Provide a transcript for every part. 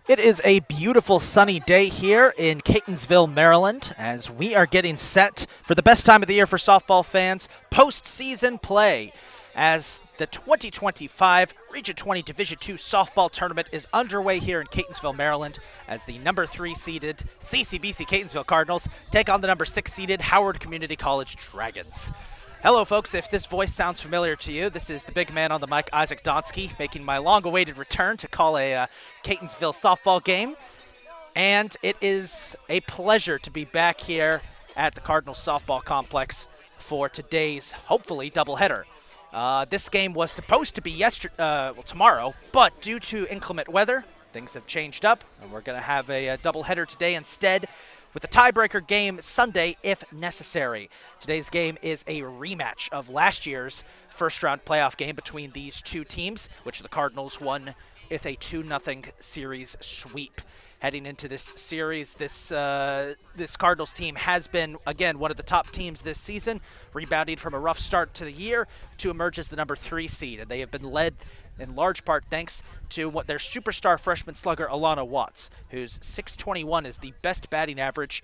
It is a beautiful sunny day here in Catonsville, Maryland, as we are getting set for the best time of the year for softball fans, postseason play, as the 2025 Region 20 Division II softball tournament is underway here in Catonsville, Maryland, as the number 3 seeded CCBC Catonsville Cardinals take on the number 6 seeded Howard Community College Dragons. Hello, folks. If this voice sounds familiar to you, this is the big man on the mic, Isaac Donsky, making my long-awaited return to call a Catonsville softball game. And it is a pleasure to be back here at the Cardinals softball complex for today's, hopefully, doubleheader. This game was supposed to be tomorrow, but due to inclement weather, things have changed up, and we're going to have a doubleheader today instead, with a tiebreaker game Sunday if necessary. Today's game is a rematch of last year's first-round playoff game between these two teams, which the Cardinals won with a 2-0 series sweep. Heading into this series, this Cardinals team has been, again, one of the top teams this season, rebounding from a rough start to the year to emerge as the number 3 seed, and they have been led in large part thanks to what their superstar freshman slugger Alana Watts, whose .621 is the best batting average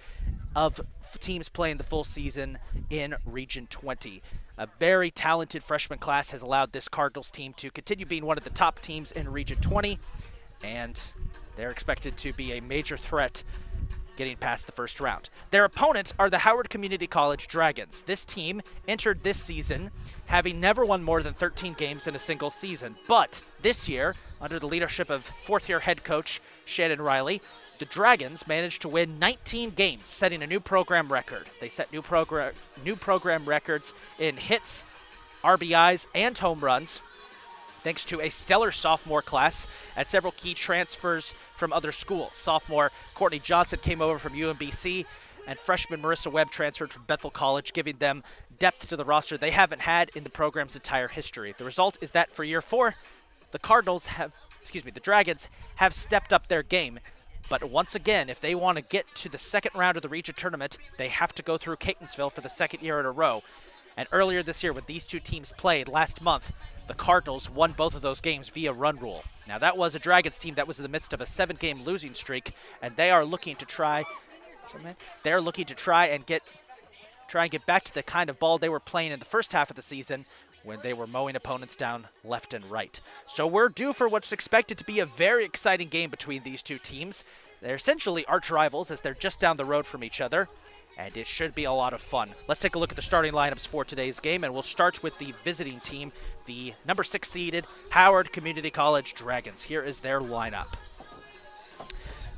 of teams playing the full season in Region 20. A very talented freshman class has allowed this Cardinals team to continue being one of the top teams in Region 20, and they're expected to be a major threat getting past the first round. Their opponents are the Howard Community College Dragons. This team entered this season having never won more than 13 games in a single season. But this year, under the leadership of fourth-year head coach Shannon Riley, the Dragons managed to win 19 games, setting a new program record. They set new program records in hits, RBIs, and home runs, thanks to a stellar sophomore class and several key transfers from other schools. Sophomore Courtney Johnson came over from UMBC, and freshman Marissa Webb transferred from Bethel College, giving them depth to the roster they haven't had in the program's entire history. The result is that for year 4, the Dragons have stepped up their game. But once again, if they want to get to the second round of the region tournament, they have to go through Catonsville for the second year in a row. And earlier this year, when these two teams played last month, the Cardinals won both of those games via run rule. Now, that was a Dragons team that was in the midst of a 7-game losing streak, and they are looking to try and get back to the kind of ball they were playing in the first half of the season when they were mowing opponents down left and right. So we're due for what's expected to be a very exciting game between these two teams. They're essentially arch rivals as they're just down the road from each other, and it should be a lot of fun. Let's take a look at the starting lineups for today's game, and we'll start with the visiting team, the number 6 seeded Howard Community College Dragons. Here is their lineup.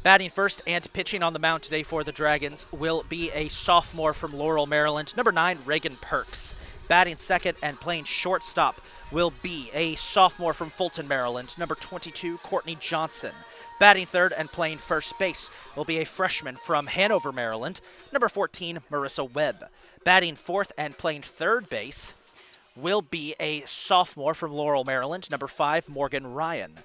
Batting first and pitching on the mound today for the Dragons will be a sophomore from Laurel, Maryland, number 9, Reagan Perks. Batting second and playing shortstop will be a sophomore from Fulton, Maryland, number 22, Courtney Johnson. Batting third and playing first base will be a freshman from Hanover, Maryland, number 14, Marissa Webb. Batting fourth and playing third base will be a sophomore from Laurel, Maryland, number 5, Morgan Ryan.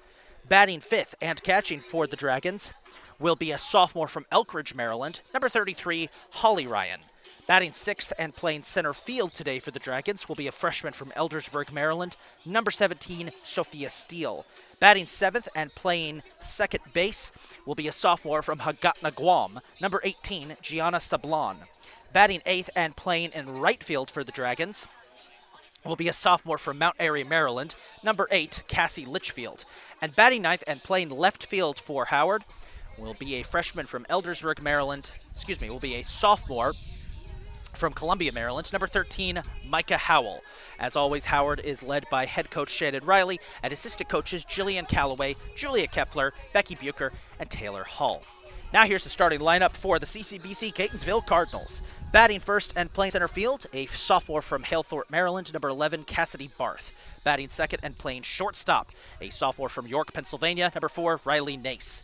Batting fifth and catching for the Dragons will be a sophomore from Elkridge, Maryland, number 33, Holly Ryan. Batting sixth and playing center field today for the Dragons will be a freshman from Eldersburg, Maryland, number 17, Sophia Steele. Batting seventh and playing second base will be a sophomore from Hagatna, Guam, number 18, Gianna Sablon. Batting eighth and playing in right field for the Dragons will be a sophomore from Mount Airy, Maryland, number 8, Cassie Litchfield. And batting ninth and playing left field for Howard will be a freshman from Eldersburg, Maryland, will be a sophomore from Columbia, Maryland, number 13, Micah Howell. As always, Howard is led by head coach Shannon Riley and assistant coaches Jillian Calloway, Julia Keffler, Becky Bucher, and Taylor Hall. Now here's the starting lineup for the CCBC Catonsville Cardinals. Batting first and playing center field, a sophomore from Halethorpe, Maryland, number 11, Cassidy Barth. Batting second and playing shortstop, a sophomore from York, Pennsylvania, number 4, Riley Nace.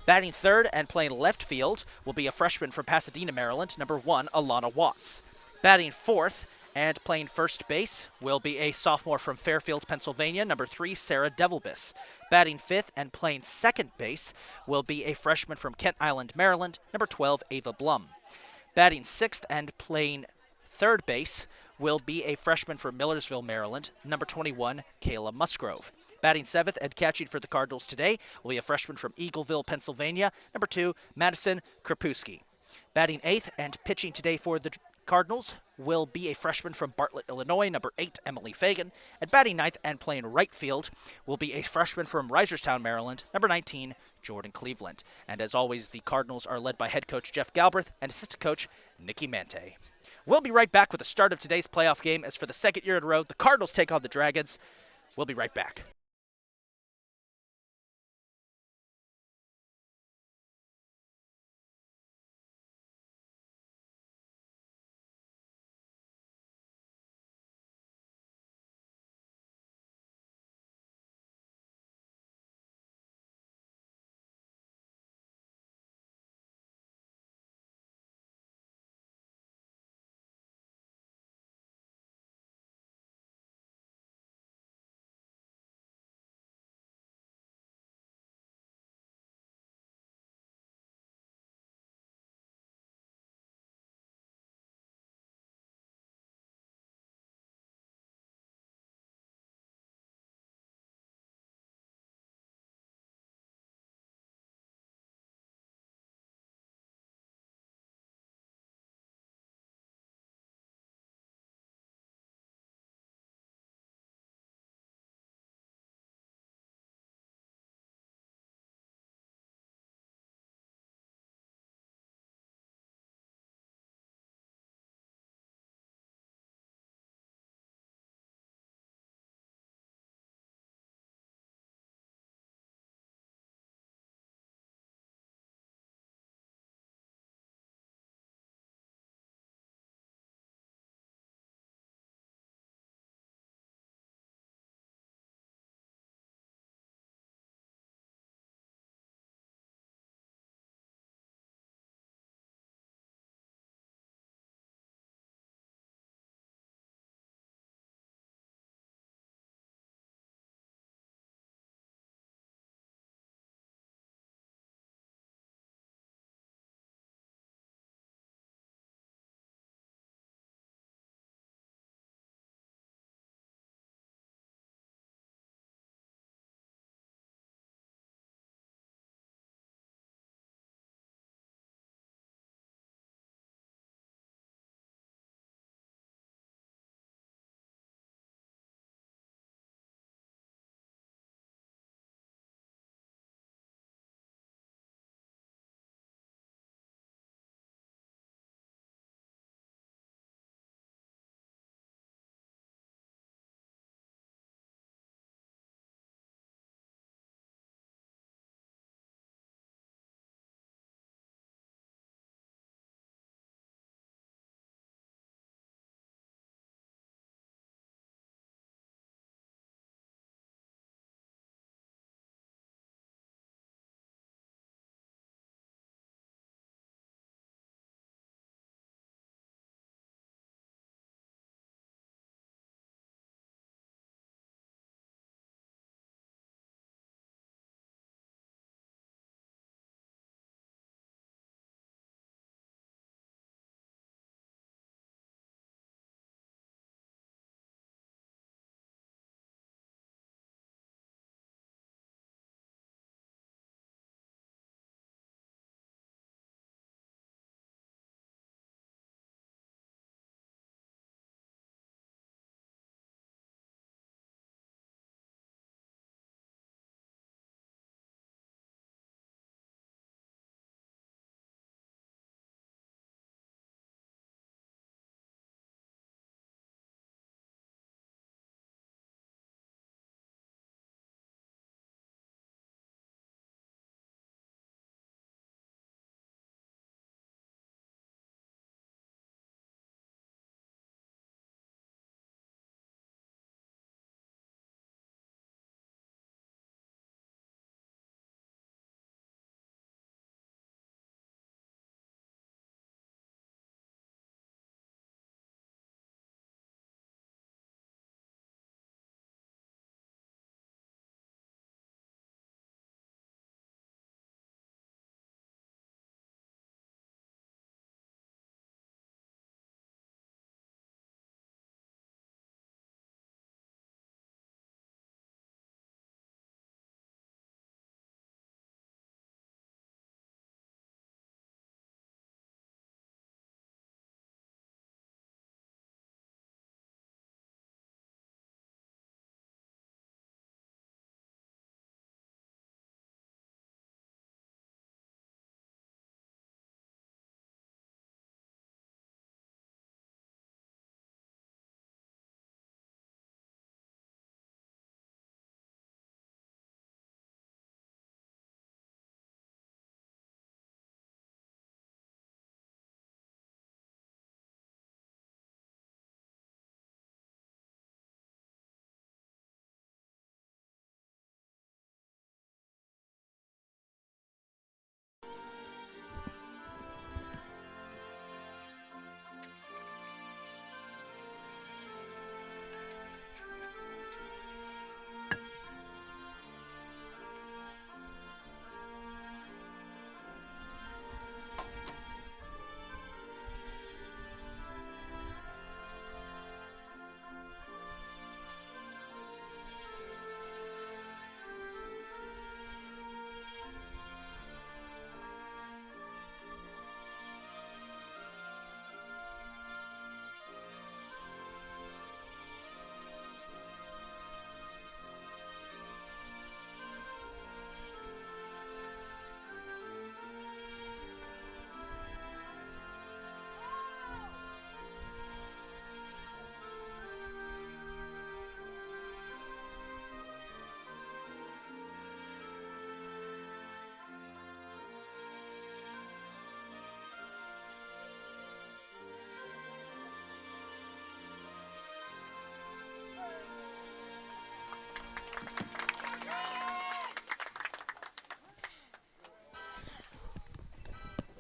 Batting third and playing left field will be a freshman from Pasadena, Maryland, number 1, Alana Watts. Batting fourth and playing first base will be a sophomore from Fairfield, Pennsylvania, number 3, Sarah Devilbus. Batting fifth and playing second base will be a freshman from Kent Island, Maryland, number 12, Ava Blum. Batting sixth and playing third base will be a freshman from Millersville, Maryland, number 21, Kayla Musgrove. Batting 7th and catching for the Cardinals today will be a freshman from Eagleville, Pennsylvania, number 2, Madison Krapewski. Batting 8th and pitching today for the Cardinals will be a freshman from Bartlett, Illinois, number 8, Emily Fagan. And batting 9th and playing right field will be a freshman from Reisterstown, Maryland, number 19, Jordan Cleveland. And as always, the Cardinals are led by head coach Jeff Galbraith and assistant coach Nikki Mante. We'll be right back with the start of today's playoff game as for the second year in a row, the Cardinals take on the Dragons. We'll be right back.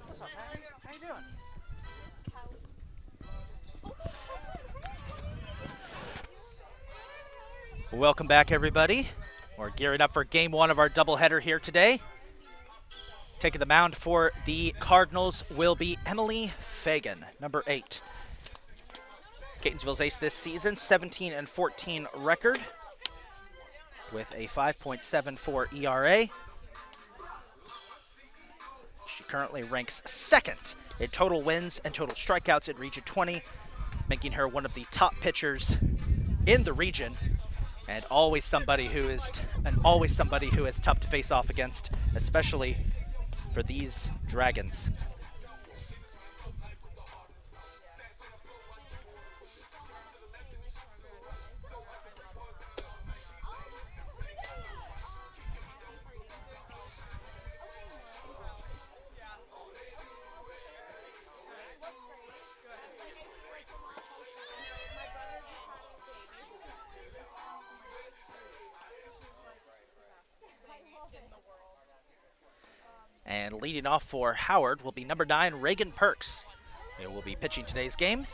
What's up, man? How you doing? Welcome back, everybody. We're gearing up for game one of our doubleheader here today. Taking the mound for the Cardinals will be Emily Fagan, number 8. Catonsville's ace this season, 17-14 record with a 5.74 ERA. She currently ranks 2nd in total wins and total strikeouts in Region 20, making her one of the top pitchers in the region, and always somebody who is tough to face off against, especially for these Dragons. And leading off for Howard will be number 9, Reagan Perks. They will be pitching today's game.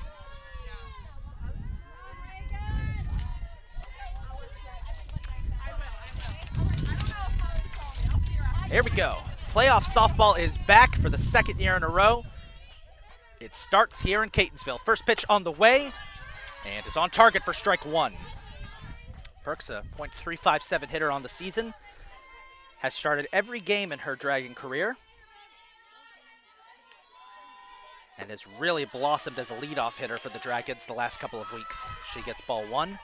Here we go. Playoff softball is back for the 2nd year in a row. It starts here in Catonsville. First pitch on the way, and is on target for strike 1. Perks, a .357 hitter on the season, has started every game in her Dragon career and has really blossomed as a leadoff hitter for the Dragons the last couple of weeks. She gets ball 1.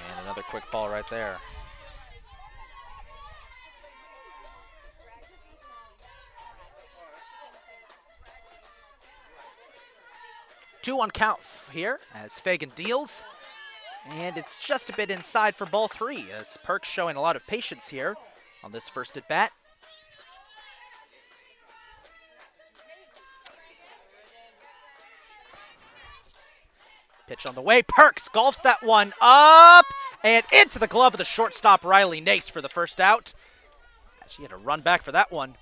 And another quick ball right there. 2-1 count here as Fagan deals, and it's just a bit inside for ball 3 as Perks showing a lot of patience here on this first at bat. Pitch on the way. Perks golfs that one up and into the glove of the shortstop Riley Nace for the first out. She had to run back for that one.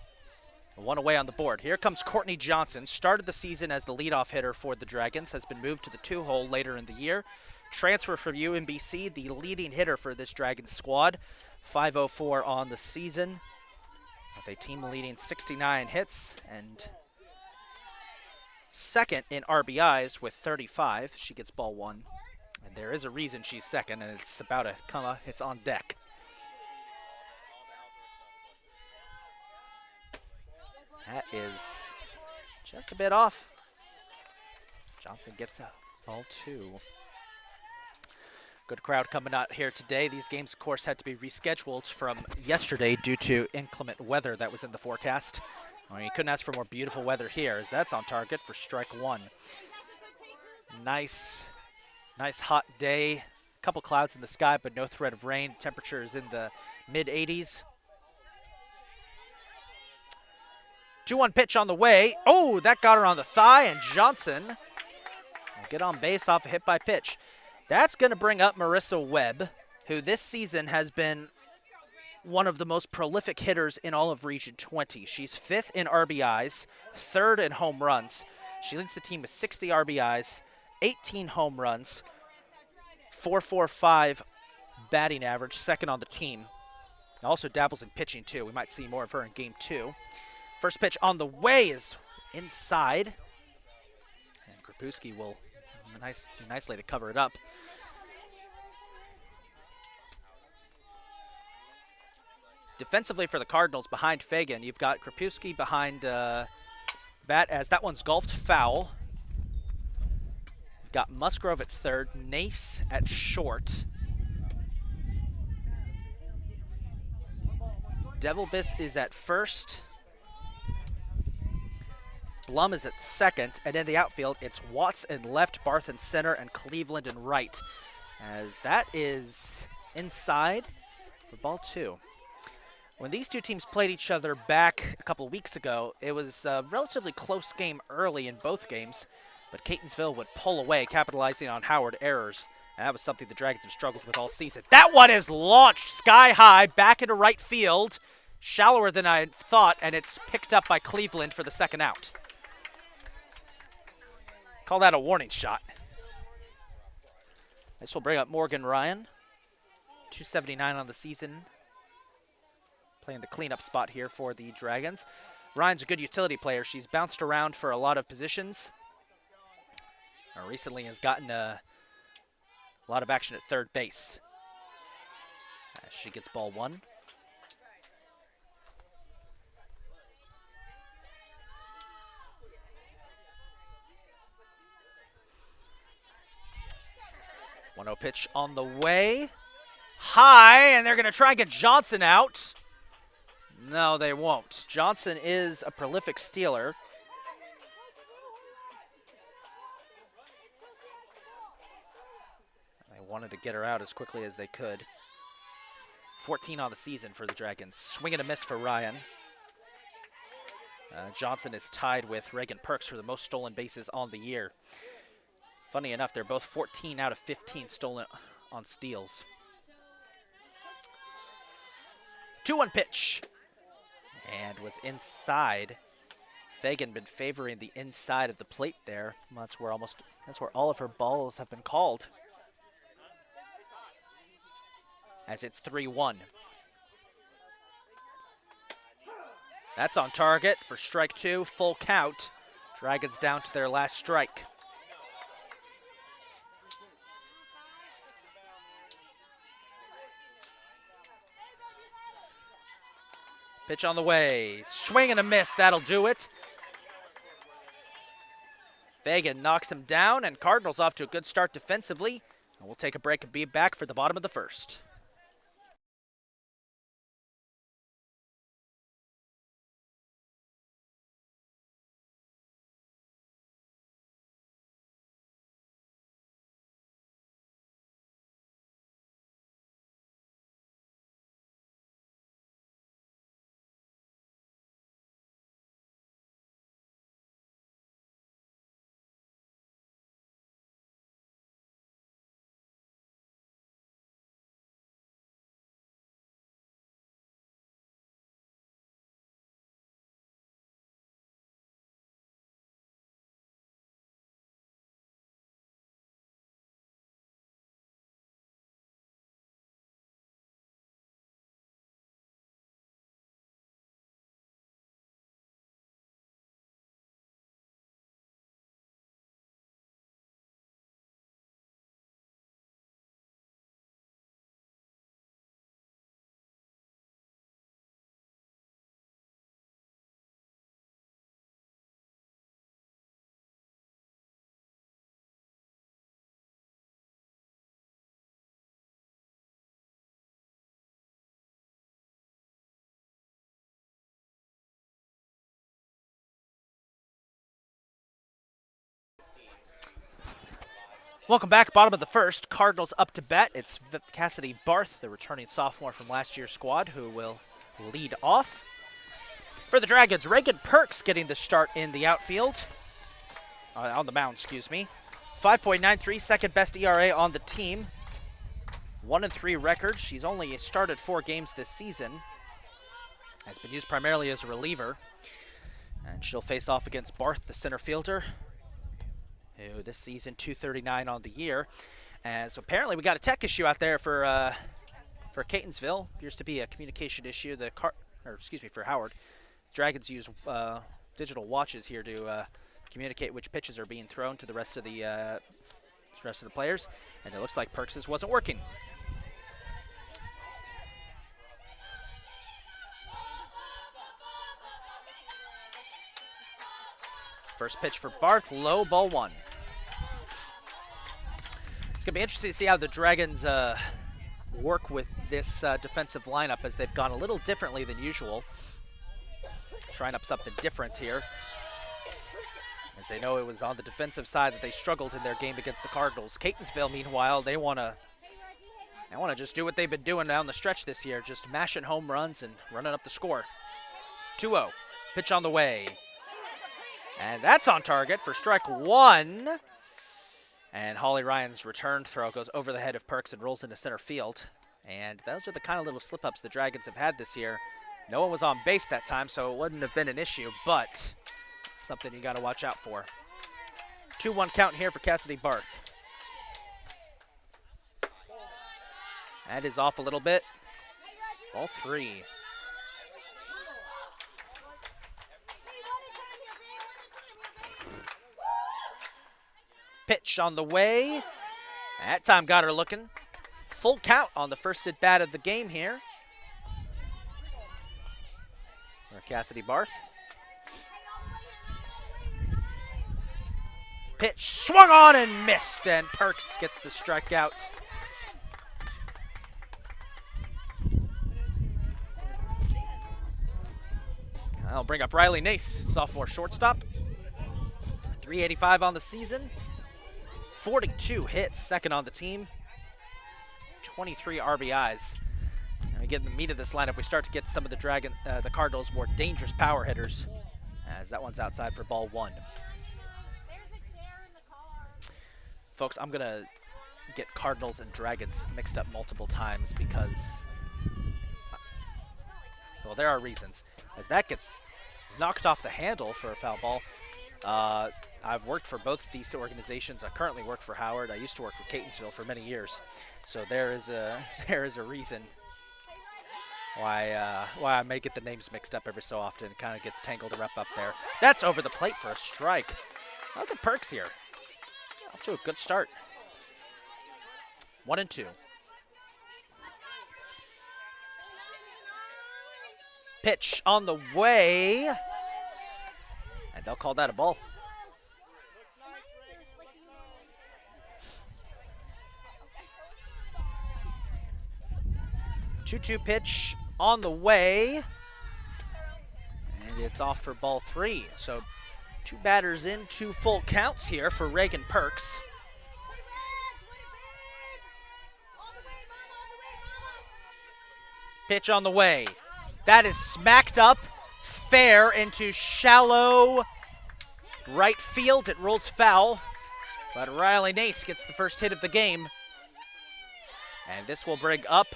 1 away on the board. Here comes Courtney Johnson. Started the season as the leadoff hitter for the Dragons. Has been moved to the 2-hole later in the year. Transfer from UMBC, the leading hitter for this Dragons squad. 504 on the season, with a team leading 69 hits and 2nd in RBIs with 35. She gets ball 1. And there is a reason she's 2nd, and it's about to come. It's on deck. That is just a bit off. Johnson gets a ball 2. Good crowd coming out here today. These games, of course, had to be rescheduled from yesterday due to inclement weather that was in the forecast. I mean, you couldn't ask for more beautiful weather here, as that's on target for strike 1. Nice hot day. A couple clouds in the sky, but no threat of rain. Temperature is in the mid-80s. 2-1 pitch on the way. Oh, that got her on the thigh, and Johnson Get on base off a hit by pitch. That's going to bring up Marissa Webb, who this season has been one of the most prolific hitters in all of Region 20. She's 5th in RBIs, 3rd in home runs. She leads the team with 60 RBIs, 18 home runs, 4.45 batting average, 2nd on the team. Also dabbles in pitching too. We might see more of her in Game 2. First pitch on the way is inside. And Krapewski will do nicely to cover it up. Defensively for the Cardinals behind Fagan, you've got Krapewski behind bat as that one's golfed foul. You've got Musgrove at 3rd, Nace at short. Devilbiss is at 1st. Blum is at 2nd, and in the outfield, it's Watts in left, Barth in center, and Cleveland in right. As that is inside for ball 2. When these two teams played each other back a couple weeks ago, it was a relatively close game early in both games, but Catonsville would pull away, capitalizing on Howard errors. And that was something the Dragons have struggled with all season. That one is launched sky high back into right field, shallower than I thought, and it's picked up by Cleveland for the 2nd out. Call that a warning shot. This will bring up Morgan Ryan, 279 on the season. Playing the cleanup spot here for the Dragons. Ryan's a good utility player. She's bounced around for a lot of positions. Recently has gotten a lot of action at 3rd base. As she gets ball 1. One-0 pitch on the way. High, and they're going to try and get Johnson out. No, they won't. Johnson is a prolific stealer. They wanted to get her out as quickly as they could. 14 on the season for the Dragons. Swing and a miss for Ryan. Johnson is tied with Reagan Perks for the most stolen bases on the year. Funny enough, they're both 14 out of 15 stolen on steals. 2-1 pitch. And was inside. Fagan been favoring the inside of the plate there. That's where all of her balls have been called. As it's 3-1. That's on target for strike 2, full count. Dragons down to their last strike. Pitch on the way. Swing and a miss. That'll do it. Fagan knocks him down, and Cardinals off to a good start defensively. And we'll take a break and be back for the bottom of the 1st. Welcome back, bottom of the 1st. Cardinals up to bat. It's Cassidy Barth, the returning sophomore from last year's squad, who will lead off. For the Dragons, Reagan Perks getting the start in the outfield. On the mound, excuse me. 5.93, second best ERA on the team. 1-3 record. She's only started 4 games this season. Has been used primarily as a reliever. And she'll face off against Barth, the center fielder, who this season 239 on the year. As apparently we got a tech issue out there for Catonsville. Appears to be a communication issue. For Howard. Dragons use digital watches here to communicate which pitches are being thrown to the rest of the players, and it looks like Perks's wasn't working. First pitch for Barth, low, ball 1. It's going to be interesting to see how the Dragons work with this defensive lineup, as they've gone a little differently than usual. Trying up something different here, as they know it was on the defensive side that they struggled in their game against the Cardinals. Catonsville, meanwhile, they want to just do what they've been doing down the stretch this year, just mashing home runs and running up the score. 2-0, pitch on the way. And that's on target for strike 1. And Holly Ryan's return throw goes over the head of Perks and rolls into center field. And those are the kind of little slip-ups the Dragons have had this year. No one was on base that time, so it wouldn't have been an issue, but something you got to watch out for. 2-1 count here for Cassidy Barth. That is off a little bit. Ball 3. Pitch on the way. That time got her looking. Full count on the first at bat of the game here for Cassidy Barth. Pitch swung on and missed, and Perks gets the strikeout. I'll bring up Riley Nace, sophomore shortstop. 385 on the season. 42 hits, second on the team. 23 RBIs. And we get in the meat of this lineup, we start to get some of the Cardinals' more dangerous power hitters, as that one's outside for ball 1. Folks, I'm gonna get Cardinals and Dragons mixed up multiple times because, well, there are reasons. As that gets knocked off the handle for a foul ball. I've worked for both these organizations. I currently work for Howard. I used to work for Catonsville for many years. So there is a reason why I may get the names mixed up every so often. It kind of gets tangled up there. That's over the plate for a strike. Look at Perks here. Off to a good start. 1-2. Pitch on the way. And they'll call that a ball. Two-two pitch on the way. And it's off for ball 3. So 2 batters in, 2 full counts here for Reagan Perks. Pitch on the way. That is smacked up fair into shallow right field. It rolls foul, but Riley Nace gets the first hit of the game. And this will bring up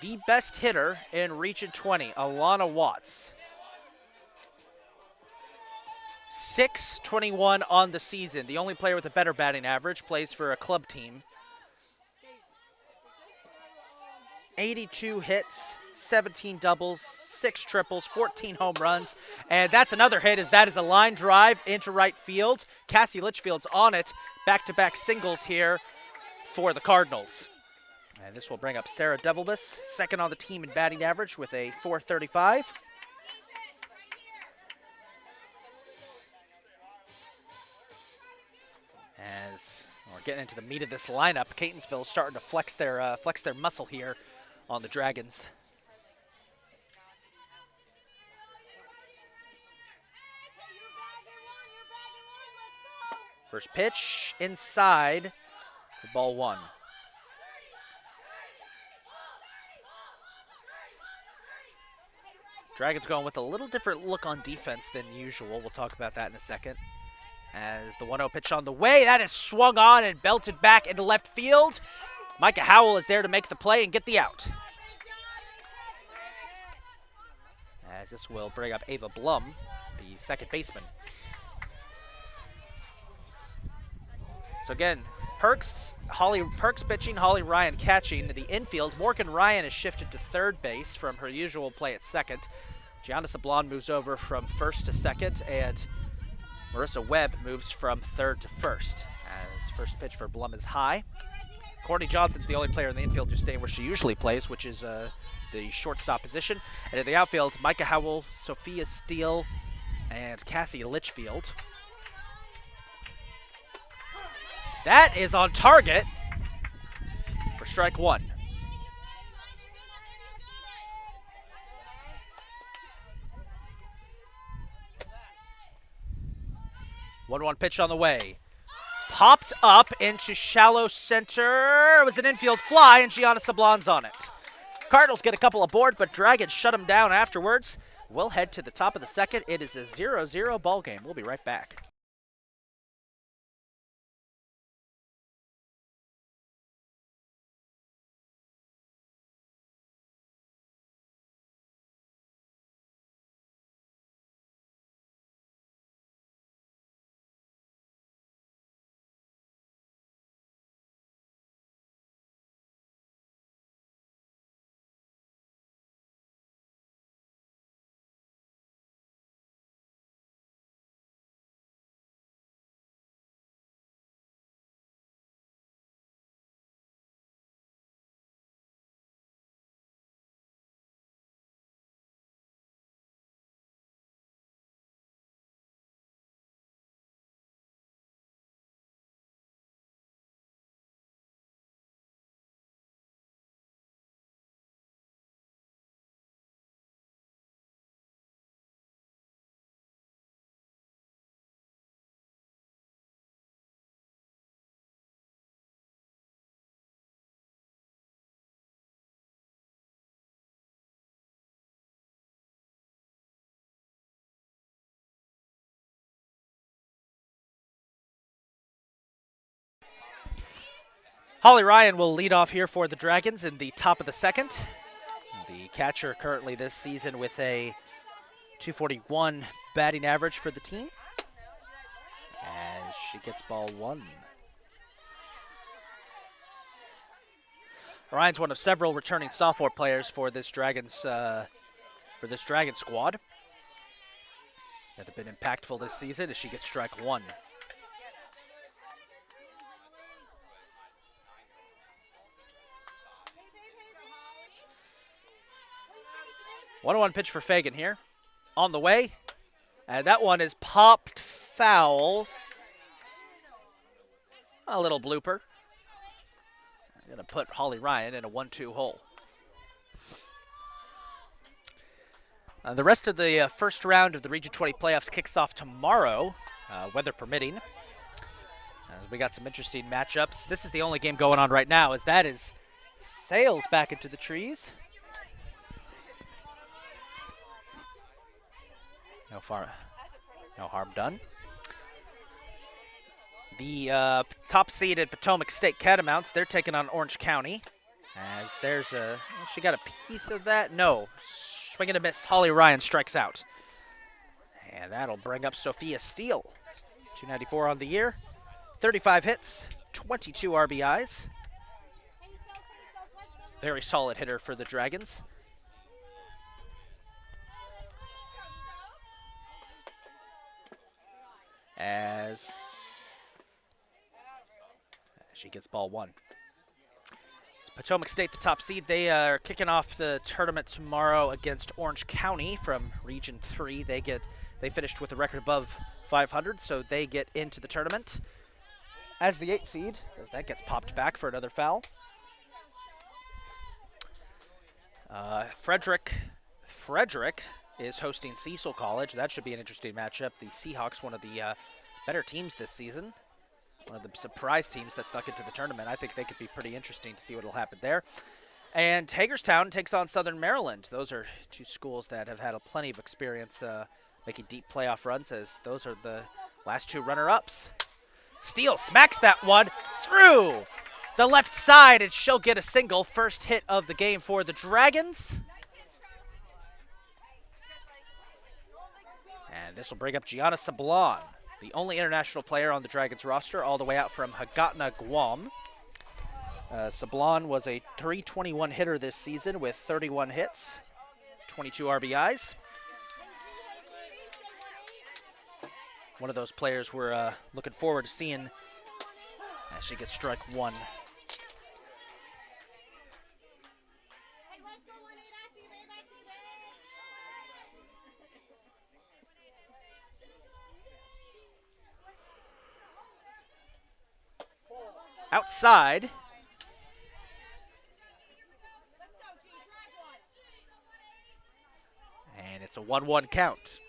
the best hitter in Region 20, Alana Watts. 621 on the season. The only player with a better batting average, plays for a club team. 82 hits, 17 doubles, 6 triples, 14 home runs. And that's another hit, as that is a line drive into right field. Cassie Litchfield's on it. Back-to-back singles here for the Cardinals. And this will bring up Sarah Devilbus, second on the team in batting average with a .435. As we're getting into the meat of this lineup, Catonsville is starting to flex their muscle here on the Dragons. First pitch inside for ball 1. Dragons going with a little different look on defense than usual. We'll talk about that in a second. As the 1-0 pitch on the way, that is swung on and belted back into left field. Micah Howell is there to make the play and get the out. As this will bring up Ava Blum, the second baseman. So again, Perks pitching, Holly Ryan catching. The infield, Morgan Ryan is shifted to third base from her usual play at second. Gianna Sablon moves over from first to second, and Marissa Webb moves from third to first. As first pitch for Blum is high. Courtney Johnson's the only player in the infield who's staying where she usually plays, which is the shortstop position. And in the outfield, Micah Howell, Sophia Steele, and Cassie Litchfield. That is on target for strike one. One pitch on the way. Popped up into shallow center. It was an infield fly, and Gianna Sablon's on it. Cardinals get a couple aboard, but Dragons shut them down afterwards. We'll head to the top of the second. It is a 0-0 ball game. We'll be right back. Holly Ryan will lead off here for the Dragons in the top of the second. The catcher currently this season with a .241 batting average for the team. As she gets ball one. Ryan's one of several returning sophomore players for this Dragon squad that have been impactful this season as she gets strike one. 1-1 pitch for Fagan here. On the way. And that one is popped foul. A little blooper. I'm going to put Holly Ryan in a 1-2 hole. The rest of the first round of the Region 20 playoffs kicks off tomorrow, weather permitting. We got some interesting matchups. This is the only game going on right now, as that is sails back into the trees. No harm done. The top seeded Potomac State Catamounts, they're taking on Orange County. As there's a, she got a piece of that? No. Swing and a miss. Holly Ryan strikes out. And that'll bring up Sophia Steele. 294 on the year. 35 hits, 22 RBIs. Very solid hitter for the Dragons. As she gets ball one. Potomac State, the top seed, they are kicking off the tournament tomorrow against Orange County from Region 3. They finished with a record above 500, so they get into the tournament as the 8th seed, as that gets popped back for another foul. Frederick is hosting Cecil College. That should be an interesting matchup. The Seahawks, one of the better teams this season. One of the surprise teams that stuck into the tournament. I think they could be pretty interesting to see what will happen there. And Hagerstown takes on Southern Maryland. Those are two schools that have had plenty of experience making deep playoff runs, as those are the Last two runner-ups. Steele smacks that one through the left side, and she'll get a single. First hit of the game for the Dragons. And this will bring up Gianna Sablon, the only international player on the Dragons roster, all the way out from Hagatna, Guam. Sablon was a .321 hitter this season with 31 hits, 22 RBIs. One of those players we're looking forward to seeing as she gets strike one. Outside. And it's a 1-1 count.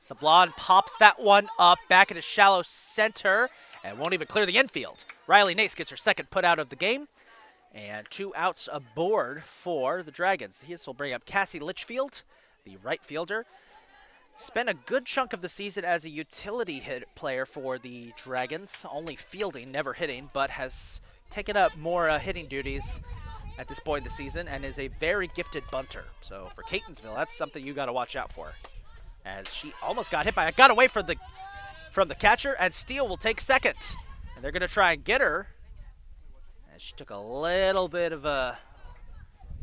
Sablon pops that one up back into shallow center and won't even clear the infield. Riley Nace gets her second put out of the game. And 2 outs aboard for the Dragons. This will bring up Cassie Litchfield, the right fielder. Spent a good chunk of the season as a utility hit player for the Dragons, only fielding, never hitting, but has taken up more hitting duties at this point in the season and is a very gifted bunter. So for Catonsville, that's something you got to watch out for. As she almost got hit by it, got away from the catcher, and Steele will take second. And they're going to try and get her. And she took a little bit of a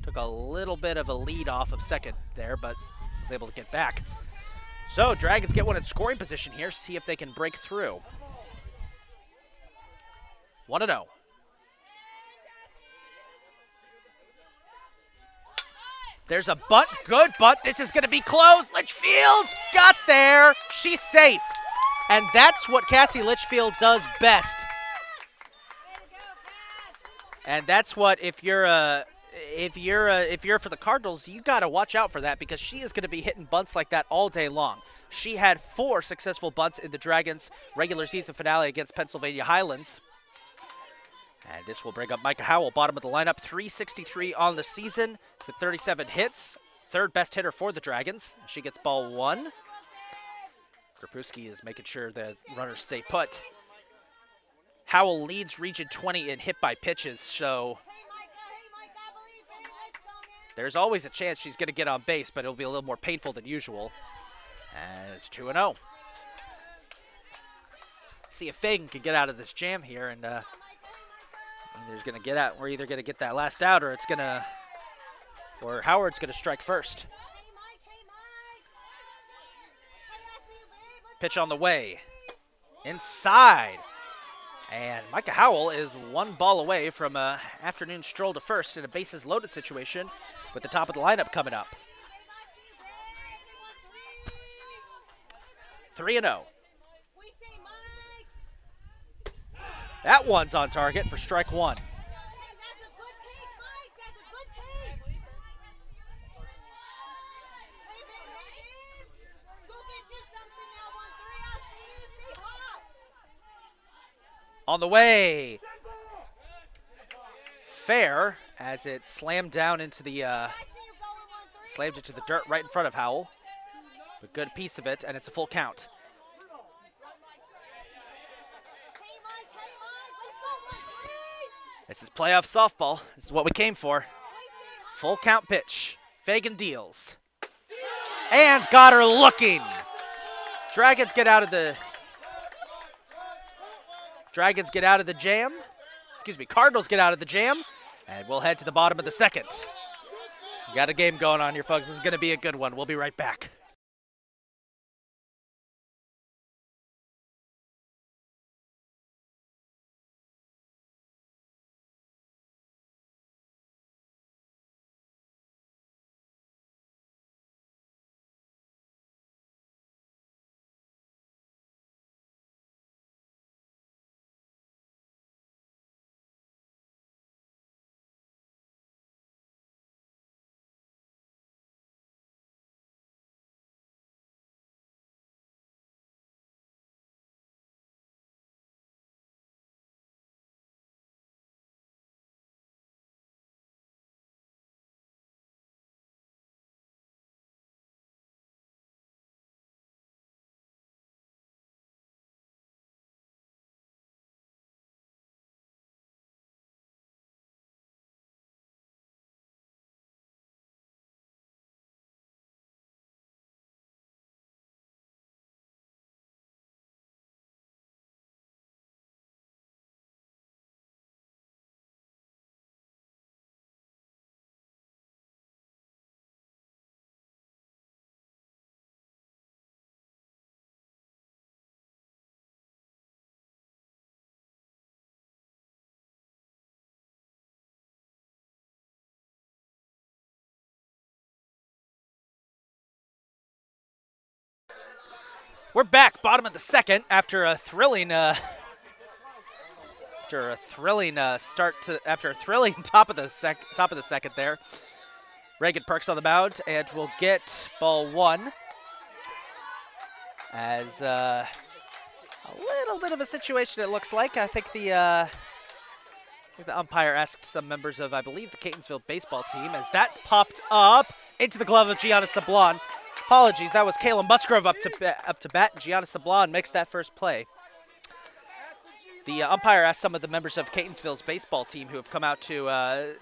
lead off of second there, but was able to get back. So Dragons get one in scoring position here, see if they can break through. 1-0. There's a bunt, good bunt. This is going to be close. Litchfield got there. She's safe. And that's what Cassie Litchfield does best. And that's what, if you're for the Cardinals, you got to watch out for that, because she is going to be hitting bunts like that all day long. She had 4 successful bunts in the Dragons' regular season finale against Pennsylvania Highlands. And this will bring up Micah Howell, bottom of the lineup, .363 on the season with 37 hits. Third best hitter for the Dragons. She gets ball 1. Krapewski is making sure the runners stay put. Howell leads Region 20 in hit by pitches, so there's always a chance she's going to get on base, but it'll be a little more painful than usual. As 2-0. See if Fagan can get out of this jam here, and we're either going to get that last out, or or Howard's going to strike first. Pitch on the way. Inside. And Micah Howell is 1 ball away from an afternoon stroll to first in a bases loaded situation with the top of the lineup coming up. 3-0. That one's on target for strike 1. On the way. Fair, as it slammed down into the slammed into the dirt right in front of Howell. A good piece of it, and it's a full count. This is playoff softball. This is what we came for. Full count pitch. Fagan deals. And got her looking. Dragons get out of the jam. Excuse me, Cardinals get out of the jam. And we'll head to the bottom of the second. We got a game going on here, folks. This is going to be a good one. We'll be right back. We're back, bottom of the second, after a thrilling, start to after a thrilling top of the second there. Reagan Perks on the mound, and we'll get ball one. As a little bit of a situation, it looks like. I think the umpire asked some members of, I believe, the Catonsville baseball team, as that's popped up into the glove of Gianna Sablon. Apologies, that was Kayla Musgrove up to bat. Gianna Sablon makes that first play. The umpire asked some of the members of Catonsville's baseball team who have come out to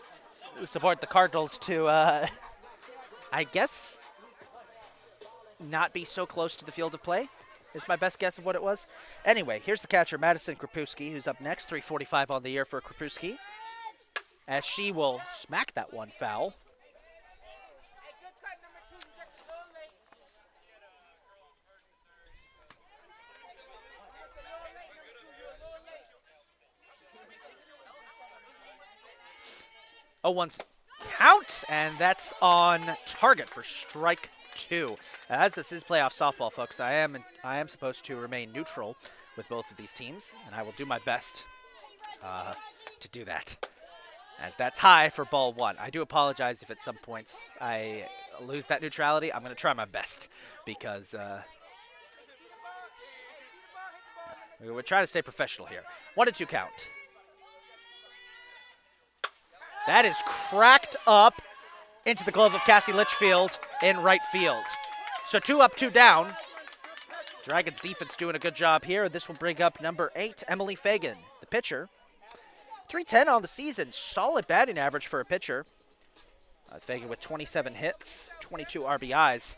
support the Cardinals to, I guess, not be so close to the field of play, is my best guess of what it was. Anyway, here's the catcher, Madison Krapewski, who's up next. 3:45 on the year for Krapewski, as she will smack that one foul. Oh, one's count, and that's on target for strike two. As this is playoff softball, folks, I am supposed to remain neutral with both of these teams, and I will do my best to do that. As that's high for ball one. I do apologize if at some points I lose that neutrality. I'm going to try my best because we're trying to stay professional here. 1-2 count. That is cracked up into the glove of Cassie Litchfield in right field. So 2 up, 2 down. Dragons defense doing a good job here. This will bring up number 8, Emily Fagan, the pitcher. 310 on the season. Solid batting average for a pitcher. Fagan with 27 hits, 22 RBIs.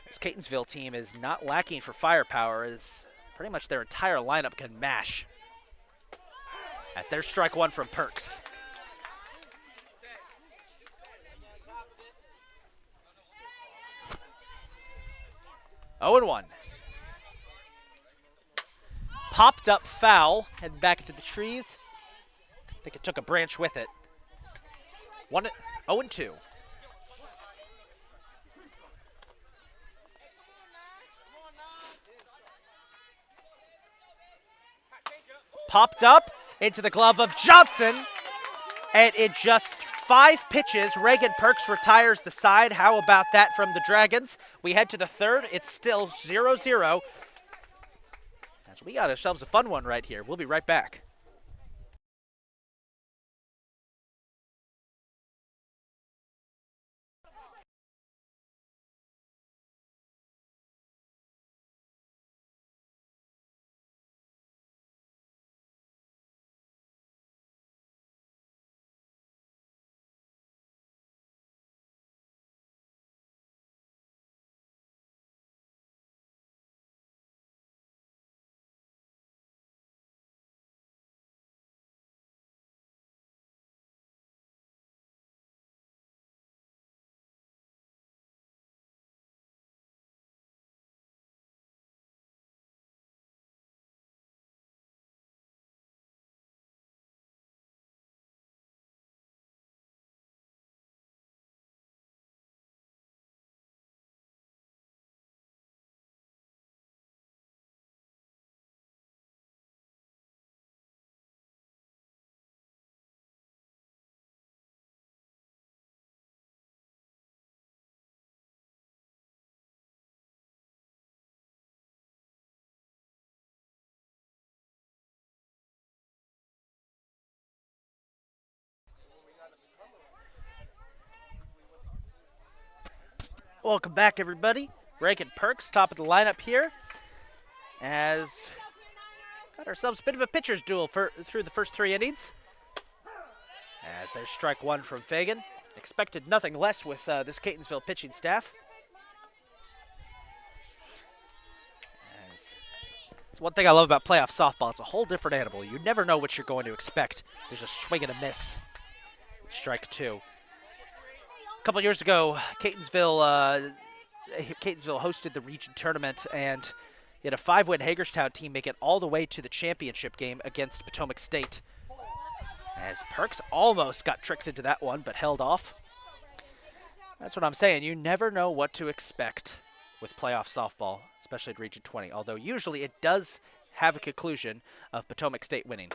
This Catonsville team is not lacking for firepower, as pretty much their entire lineup can mash. As there's strike one from Perks. Oh, and 1. Popped up foul, heading back into the trees. I think it took a branch with it. 0-2. Popped up into the glove of Johnson, and it just 5 pitches. Reagan Perks retires the side. How about that from the Dragons? We head to the third. It's still 0-0. As we got ourselves a fun one right here. We'll be right back. Welcome back, everybody. Reagan Perks, top of the lineup here. As got ourselves a bit of a pitcher's duel through the first 3 innings. As there's strike one from Fagan. Expected nothing less with this Catonsville pitching staff. It's one thing I love about playoff softball. It's a whole different animal. You never know what you're going to expect. There's a swing and a miss. Strike two. A couple years ago, Catonsville hosted the region tournament, and you had a 5-win Hagerstown team make it all the way to the championship game against Potomac State. As Perks almost got tricked into that one, but held off. That's what I'm saying. You never know what to expect with playoff softball, especially at Region 20, although usually it does have a conclusion of Potomac State winning.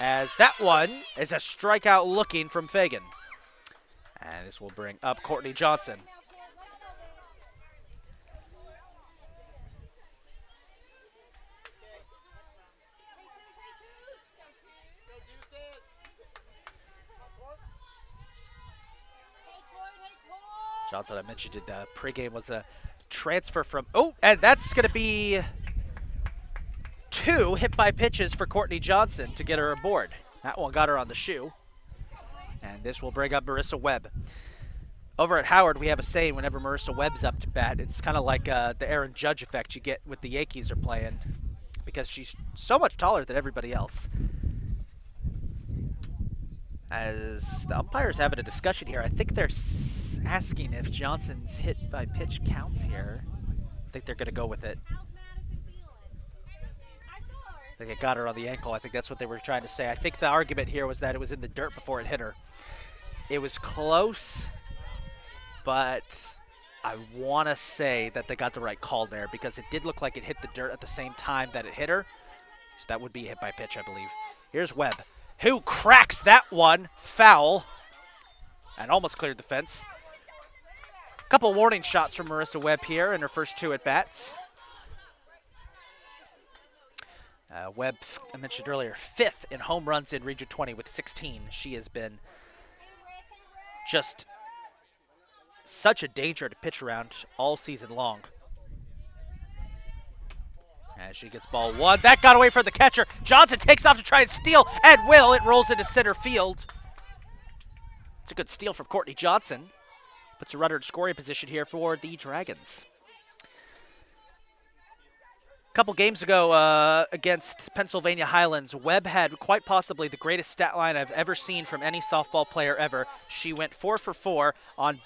As that one is a strikeout looking from Fagan. And this will bring up Courtney Johnson. Johnson, I mentioned it, the pregame was a transfer from, and that's going to be 2 hit by pitches for Courtney Johnson to get her aboard. That one got her on the shoe. And this will bring up Marissa Webb. Over at Howard, we have a saying whenever Marissa Webb's up to bat, it's kind of like the Aaron Judge effect you get with the Yankees are playing, because she's so much taller than everybody else. As the umpires having a discussion here, I think they're asking if Johnson's hit by pitch counts here. I think they're going to go with it. I think it got her on the ankle. I think that's what they were trying to say. I think the argument here was that it was in the dirt before it hit her. It was close, but I want to say that they got the right call there because it did look like it hit the dirt at the same time that it hit her. So that would be a hit by pitch, I believe. Here's Webb, who cracks that one foul and almost cleared the fence. A couple warning shots from Marissa Webb here in her first 2 at-bats. Webb, I mentioned earlier, 5th in home runs in Region 20 with 16. She has been just such a danger to pitch around all season long. As she gets ball 1, that got away from the catcher. Johnson takes off to try and steal, and will. It rolls into center field. It's a good steal from Courtney Johnson. Puts a runner in scoring position here for the Dragons. A couple games ago against Pennsylvania Highlands, Webb had quite possibly the greatest stat line I've ever seen from any softball player ever. She went 4 for 4 on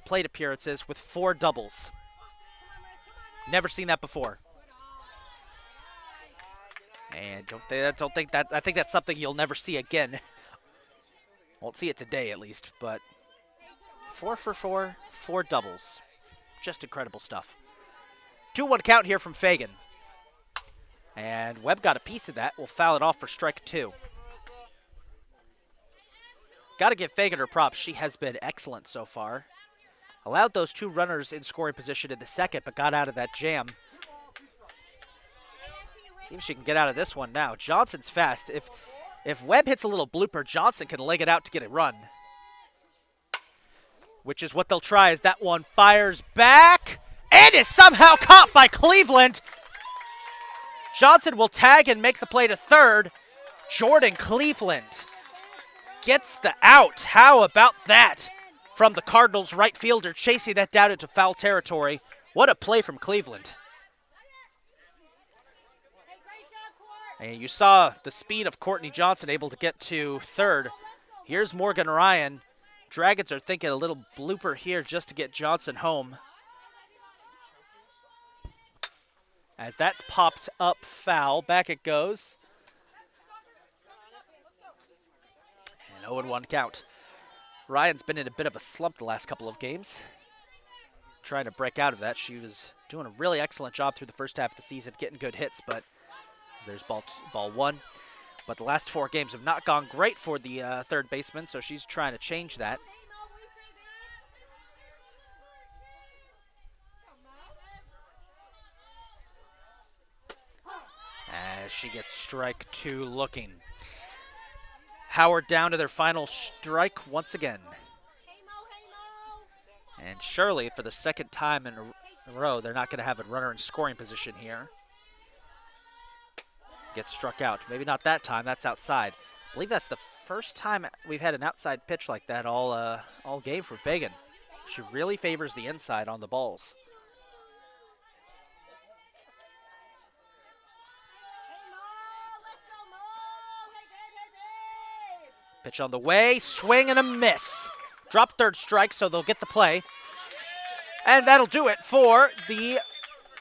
plate appearances with 4 doubles. Never seen that before. And I think that's something you'll never see again. Won't see it today at least, but 4 for 4, 4 doubles. Just incredible stuff. 2-1 count here from Fagan. And Webb got a piece of that. We'll foul it off for strike 2. Got to give Fagan her props. She has been excellent so far. Allowed those 2 runners in scoring position in the second, but got out of that jam. See if she can get out of this one now. Johnson's fast. If Webb hits a little blooper, Johnson can leg it out to get a run. Which is what they'll try as that one fires back and is somehow caught by Cleveland. Johnson will tag and make the play to third. Jordan Cleveland gets the out. How about that from the Cardinals right fielder, chasing that down into foul territory. What a play from Cleveland. And you saw the speed of Courtney Johnson able to get to third. Here's Morgan Ryan. Dragons are thinking a little blooper here just to get Johnson home. As that's popped up foul, back it goes. And 0-1 count. Ryan's been in a bit of a slump the last couple of games. Trying to break out of that. She was doing a really excellent job through the first half of the season, getting good hits, but there's ball 1. But the last 4 games have not gone great for the third baseman, so she's trying to change that. As she gets strike 2 looking. Howard down to their final strike once again. And surely for the second time in a row, they're not going to have a runner in scoring position here. Gets struck out. Maybe not that time. That's outside. I believe that's the first time we've had an outside pitch like that all game for Fagan. She really favors the inside on the balls. Pitch on the way. Swing and a miss. Drop third strike, so they'll get the play. And that'll do it for the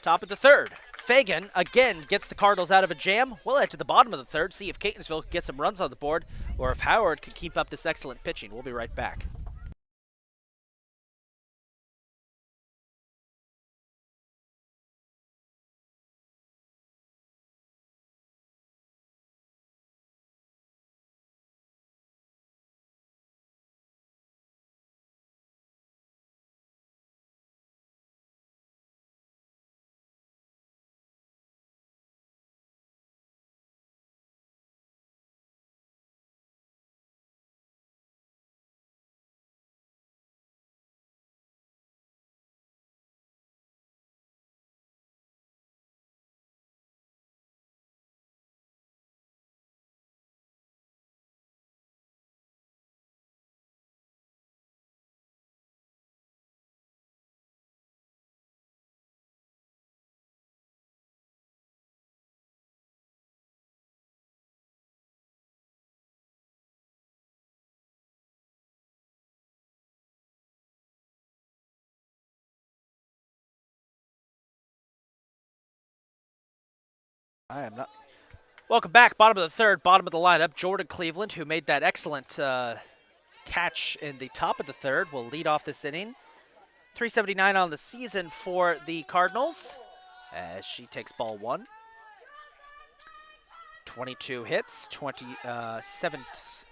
top of the third. Fagan, again, gets the Cardinals out of a jam. We'll head to the bottom of the third, see if Catonsville can get some runs on the board or if Howard can keep up this excellent pitching. We'll be right back. I am not. Welcome back. Bottom of the third, bottom of the lineup. Jordan Cleveland, who made that excellent catch in the top of the third, will lead off this inning. 379 on the season for the Cardinals as she takes ball one. 22 hits, 11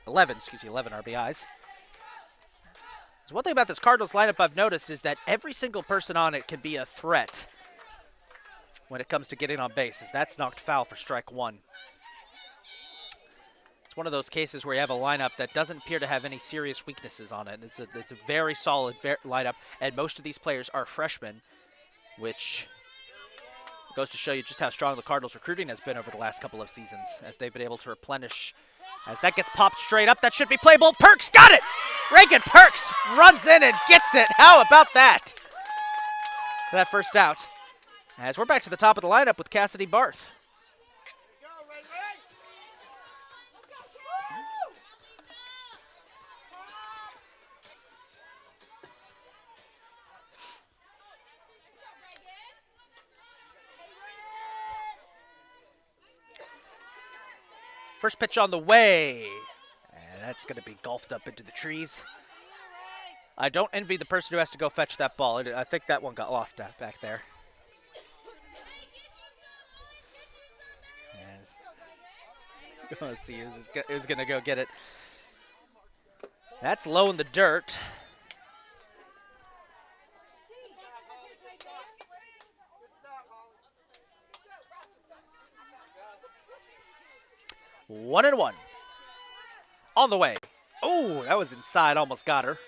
RBIs. So one thing about this Cardinals lineup I've noticed is that every single person on it can be a threat when it comes to getting on base, as that's knocked foul for strike one. It's one of those cases where you have a lineup that doesn't appear to have any serious weaknesses on it. It's a very solid lineup, and most of these players are freshmen, which goes to show you just how strong the Cardinals recruiting has been over the last couple of seasons, as they've been able to replenish. As that gets popped straight up, that should be playable. Perks got it! Reagan Perks runs in and gets it. How about that? That first out. As we're back to the top of the lineup with Cassidy Barth. First pitch on the way. And that's going to be golfed up into the trees. I don't envy the person who has to go fetch that ball. I think that one got lost back there. Let's see who's going to go get it. That's low in the dirt. One and one. On the way. Oh, that was inside. Almost got her.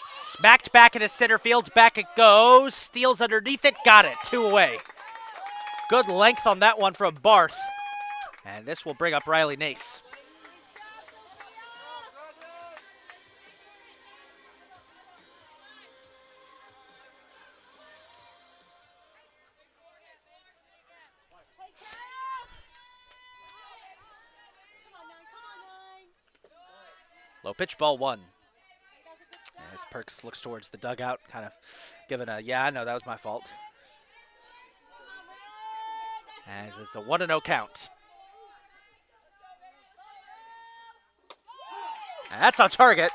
Smacked back into center field. Back it goes. Steals underneath it. Got it. 2 away. Good length on that one from Barth. And this will bring up Riley Nace. Low pitch, ball one. As Perks looks towards the dugout, kind of giving a, yeah, I know that was my fault. As it's a 1-0 count. And that's on target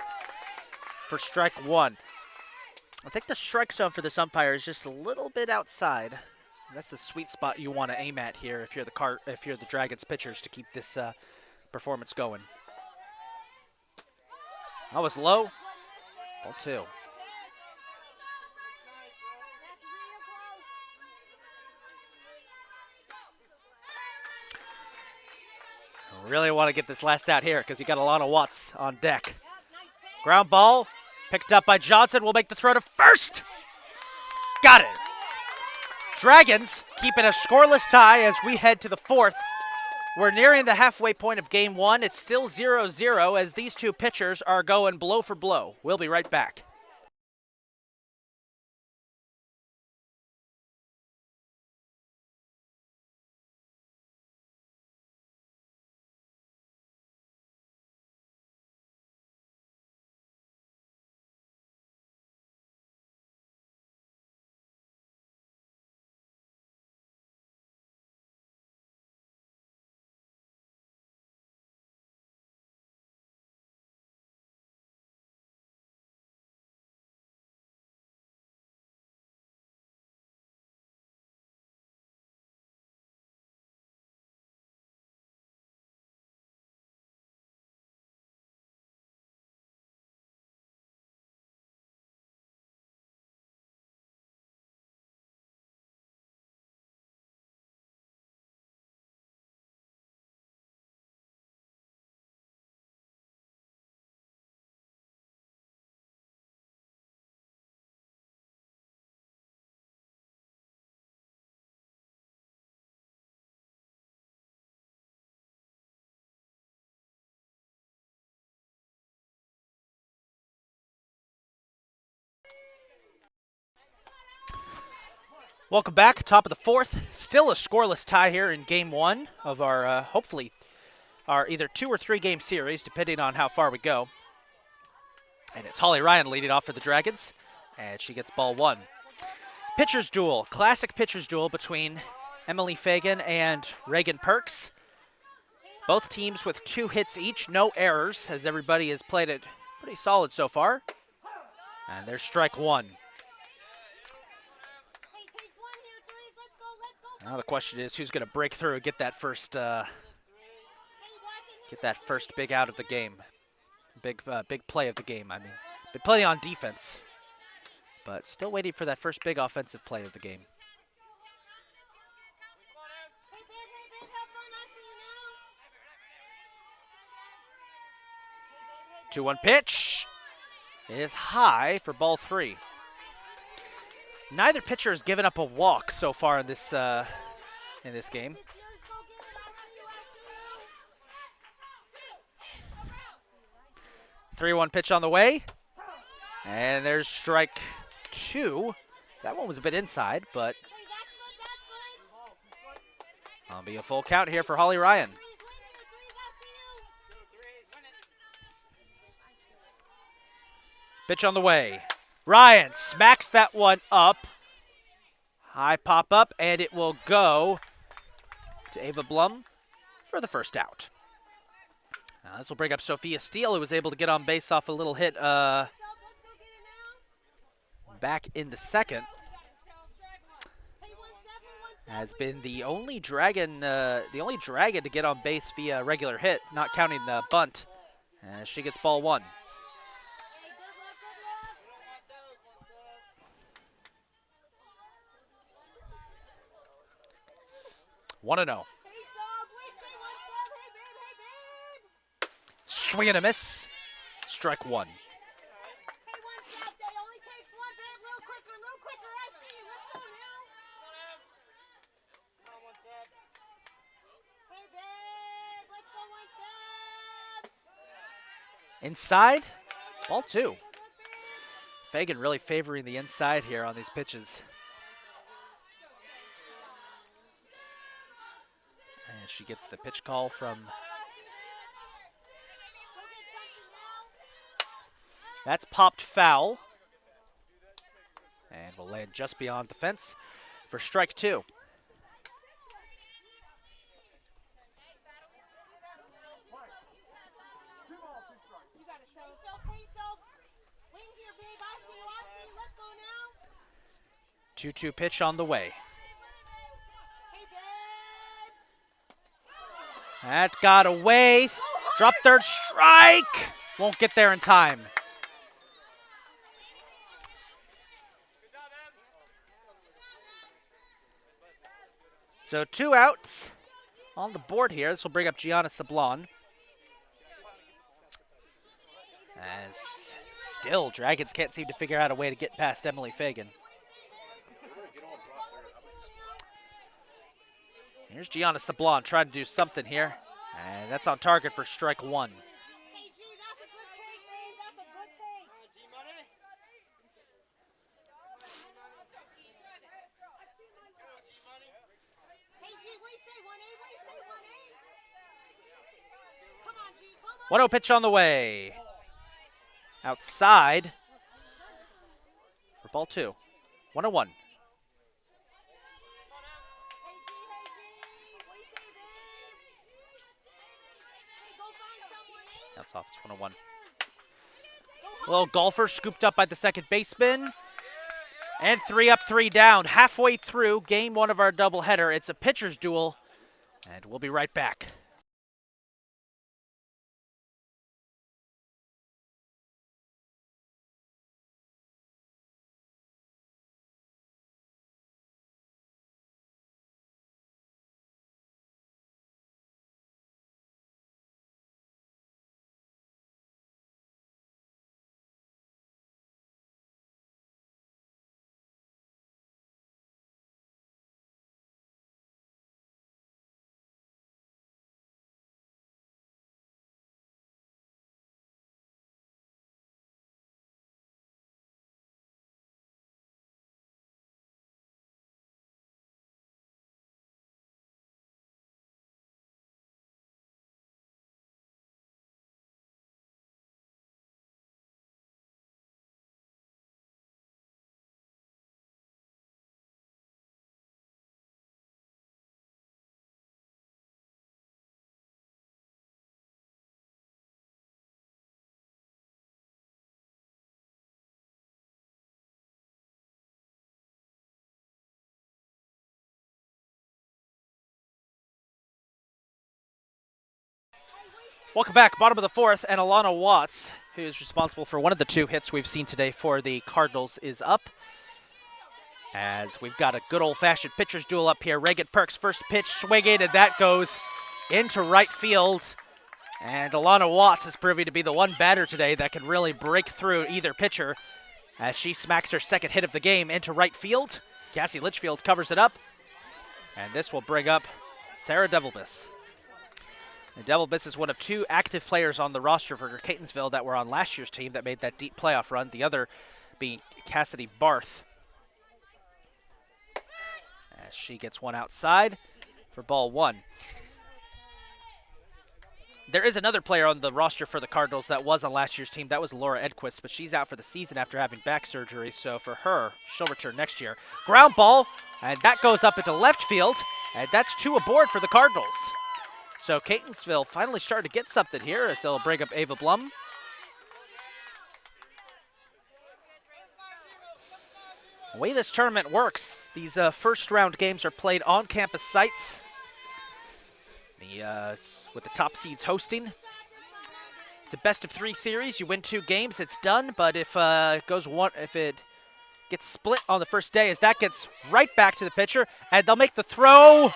for strike one. I think the strike zone for this umpire is just a little bit outside. That's the sweet spot you want to aim at here if you're the Dragons pitchers to keep this performance going. That was low. Ball two. Really want to get this last out here because you got a lot of Watts on deck. Ground ball picked up by Johnson. Will make the throw to first. Got it. Dragons keeping a scoreless tie as we head to the fourth. We're nearing the halfway point of game one. It's still 0-0 as these two pitchers are going blow for blow. We'll be right back. Welcome back. Top of the fourth. Still a scoreless tie here in game one of our hopefully are either 2 or 3 game series, depending on how far we go. And it's Holly Ryan leading off for the Dragons, and she gets ball 1. Pitcher's duel, classic pitcher's duel between Emily Fagan and Reagan Perks. Both teams with 2 hits each, no errors, as everybody has played it pretty solid so far. And there's strike 1. Now the question is, who's going to break through and get that first big out of the game, big play of the game. I mean, been playing on defense, but still waiting for that first big offensive play of the game. 2-1 pitch is high for ball 3. Neither pitcher has given up a walk so far in this game. The 3-1 pitch on the way, and there's strike 2. That one was a bit inside, but that'll be a full count here for Holly Ryan. Pitch on the way. Ryan smacks that one up. High pop up, and it will go to Ava Blum for the first out. Now this will bring up Sophia Steele, who was able to get on base off a little hit back in the second. Has been the only dragon to get on base via regular hit, not counting the bunt. As she gets ball 1. 1-0. Swing and a miss. Strike 1. Inside, ball 2. Fagan really favoring the inside here on these pitches. And she gets the pitch call from... That's popped foul. And will land just beyond the fence for strike 2. Two-two pitch on the way. That got away. Drop third strike. Won't get there in time. So 2 outs on the board here. This will bring up Gianna Sablon. As still, Dragons can't seem to figure out a way to get past Emily Fagan. Here's Gianna Sablon trying to do something here. And that's on target for strike 1. One 0 pitch on the way. Outside for ball 2. 1-1. That's off. It's 1-1. A little golfer scooped up by the second baseman. And 3 up, 3 down. Halfway through game 1 of our doubleheader. It's a pitcher's duel. And we'll be right back. Welcome back. Bottom of the fourth, and Alana Watts, who is responsible for one of the two hits we've seen today for the Cardinals, is up. As we've got a good old-fashioned pitcher's duel up here. Reagan Perks, first pitch, swinging, and that goes into right field. And Alana Watts is proving to be the one batter today that can really break through either pitcher as she smacks her second hit of the game into right field. Cassie Litchfield covers it up, and this will bring up Sarah Devilbus. And Devilbus is one of two active players on the roster for Catonsville that were on last year's team that made that deep playoff run, the other being Cassidy Barth. As she gets one outside for ball one. There is another player on the roster for the Cardinals that was on last year's team. That was Laura Edquist, but she's out for the season after having back surgery. So for her, she'll return next year. Ground ball, and that goes up into left field, and that's two aboard for the Cardinals. So Catonsville finally started to get something here as they'll bring up Ava Blum. The way this tournament works, these first round games are played on campus sites. With the top seeds hosting. It's a best of 3 series. You win 2 games, it's done. But if it gets split on the first day, as that gets right back to the pitcher, and they'll make the throw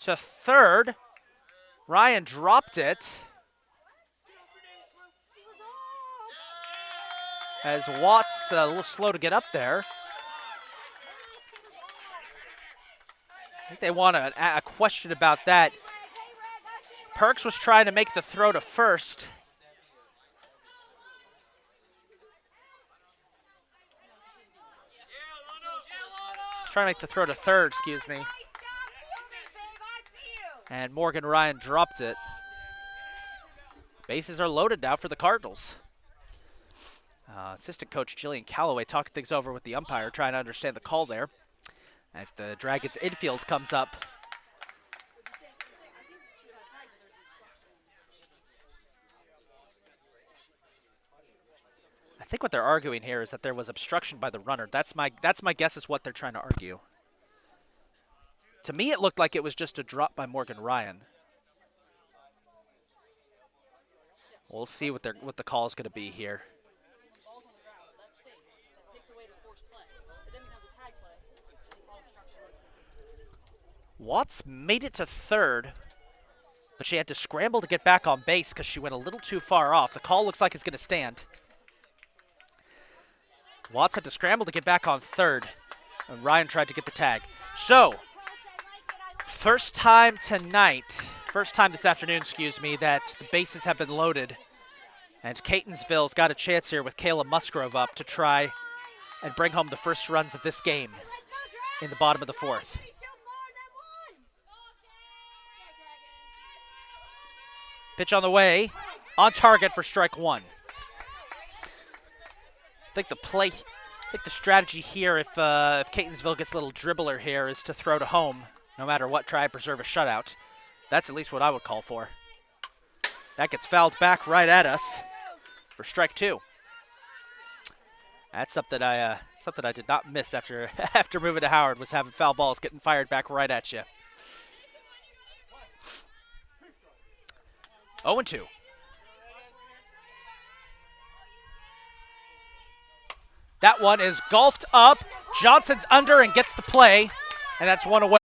to third. Ryan dropped it. As Watts a little slow to get up there. I think they want a question about that. Perks was trying to make the throw to first. Trying to make the throw to third, excuse me. And Morgan Ryan dropped it. Bases are loaded now for the Cardinals. Assistant coach Jillian Calloway talking things over with the umpire, trying to understand the call there. As the Dragons infield comes up. I think what they're arguing here is that there was obstruction by the runner. That's my guess is what they're trying to argue. To me, it looked like it was just a drop by Morgan Ryan. We'll see what the call is going to be here. Watts made it to third, but she had to scramble to get back on base because she went a little too far off. The call looks like it's going to stand. Watts had to scramble to get back on third, and Ryan tried to get the tag. So, first time this afternoon, excuse me, that the bases have been loaded. And Catonsville's got a chance here with Kayla Musgrove up to try and bring home the first runs of this game in the bottom of the fourth. Pitch on the way, on target for strike one. I think the strategy here, if Catonsville gets a little dribbler here, is to throw to home, no matter what, try and preserve a shutout. That's at least what I would call for. That gets fouled back right at us for strike two. That's something I did not miss after moving to Howard, was having foul balls getting fired back right at you. 0-2. That one is golfed up. Johnson's under and gets the play, and that's one away.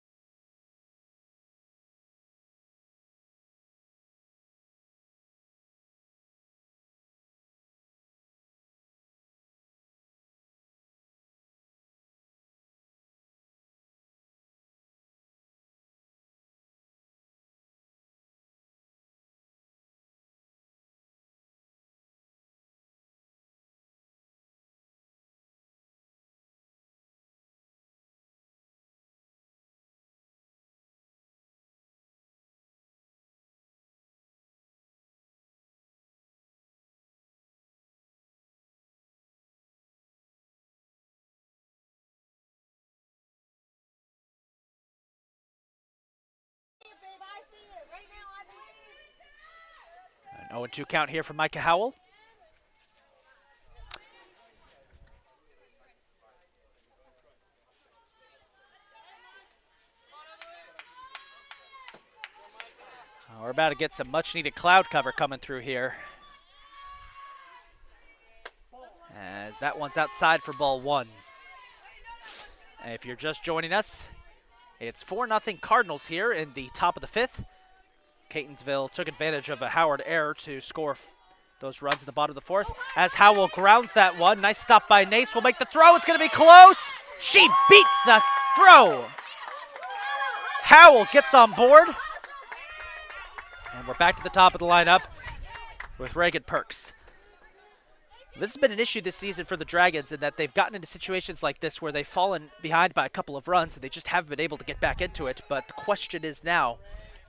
An 0-2 count here for Micah Howell. about to get some much-needed cloud cover coming through here. As that one's outside for ball 1. And if you're just joining us, it's 4-0 Cardinals here in the top of the 5th. Catonsville took advantage of a Howard error to score those runs at the bottom of the 4th. As Howell grounds that one. Nice stop by Nace. Will make the throw. It's going to be close. She beat the throw. Howell gets on board. And we're back to the top of the lineup with Reagan Perks. This has been an issue this season for the Dragons in that they've gotten into situations like this where they've fallen behind by a couple of runs and they just haven't been able to get back into it. But the question is now,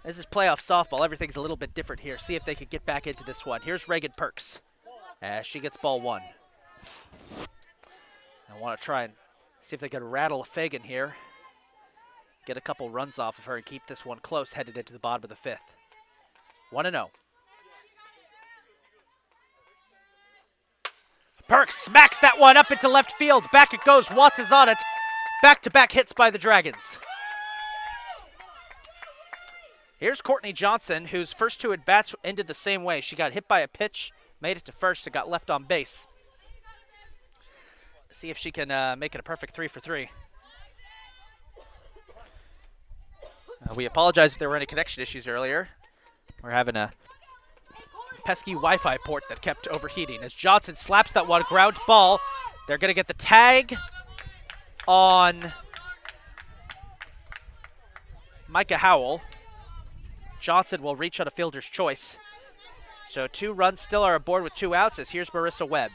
this is playoff softball. Everything's a little bit different here. See if they could get back into this one. Here's Reagan Perks as she gets ball 1. I want to try and see if they can rattle Fagan here. Get a couple runs off of her and keep this one close headed into the bottom of the 5th. 1-0. Perks smacks that one up into left field. Back it goes. Watts is on it. Back-to-back hits by the Dragons. Here's Courtney Johnson, whose first 2 at-bats ended the same way. She got hit by a pitch, made it to first, and got left on base. See if she can make it a perfect 3 for 3. We apologize if there were any connection issues earlier. We're having a pesky Wi-Fi port that kept overheating. As Johnson slaps that one, ground ball. They're going to get the tag on Micah Howell. Johnson will reach on a fielder's choice. So 2 runs still are aboard with 2 outs as here's Marissa Webb.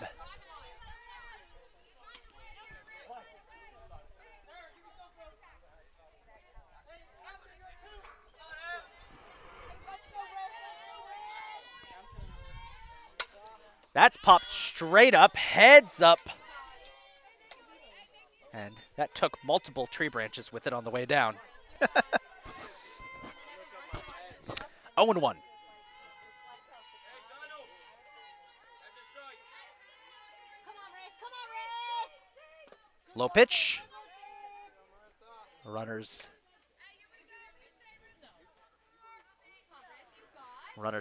That's popped straight up, heads up. And that took multiple tree branches with it on the way down. 0-1. Low pitch. Runners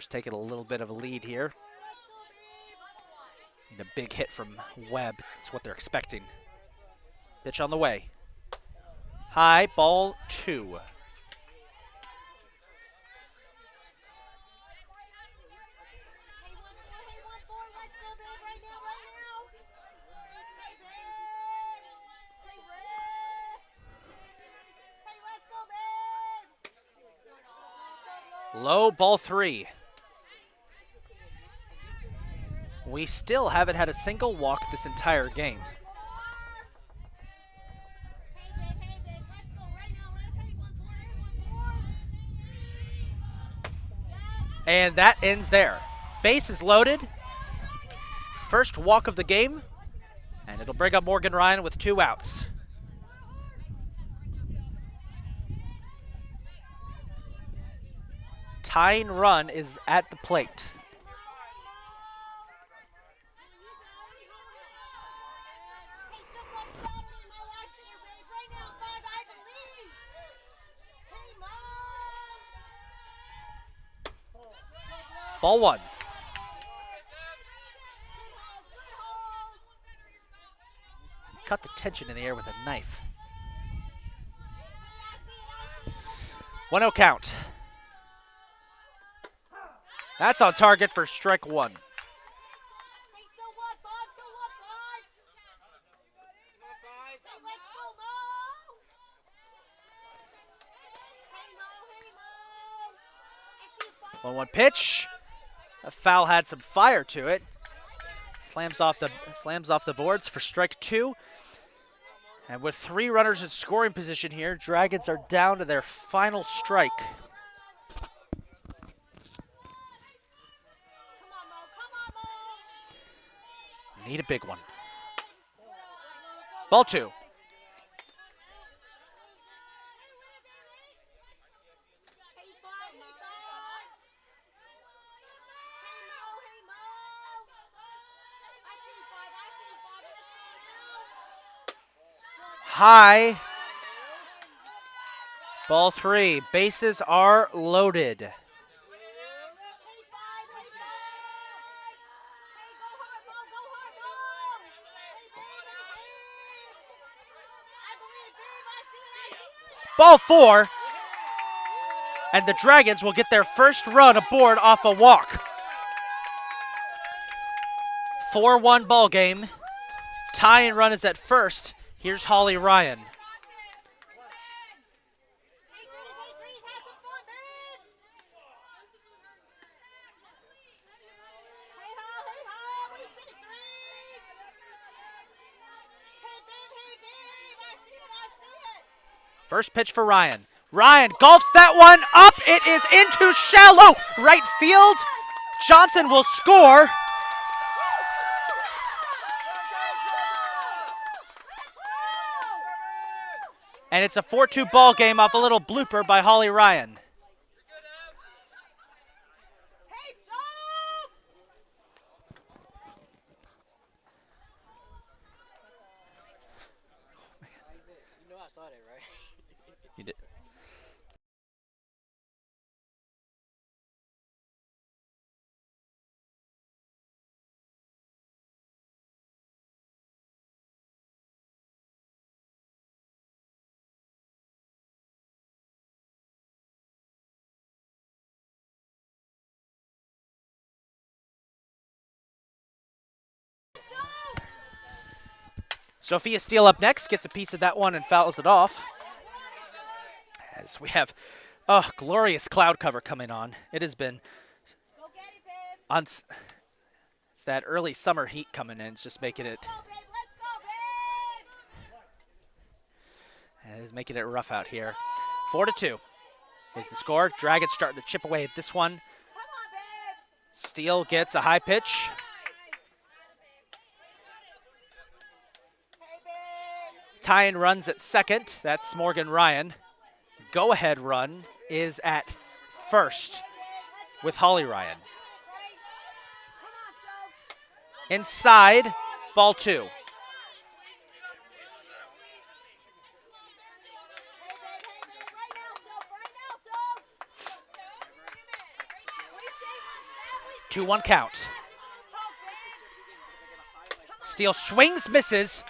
taking a little bit of a lead here. And a big hit from Webb. That's what they're expecting. Pitch on the way. High, ball 2. Low, ball 3. We still haven't had a single walk this entire game. And that ends there. Base is loaded. First walk of the game. And it'll bring up Morgan Ryan with 2 outs. Tying run is at the plate. Ball 1. Cut the tension in the air with a knife. 1-0 count. That's on target for strike 1. One pitch. A foul had some fire to it. Slams off the boards for strike 2. And with 3 runners in scoring position here, Dragons are down to their final strike. Need a big one. Ball 2. High. Ball 3. Bases are loaded. Ball 4. And the Dragons will get their first run aboard off a walk. 4-1 ball game. Tie and run is at first. Here's Holly Ryan. First pitch for Ryan. Ryan golfs that one up. It is into shallow right field. Johnson will score. And it's a 4-2 ball game off a little blooper by Holly Ryan. You know I saw that, right? You did. Sophia Steele up next, gets a piece of that one and fouls it off. As we have glorious cloud cover coming on. It has been it's that early summer heat coming in. It's just making it rough out here. 4-2 is the score. Dragons starting to chip away at this one. Steele gets a high pitch. Tying runs at second. That's Morgan Ryan. Go-ahead run is at first with Holly Ryan. Inside, ball 2. Two 1 count. Steele swings, misses.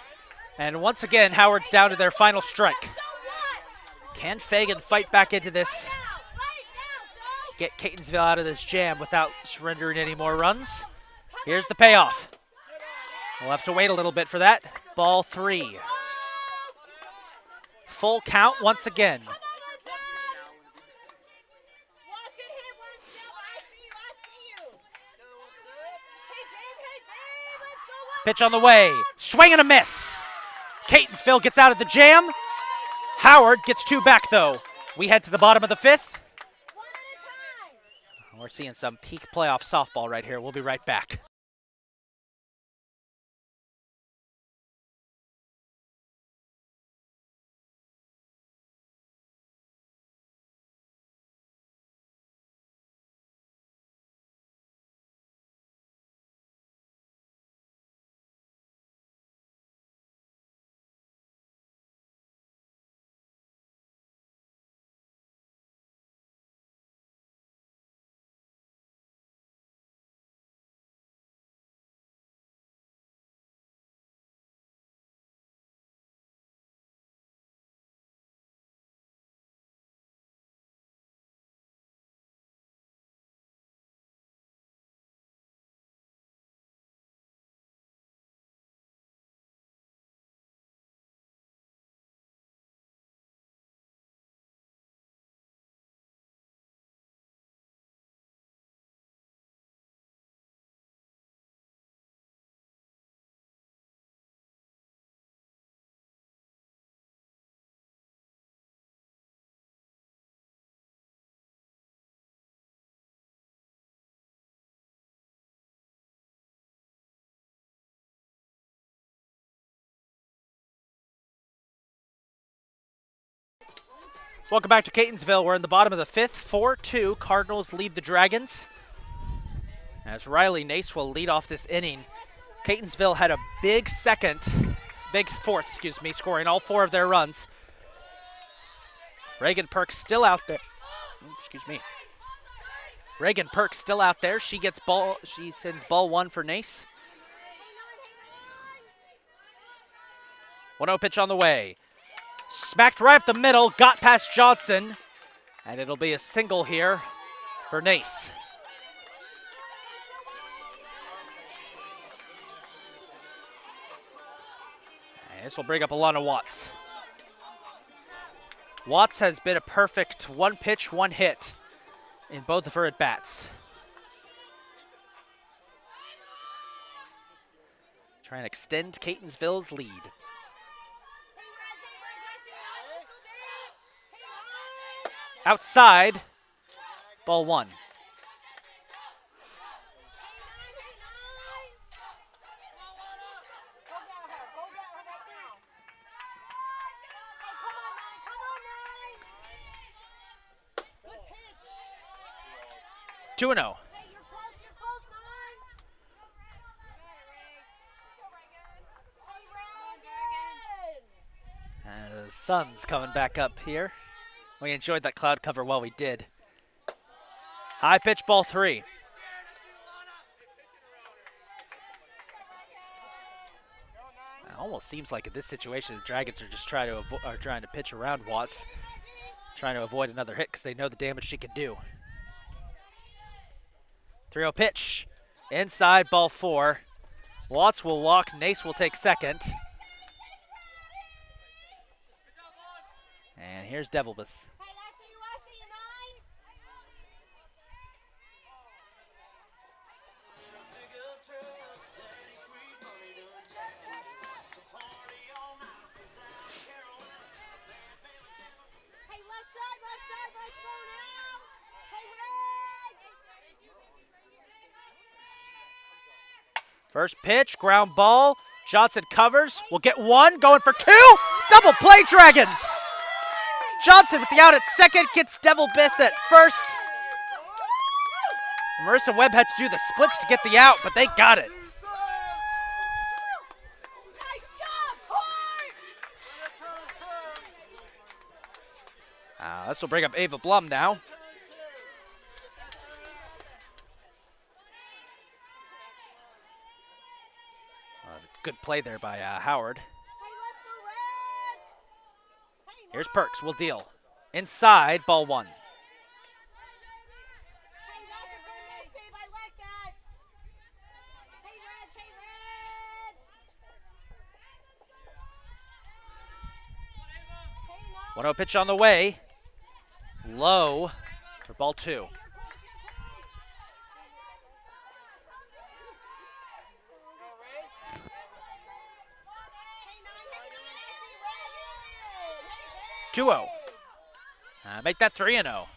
And once again, Howard's down to their final strike. Can Fagan fight back into this? Get Catonsville out of this jam without surrendering any more runs? Here's the payoff. We'll have to wait a little bit for that. Ball 3. Full count once again. Pitch on the way. Swing and a miss. Catonsville gets out of the jam. Howard gets 2 back, though. We head to the bottom of the 5th. We're seeing some peak playoff softball right here. We'll be right back. Welcome back to Catonsville. We're in the bottom of the 5th. 4-2. Cardinals lead the Dragons. As Riley Nace will lead off this inning. Catonsville had a big fourth, scoring all 4 of their runs. Reagan Perks still out there. Reagan Perks still out there. She sends ball 1 for Nace. 1-0 pitch on the way. Smacked right up the middle, got past Johnson, and it'll be a single here for Nace. And this will bring up Alana Watts. Watts has been a perfect one pitch, one hit in both of her at-bats. Trying to extend Catonsville's lead. Outside, ball one. Two and 0. The sun's coming back up here. We enjoyed that cloud cover while we did. High pitch, ball three. It almost seems like in this situation, the Dragons are just trying to pitch around Watts, trying to avoid another hit because they know the damage she can do. 3-0 pitch, inside, ball four. Watts will walk, Nace will take second. And here's Devilbus. First pitch, ground ball. Johnson covers, will get one, going for two. Double play, Dragons. Johnson with the out at second, gets Devilbus at first. Marissa Webb had to do the splits to get the out, but they got it. This will bring up Ava Blum now. Good play there by Howard. Here's Perks, will deal. Inside, ball one. One 0 pitch on the way. Low for ball two. Two 0. Make that 3-0.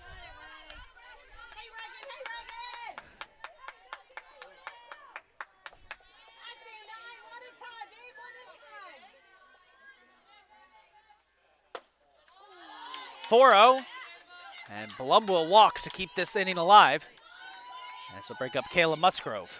Four 0. And Blum will walk to keep this inning alive. And this will break up Kayla Musgrove.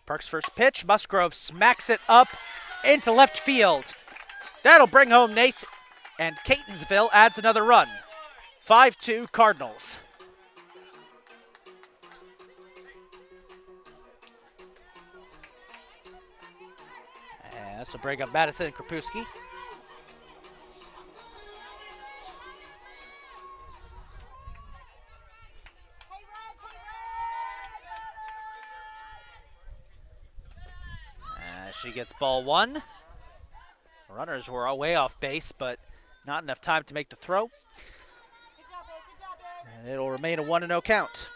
Park's first pitch, Musgrove smacks it up into left field. That'll bring home Nace, and Catonsville adds another run. 5-2 Cardinals. And this will bring up Madison and Krapewski. She gets ball one. Runners were way off base, but not enough time to make the throw. And it'll remain a 1-0 count.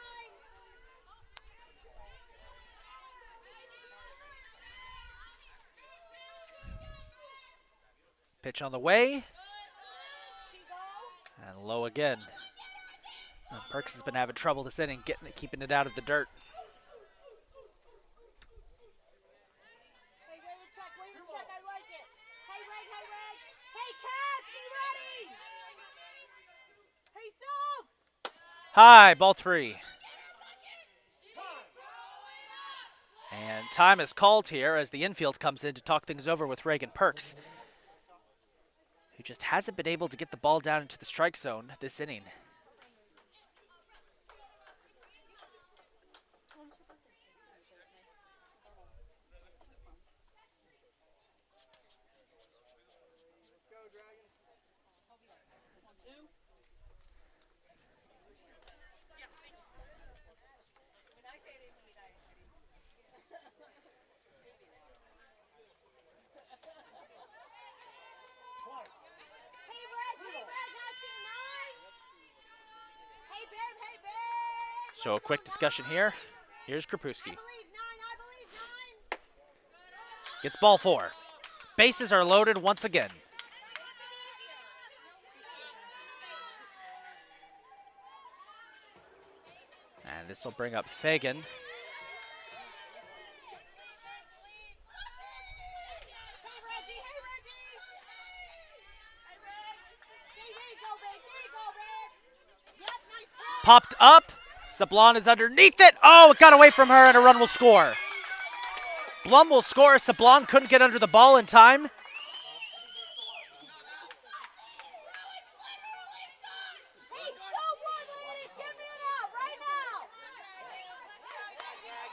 Pitch on the way. And low again. And Perks has been having trouble this inning, keeping it out of the dirt. High, ball three. And time is called here as the infield comes in to talk things over with Reagan Perks, who just hasn't been able to get the ball down into the strike zone this inning. So a quick discussion here. Here's Krapewski. Gets ball 4. Bases are loaded once again. And this will bring up Fagan. Popped up. Sablon is underneath it. Oh, it got away from her and a run will score. Blum will score. Sablon couldn't get under the ball in time.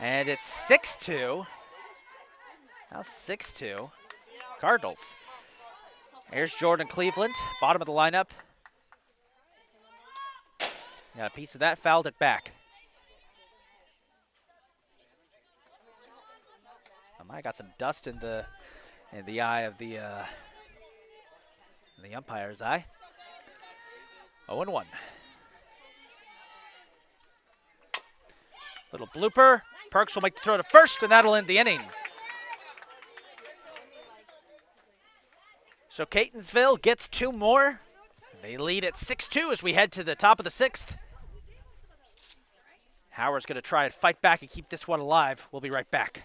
And it's 6-2. Now 6-2. Cardinals. Here's Jordan Cleveland, bottom of the lineup. Got a piece of that, fouled it back. I got some dust in the eye of the umpire's eye. 0-1. Little blooper. Perks will make the throw to first, and that'll end the inning. So Catonsville gets 2 more. They lead at 6-2 as we head to the top of the 6th. Howard's going to try and fight back and keep this one alive. We'll be right back.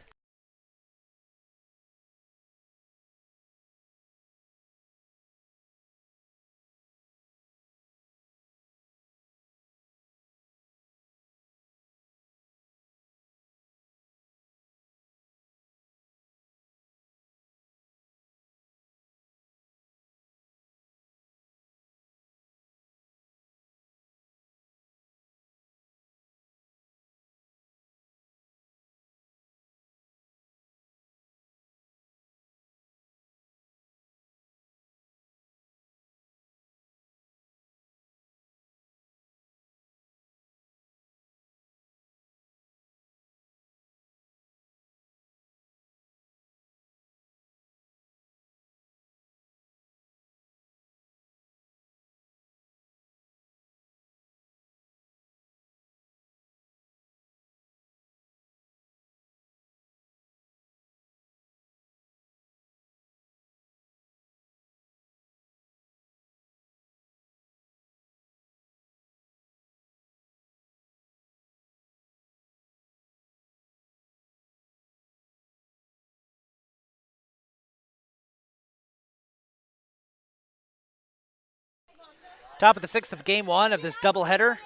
Top of the 6th of game 1 of this doubleheader.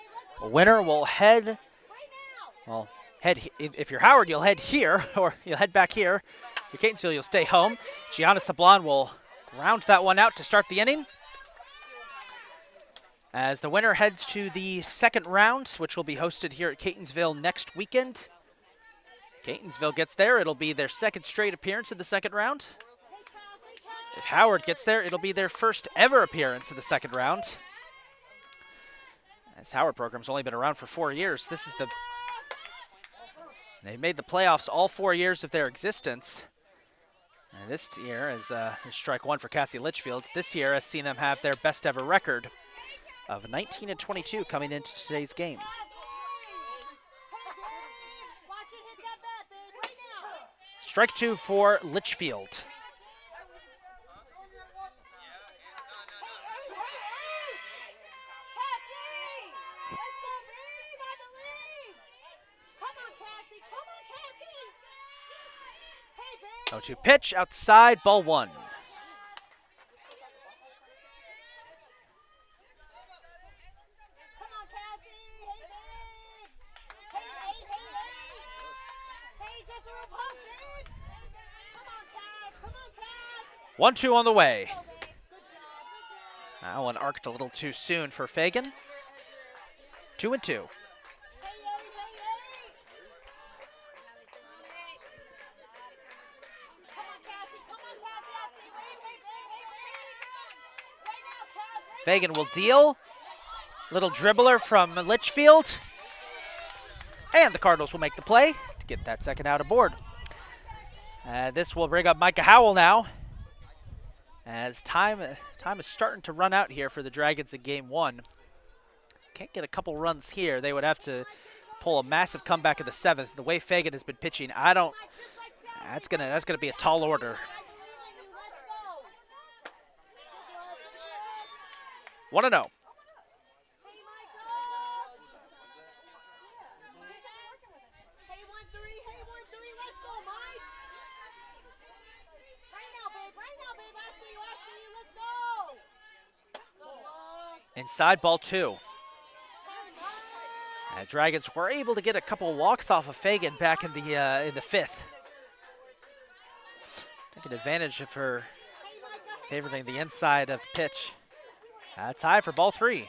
A winner will head, if you're Howard, you'll head here, or you'll head back here. If you're Catonsville, you'll stay home. Gianna Sablon will ground that one out to start the inning. As the winner heads to the 2nd round, which will be hosted here at Catonsville next weekend. Catonsville gets there, it'll be their 2nd straight appearance in the 2nd round. If Howard gets there, it'll be their 1st ever appearance in the 2nd round. This Howard program's only been around for 4 years. They made the playoffs all 4 years of their existence. And this year is strike 1 for Cassie Litchfield. This year has seen them have their best ever record of 19-22 coming into today's game. Strike 2 for Litchfield. Oh, 2 pitch outside, ball 1. 1-2 on the way. That one arced a little too soon for Fagan. 2-2. Fagan will deal. Little dribbler from Litchfield. And the Cardinals will make the play to get that second out aboard. This will bring up Micah Howell now, as time is starting to run out here for the Dragons in game one. Can't get a couple runs here. They would have to pull a massive comeback in the seventh. The way Fagan has been pitching, that's gonna be a tall order. 1-0. Inside, ball 2. Dragons were able to get a couple walks off of Fagan back in the fifth. Taking advantage of her favoring the inside of the pitch. That's high for ball 3.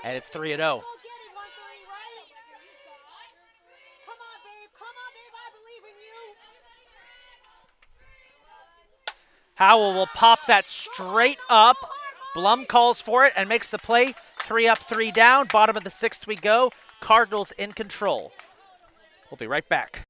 And it's 3-0. Howell will pop that straight up. Blum calls for it and makes the play. 3 up, 3 down. Bottom of the 6th we go. Cardinals in control. We'll be right back.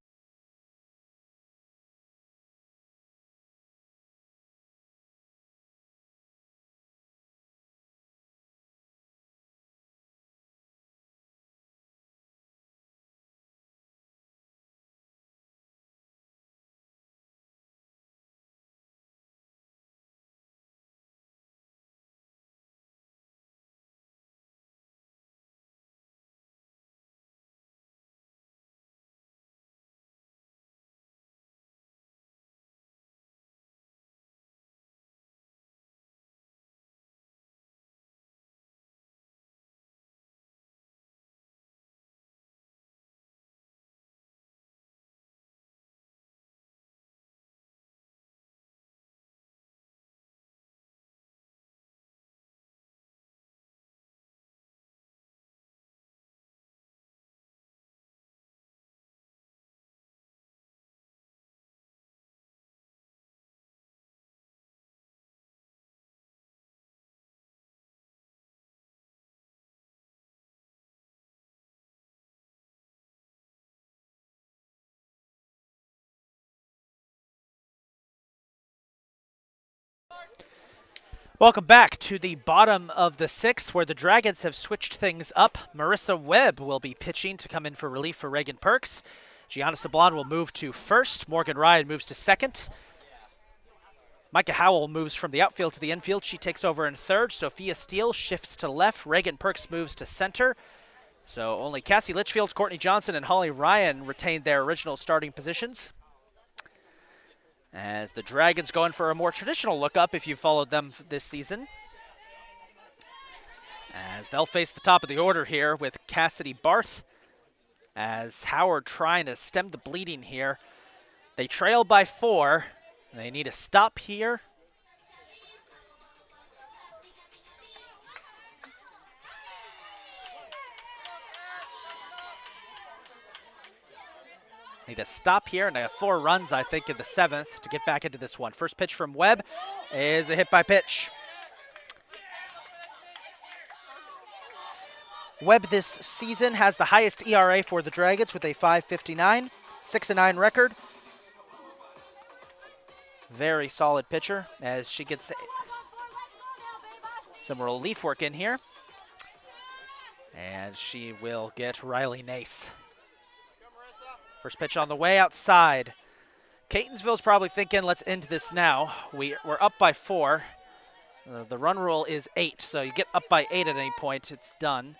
Welcome back to the bottom of the 6th, where the Dragons have switched things up. Marissa Webb will be pitching to come in for relief for Reagan Perks. Gianna Sablon will move to first. Morgan Ryan moves to second. Micah Howell moves from the outfield to the infield. She takes over in third. Sophia Steele shifts to left. Reagan Perks moves to center. So only Cassie Litchfield, Courtney Johnson, and Holly Ryan retained their original starting positions, as the Dragons going for a more traditional look up if you followed them this season, as they'll face the top of the order here with Cassidy Barth, as Howard trying to stem the bleeding here. They trail by 4. They need a stop here. Need a stop here, and they have 4 runs, I think, in the 7th to get back into this one. First pitch from Webb is a hit by pitch. Webb this season has the highest ERA for the Dragons with a 5.59, 6-9 record. Very solid pitcher, as she gets some relief work in here. And she will get Riley Nace. First pitch on the way outside. Catonsville's probably thinking, let's end this now. We're up by 4. The run rule is 8, so you get up by 8 at any point, it's done.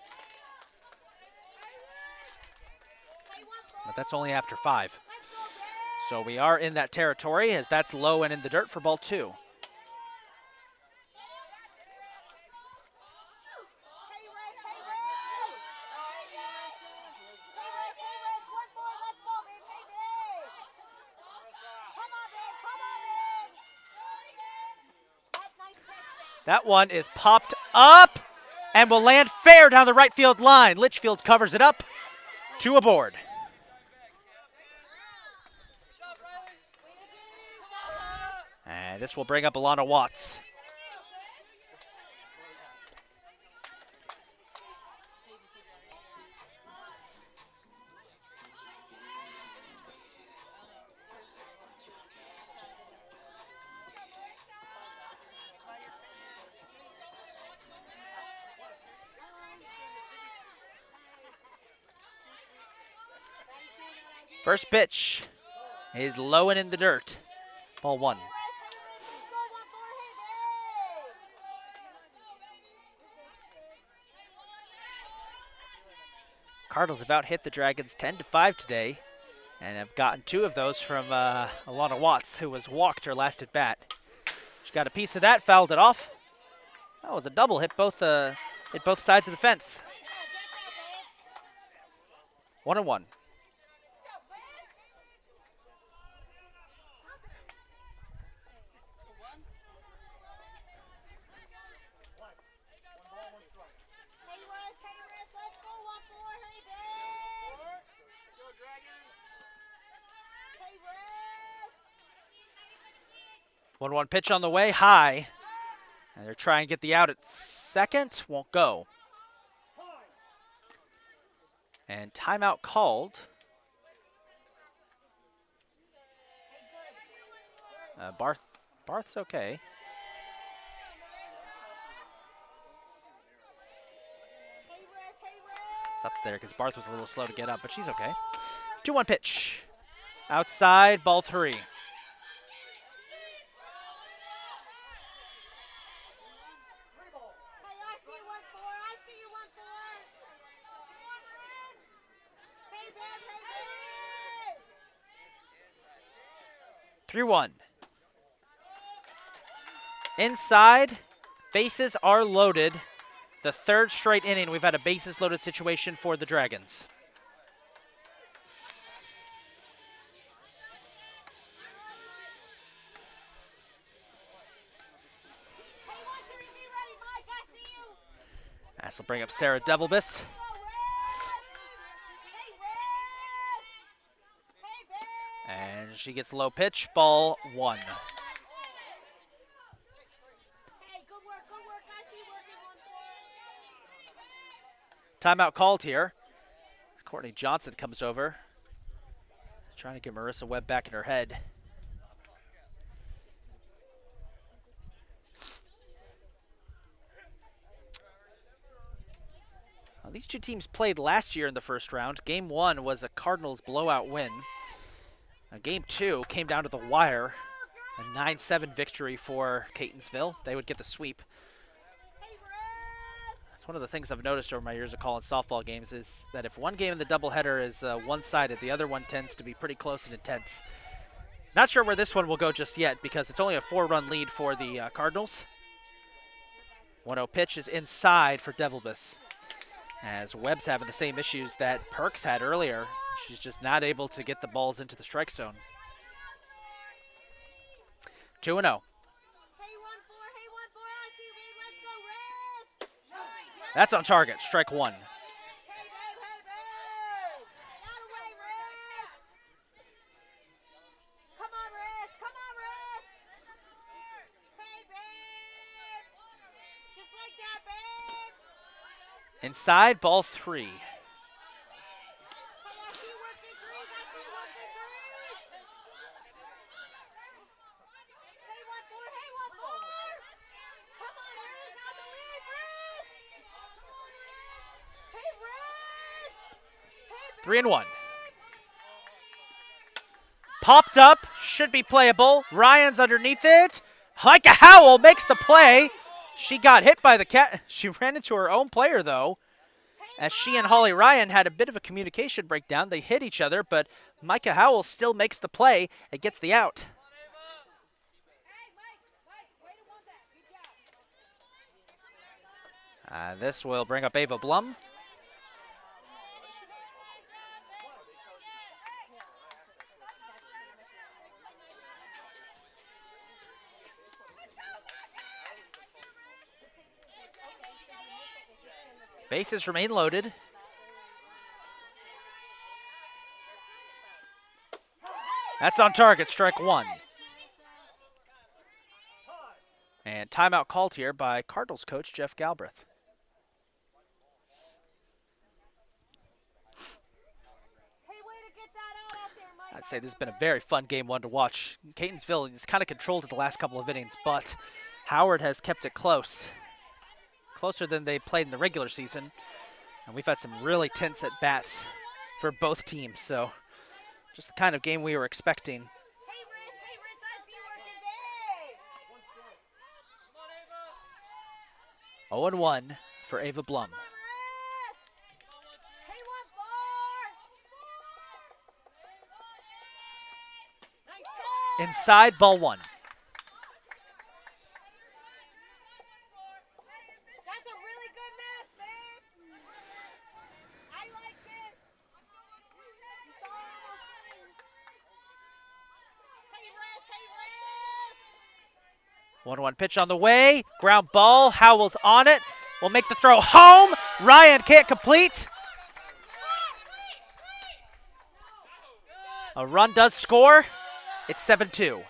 But that's only after 5. So we are in that territory, as that's low and in the dirt for ball 2. That one is popped up and will land fair down the right field line. Litchfield covers it up. 2 aboard. And this will bring up Alana Watts. First pitch is low and in the dirt. Ball 1. Cardinals have out-hit the Dragons 10-5 today, and have gotten 2 of those from Alana Watts, who was walked her last at bat. She got a piece of that, fouled it off. That was a double, hit both sides of the fence. 1-1. One pitch on the way, high. And they're trying to get the out at second. Won't go. And timeout called. Barth's okay. It's up there because Barth was a little slow to get up, but she's okay. 2-1 pitch. Outside, ball 3. Inside, bases are loaded. The 3rd straight inning, we've had a bases loaded situation for the Dragons. This will bring up Sarah Devilbus. And she gets low pitch, ball 1. Timeout called here. Courtney Johnson comes over, trying to get Marissa Webb back in her head. These 2 teams played last year in the first round. Game 1 was a Cardinals blowout win. Game 2 came down to the wire, a 9-7 victory for Catonsville. They would get the sweep. That's one of the things I've noticed over my years of calling softball games is that if one game in the doubleheader is one-sided, the other one tends to be pretty close and intense. Not sure where this one will go just yet because it's only a 4-run lead for the Cardinals. 1-0 pitch is inside for Devilbus, as Webb's having the same issues that Perks had earlier. She's just not able to get the balls into the strike zone. 2-0. That's on target, strike 1. Inside, ball 3. Three and 1. Popped up, should be playable. Ryan's underneath it. Micah Howell makes the play. She got hit by the cat. She ran into her own player, though, as she and Holly Ryan had a bit of a communication breakdown. They hit each other, but Micah Howell still makes the play and gets the out. This will bring up Ava Blum. Bases remain loaded. That's on target, strike one. And timeout called here by Cardinals coach Jeff Galbraith. I'd say this has been a very fun game one to watch. Catonsville is kind of controlled it the last couple of innings, but Howard has kept it close. Closer than they played in the regular season. And we've had some really tense at bats for both teams, so just the kind of game we were expecting. 0-1 for Ava Blum. Inside, ball one. That's a really good miss, man. I like it. You saw it. Hey, Riz. 1-1 pitch on the way. Ground ball. Howell's on it. Will make the throw home. Ryan can't complete. A run does score. It's 7-2.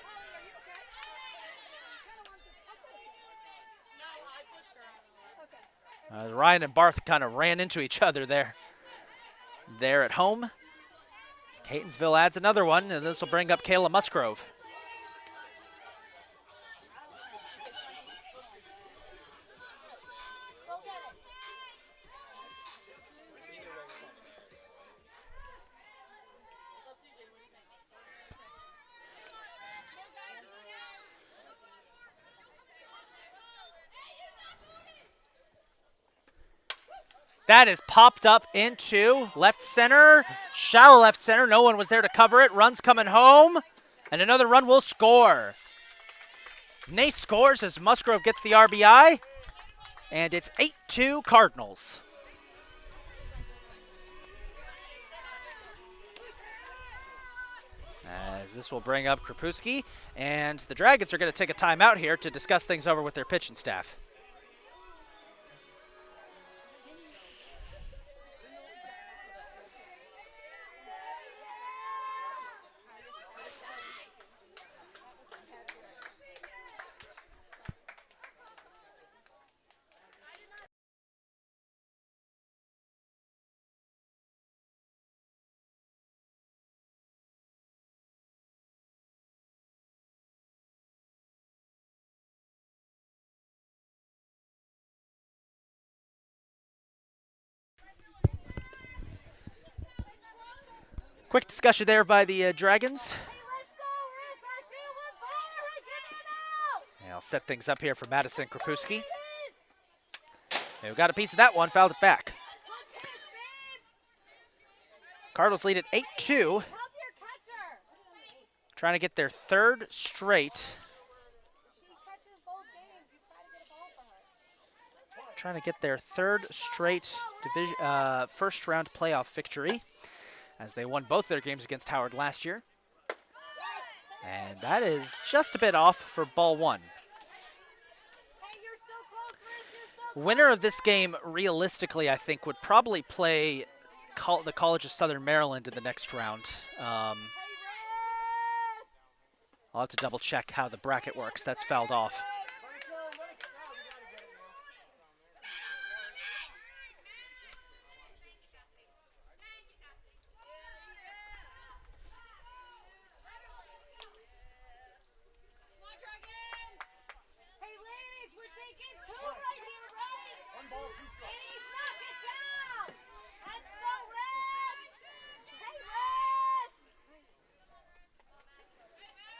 Ryan and Barth kind of ran into each other there. There at home. Catonsville adds another one, and this will bring up Kayla Musgrove. That is popped up into left center, shallow left center. No one was there to cover it. Run's coming home, and another run will score. Nace scores as Musgrove gets the RBI, and it's 8-2 Cardinals. As this will bring up Krapewski, and the Dragons are going to take a timeout here to discuss things over with their pitching staff. Quick discussion there by the Dragons. And I'll set things up here for Madison Krapewski. They got a piece of that one, fouled it back. Cardinals lead at 8-2. Trying to get their third straight. Trying to get their third straight first round playoff victory, as they won both their games against Howard last year. And that is just a bit off for ball one. Winner of this game, realistically, I think, would probably play the College of Southern Maryland in the next round. I'll have to double check how the bracket works. That's fouled off.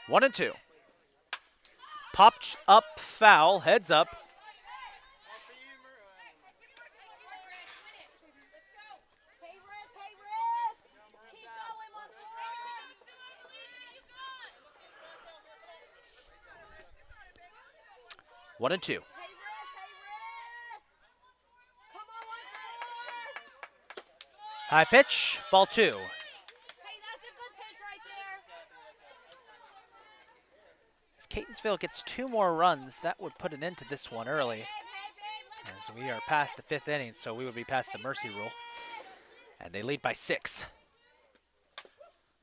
One and two. Popped up foul, heads up. One and two. High pitch, ball two. Catonsville gets two more runs, that would put an end to this one early. As we are past the 5th inning, so we would be past the mercy rule. And they lead by 6.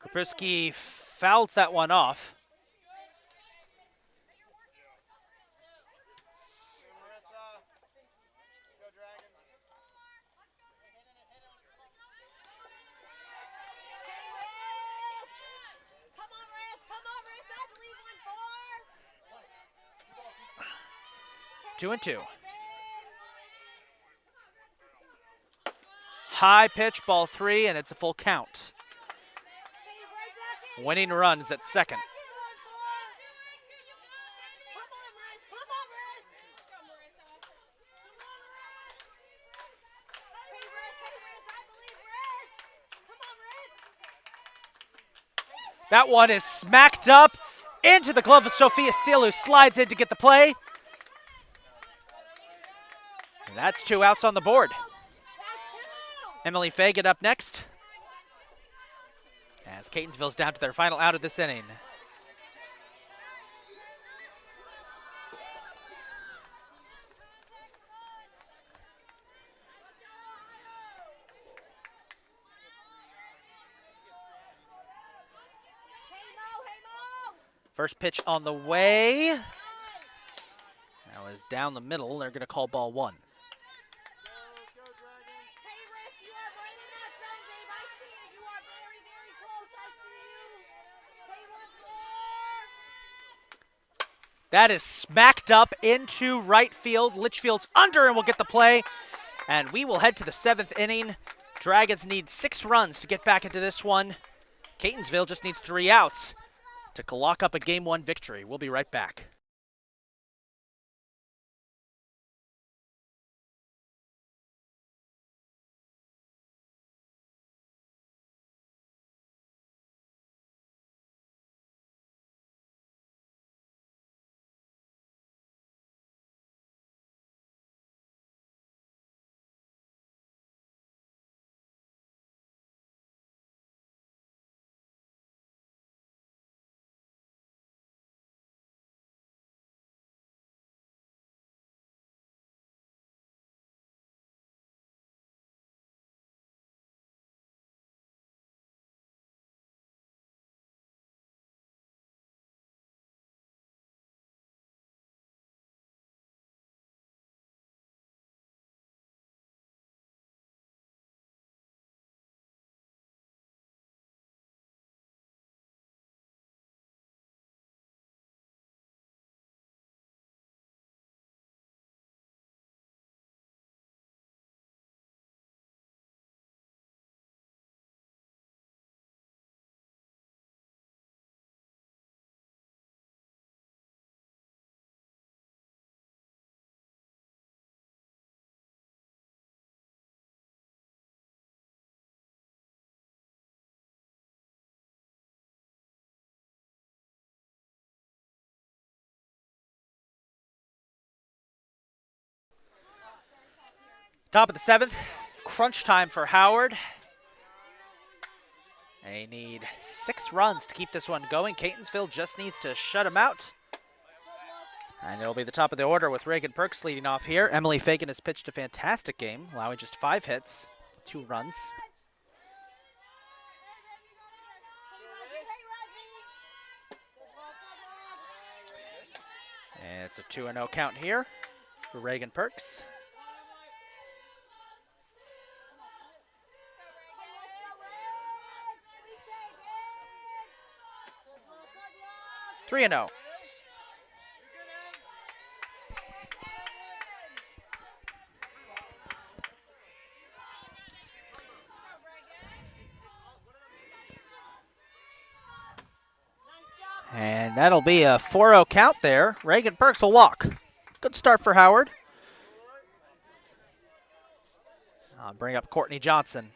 Kaprisky fouls that one off. Come on, Riz. Come on, Riz. I believe 1-4. 2-2. High pitch, ball 3, and it's a full count. Winning runs at second. That one is smacked up into the glove of Sophia Steele, who slides in to get the play. And that's 2 outs on the board. Emily Fagan up next, as Catonsville's down to their final out of this inning. First pitch on the way. That was down the middle. They're going to call ball 1. That is smacked up into right field. Litchfield's under and will get the play. And we will head to the 7th inning. Dragons need 6 runs to get back into this one. Catonsville just needs 3 outs to lock up a Game 1 victory. We'll be right back. Top of the 7th, crunch time for Howard. They need 6 runs to keep this one going. Catonsville just needs to shut them out. And it'll be the top of the order with Reagan Perks leading off here. Emily Fagan has pitched a fantastic game, allowing just 5 hits, 2 runs. And it's a 2-0 count here for Reagan Perks. 3-0. And that'll be a 4-0 count there. Reagan Perks will walk. Good start for Howard. I'll bring up Courtney Johnson.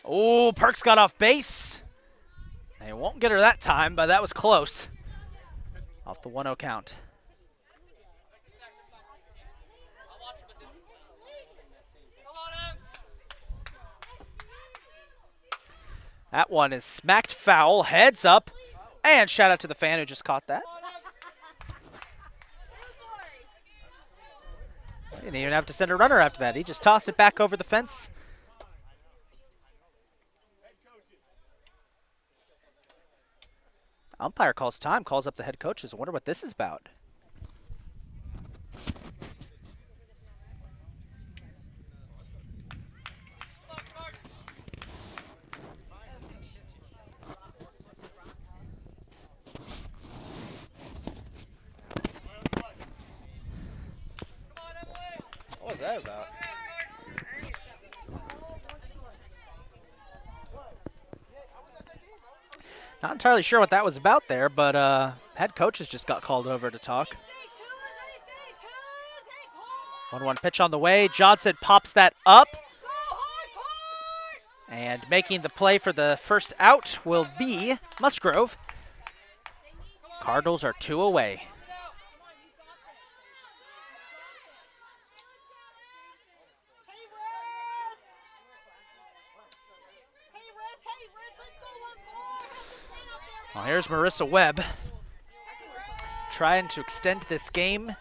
Oh, Perks got off base. They won't get her that time, but that was close. Off the 1-0 count. That one is smacked foul, heads up, and shout out to the fan who just caught that. Didn't even have to send a runner after that. He just tossed it back over the fence. Umpire calls time, calls up the head coaches. I wonder what this is about. What was that about? Not entirely sure what that was about there, but head coaches just got called over to talk. 1-1 pitch on the way. Johnson pops that up. And making the play for the first out will be Musgrove. Cardinals are 2 away. Well, here's Marissa Webb trying to extend this game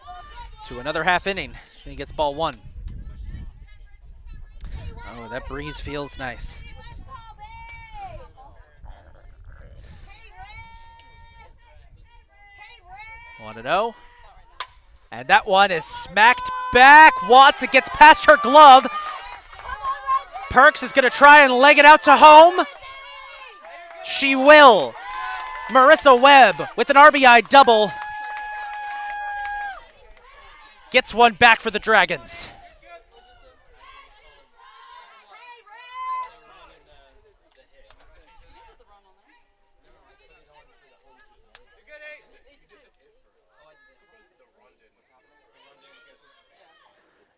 to another half inning. She gets ball 1. Oh, that breeze feels nice. 1-0. And that one is smacked back. Watson gets past her glove. Perks is going to try and leg it out to home. She will. Marissa Webb with an RBI double. Gets one back for the Dragons.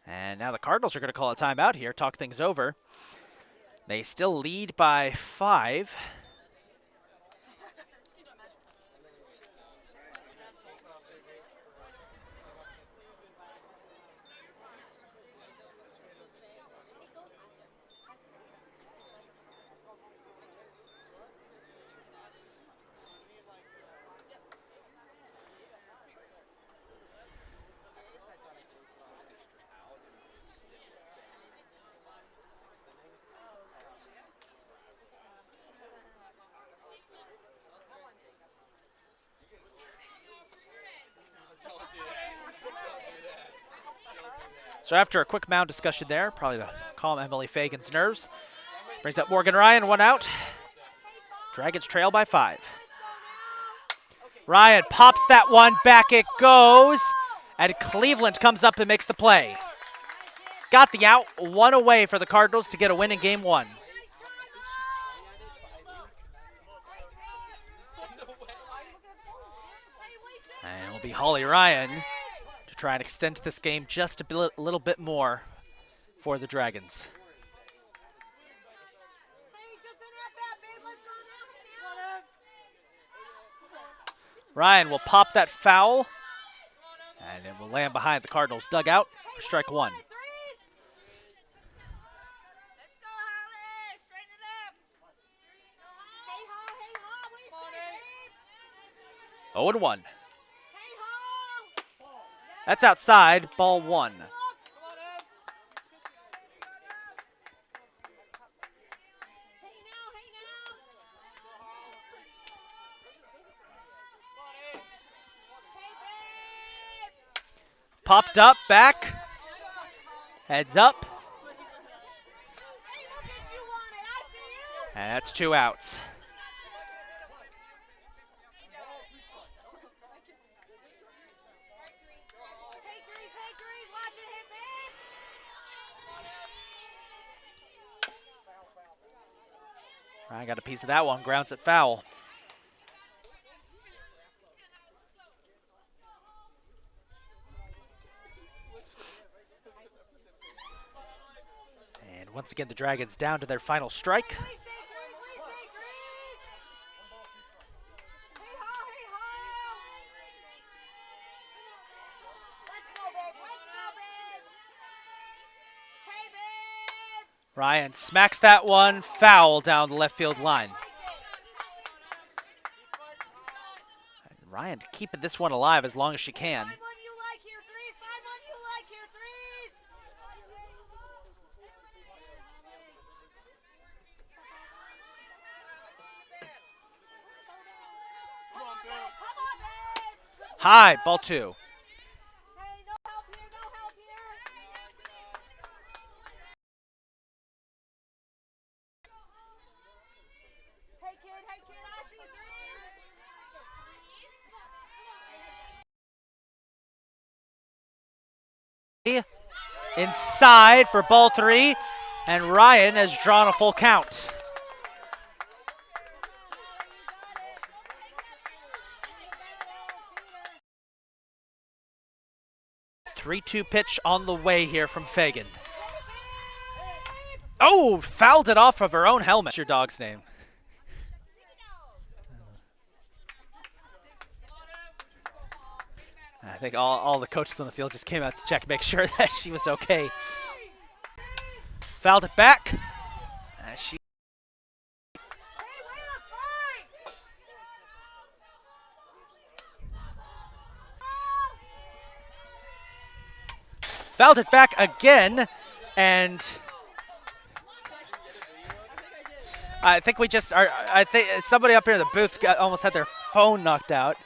And now the Cardinals are going to call a timeout here, talk things over. They still lead by 5. So after a quick mound discussion there, probably to calm Emily Fagan's nerves, brings up Morgan Ryan, 1 out. Dragons trail by 5. Ryan pops that one, back it goes, and Cleveland comes up and makes the play. Got the out, 1 away for the Cardinals to get a win in game 1. And it'll be Holly Ryan to try and extend this game just a little bit more for the Dragons. Ryan will pop that foul, and it will land behind the Cardinals' dugout for strike 1. 0-1. That's outside, ball 1. Popped up, back, heads up. And that's 2 outs. I got a piece of that one, grounds it foul. And once again, the Dragons down to their final strike. Ryan smacks that one foul down the left field line. Ryan keeping this one alive as long as she can. Find one you like here, threes. Find one you like here, threes. Come on, babe. Come on, babe. High, ball 2. Hey, no help here, no help here. Hey, kid, I see threes. Inside for ball 3, and Ryan has drawn a full count. 3-2 pitch on the way here from Fagan. Oh, fouled it off of her own helmet. What's your dog's name? I think all the coaches on the field just came out to check, make sure that she was okay. Fouled it back. She fouled it back again, and I think we just are. I think somebody up here in the booth almost had their phone knocked out.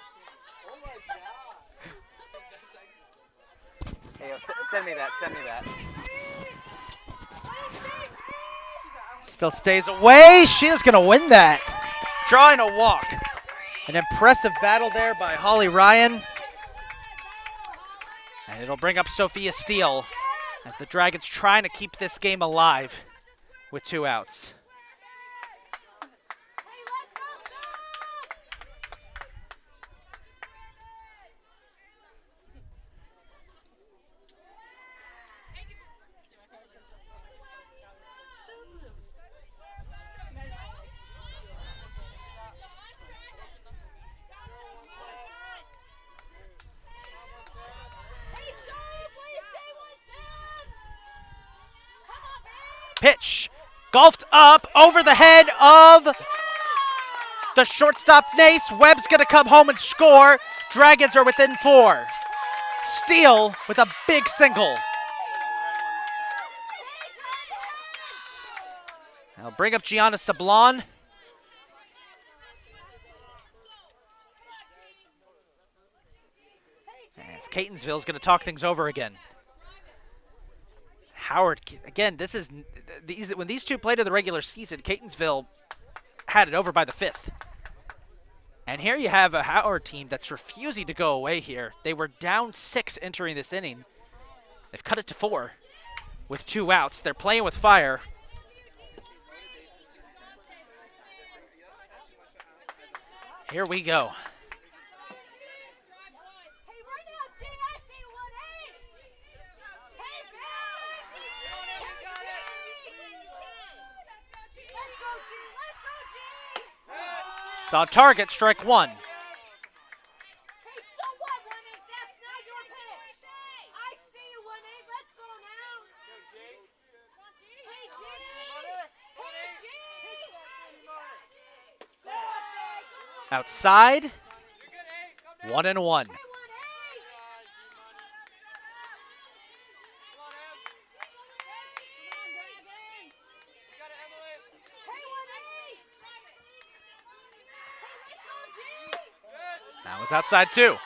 Hey, send me that. Send me that. Still stays away. She is going to win that. Drawing a walk. An impressive battle there by Holly Ryan. And it'll bring up Sophia Steele as the Dragons trying to keep this game alive with 2 outs. Pitch golfed up over the head of the shortstop Nace. Webb's going to come home and score. Dragons are within 4. Steele with a big single. I'll bring up Gianna Sablon. As Catonsville's going to talk things over again. Howard, again, this is when these two played in the regular season, Catonsville had it over by the 5th. And here you have a Howard team that's refusing to go away here. They were down 6 entering this inning. They've cut it to 4 with 2 outs. They're playing with fire. Here we go. It's on target, strike 1. Outside, 1-1. That was outside too.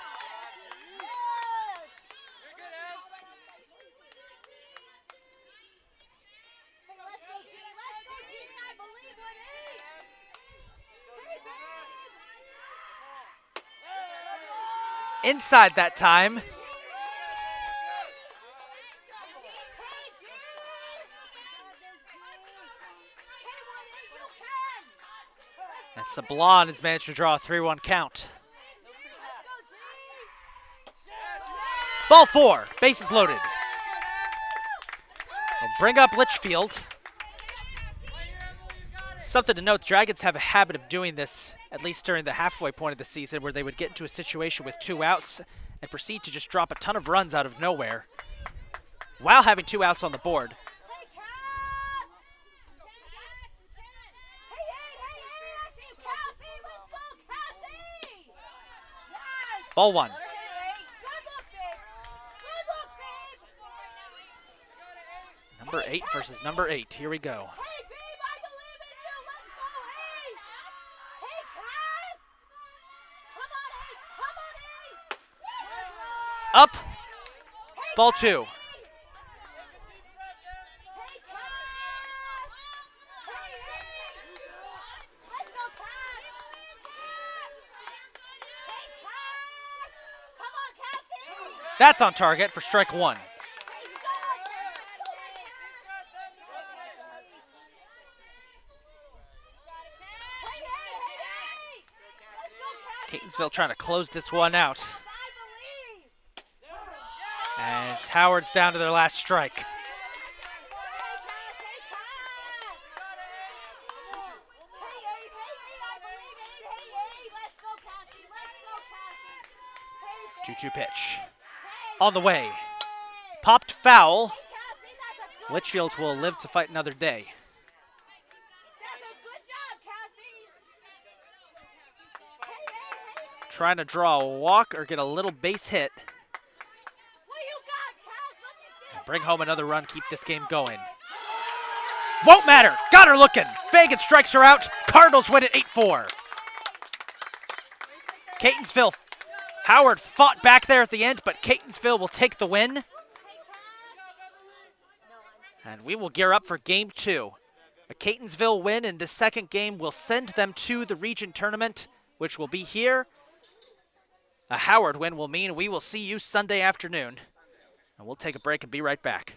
Inside that time. And Sablon has managed to draw a 3-1 count. Ball 4, bases loaded. We'll bring up Litchfield. Something to note, Dragons have a habit of doing this, at least during the halfway point of the season, where they would get into a situation with 2 outs and proceed to just drop a ton of runs out of nowhere while having 2 outs on the board. Ball one. Good look, babe. Good look, babe. Number 8 versus number 8. Here we go. Hey, babe, I believe in you. Let's go, hey. Hey, Cass. Come on, hey. Come on, hey. Up. Hey, Ball Cass. 2. Hey, Cass. Hey, let's go, Cass. Hey, Cass. Come on, Cassie. That's on target for strike 1. Hey, go, Cass. Hey, let's go, Cassie. Catonsville trying to close this one out. I believe. And Howard's down to their last strike. Hey, Cass. Hey, Cass. Hey, I believe. Hey, let's go, Cassie. Let's go, Cassie. Hey, 2-2 pitch. Hey, On the way. hey. Popped foul. Hey, Cassie, that's a good Litchfield will job. live to fight another day. That's a good job, Cassie. Hey. Trying to draw a walk or get a little base hit. What you got, Cass? Let me see. Bring home another run, keep this game going. Won't matter. Got her looking. Fagan strikes her out. Cardinals win it 8-4. Catonsville. Howard fought back there at the end, but Catonsville will take the win. And we will gear up for game 2. A Catonsville win in this second game will send them to the region tournament, which will be here. A Howard win will mean we will see you Sunday afternoon. And we'll take a break and be right back.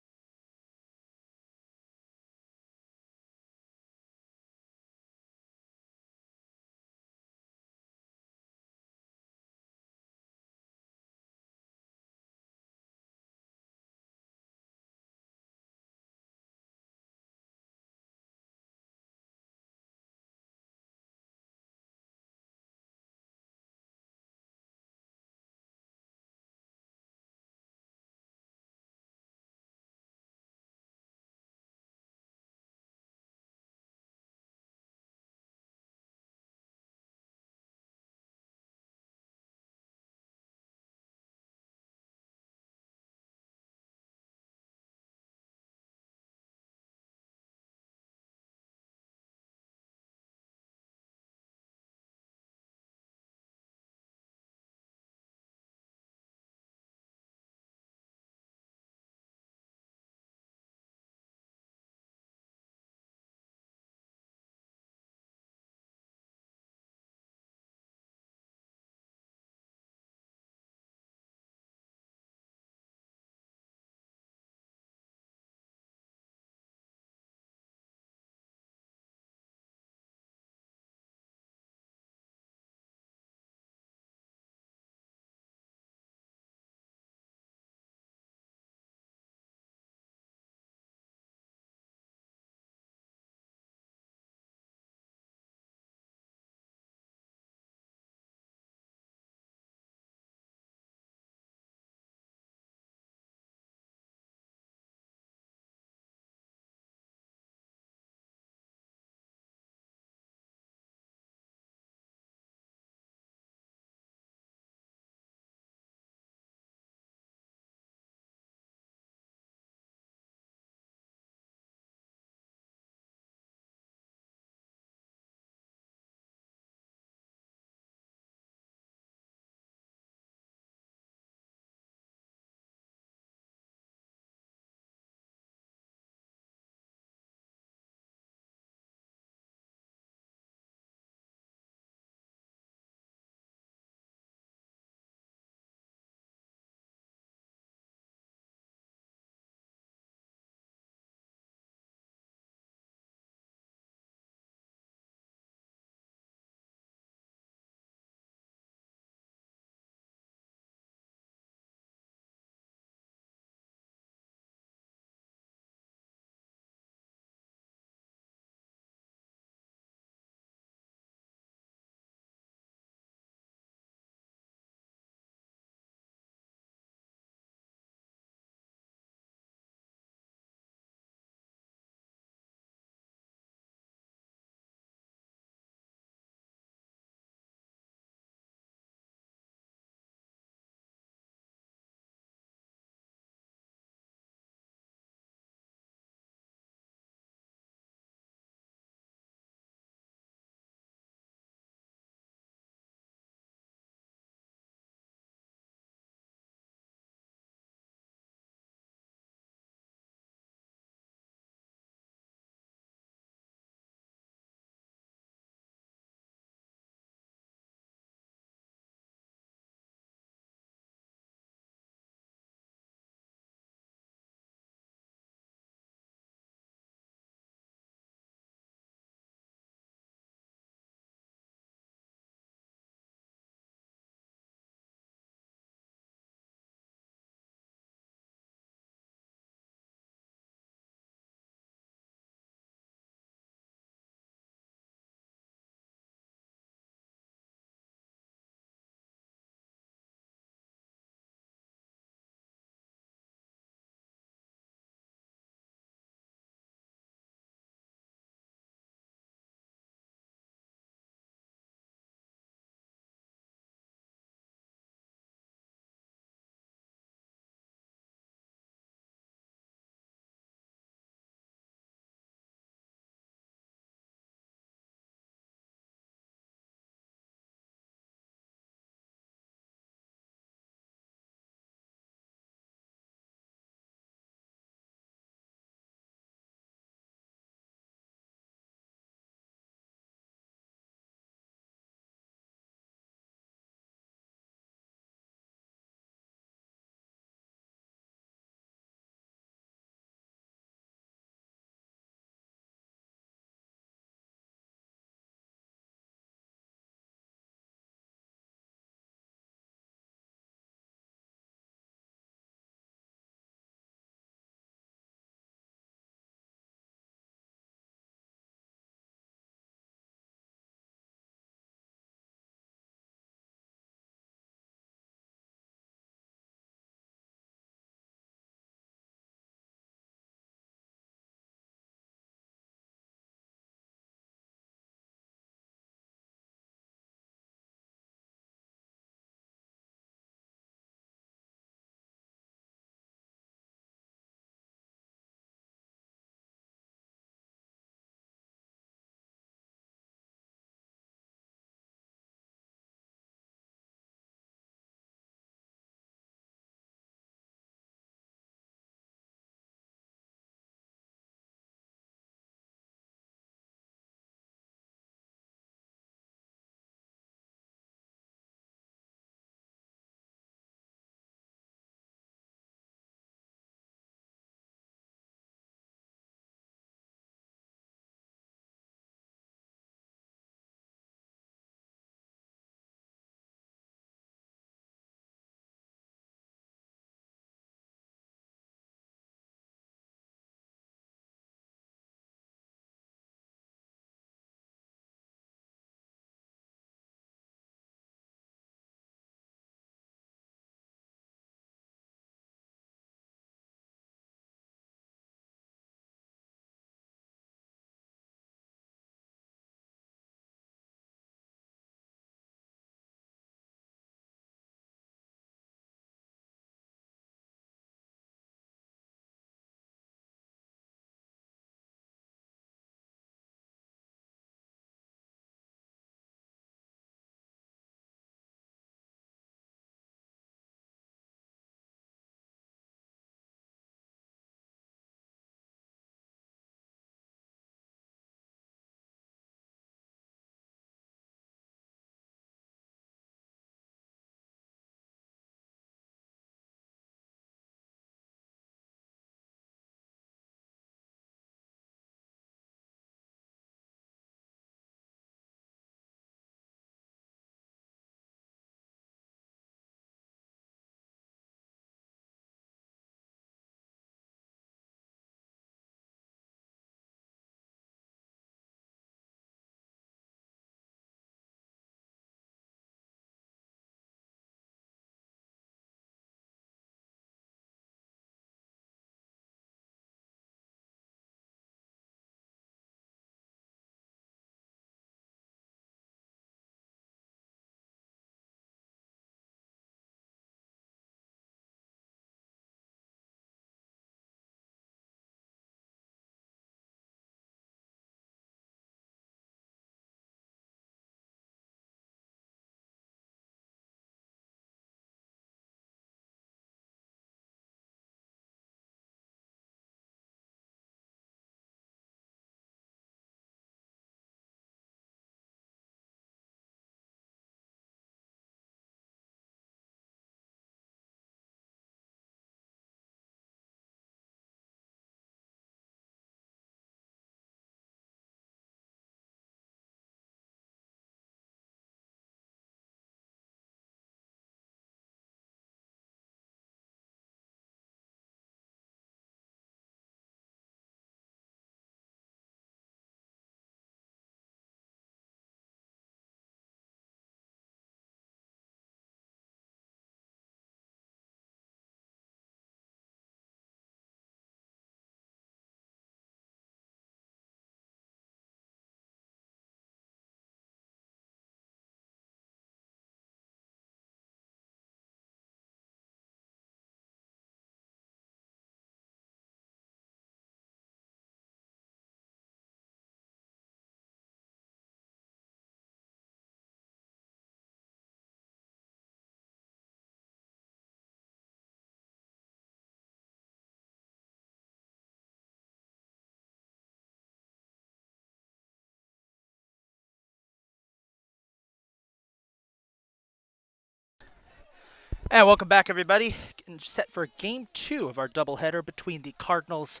And welcome back, everybody. Getting set for game 2 of our doubleheader between the Cardinals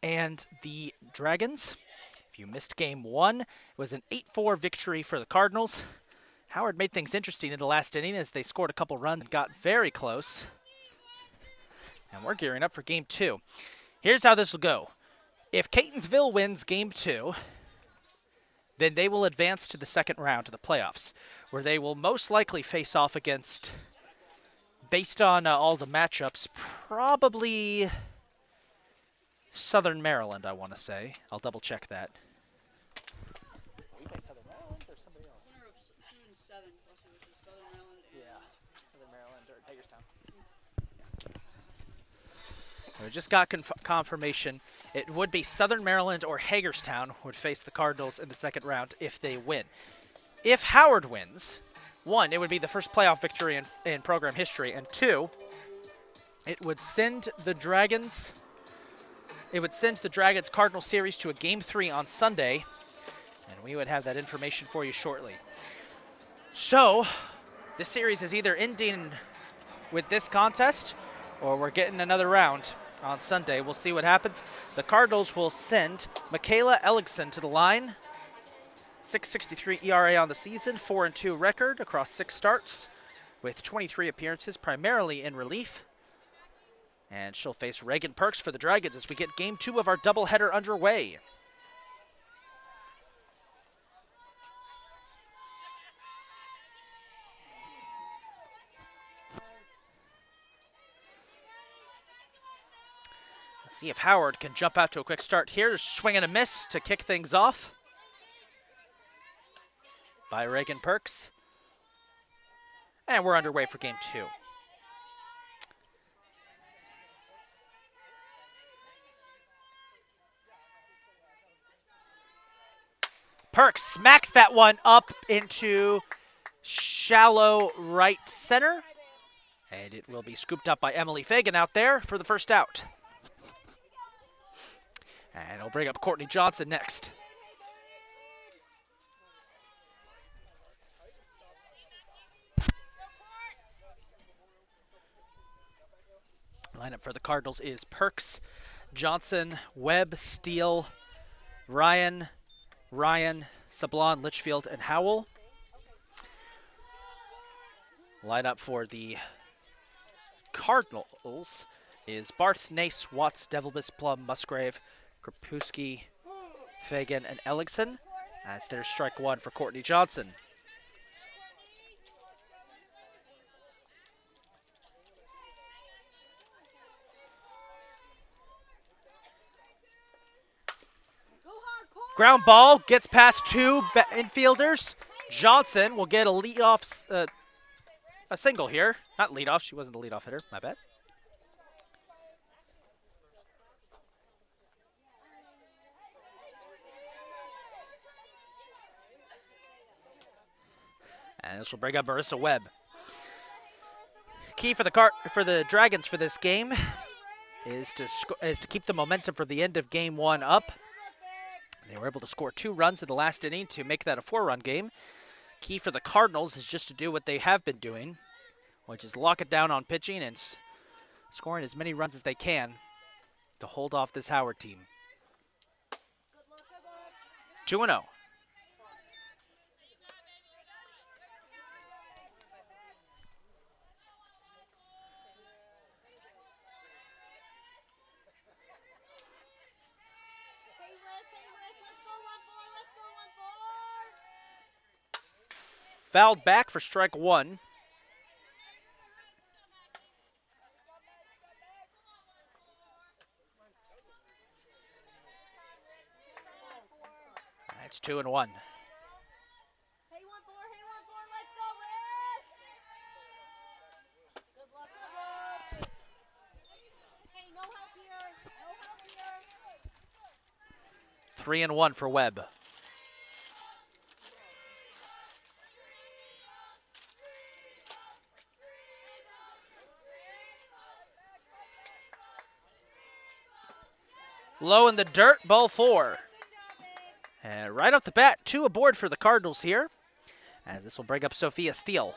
and the Dragons. If you missed game 1, it was an 8-4 victory for the Cardinals. Howard made things interesting in the last inning as they scored a couple runs and got very close. And we're gearing up for game 2. Here's how this will go. If Catonsville wins game 2, then they will advance to the second round of the playoffs, where they will most likely face off against, based on all the matchups, probably Southern Maryland, I want to say. I'll double check that. We play Southern Maryland or somebody else? Southern Maryland. Yeah, Southern Maryland or Hagerstown. We just got confirmation. It would be Southern Maryland or Hagerstown would face the Cardinals in the second round if they win. If Howard wins, 1, it would be the first playoff victory in program history, and 2, it would send the Dragons Cardinal series to a game 3 on Sunday, and we would have that information for you shortly. So, this series is either ending with this contest or we're getting another round on Sunday. We'll see what happens. The Cardinals will send Michaela Ellickson to the line. 6.63 ERA on the season, 4-2 record across 6 starts with 23 appearances, primarily in relief. And she'll face Reagan Perks for the Dragons as we get game 2 of our doubleheader underway. Let's see if Howard can jump out to a quick start here. Swing and a miss to kick things off by Reagan Perks. And we're underway for game 2. Perks smacks that one up into shallow right center. And it will be scooped up by Emily Fagan out there for the first out. And it'll bring up Courtney Johnson next. Lineup for the Cardinals is Perks, Johnson, Webb, Steele, Ryan, Sablon, Litchfield, and Howell. Lineup for the Cardinals is Barth, Nace, Watts, Devilbus, Plum, Musgrave, Krapewski, Fagan, and Ellickson. That's their strike 1 for Courtney Johnson. Ground ball gets past 2 infielders. Johnson will get a leadoff, a single here. Not leadoff, she wasn't the leadoff hitter, my bad. And this will bring up Marissa Webb. Key for the Dragons for this game is to keep the momentum for the end of game 1 up. They were able to score 2 runs in the last inning to make that a 4-run game. Key for the Cardinals is just to do what they have been doing, which is lock it down on pitching and scoring as many runs as they can to hold off this Howard team. 2-0. Fouled back for strike 1. That's 2-1. Hey, 1-4, let's go, Riz! Good luck, good luck. Hey, no help here, no help here. 3-1 for Webb. Low in the dirt, ball 4. And right off the bat, 2 aboard for the Cardinals here, as this will bring up Sophia Steele.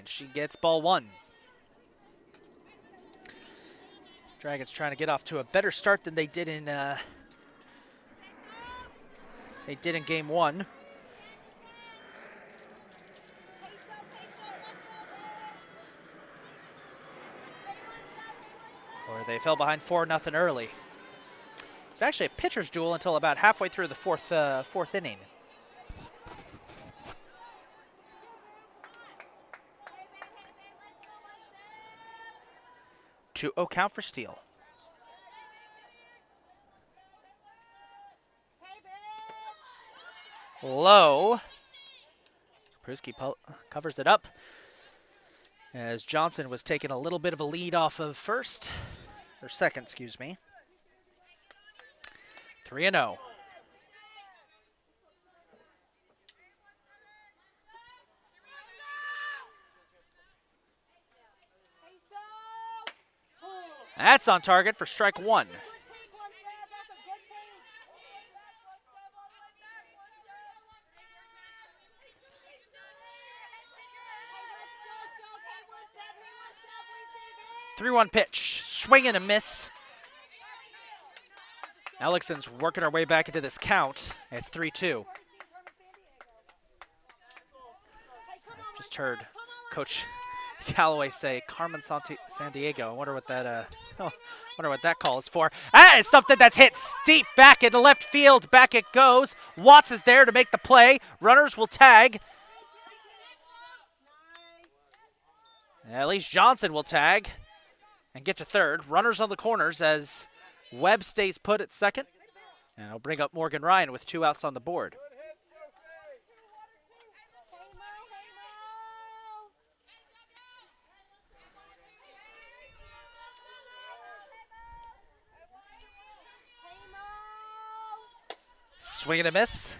And she gets ball 1. Dragons trying to get off to a better start than they did in game 1. Or they fell behind 4-0 early. It's actually a pitcher's duel until about halfway through the fourth inning. 2-0 count for Steele. Low. Pruski covers it up as Johnson was taking a little bit of a lead off of second, excuse me. 3-0. That's on target for strike 1. 3-1 pitch. Swing and a miss. Alexson's working her way back into this count. It's 3-2. Just heard Coach Callaway say Carmen San Diego. I wonder what that call is for. That is something that's hit deep back into left field. Back it goes. Watts is there to make the play. Runners will tag. At least Johnson will tag and get to third. Runners on the corners as Webb stays put at second. And I'll bring up Morgan Ryan with 2 outs on the board. Swing and a miss.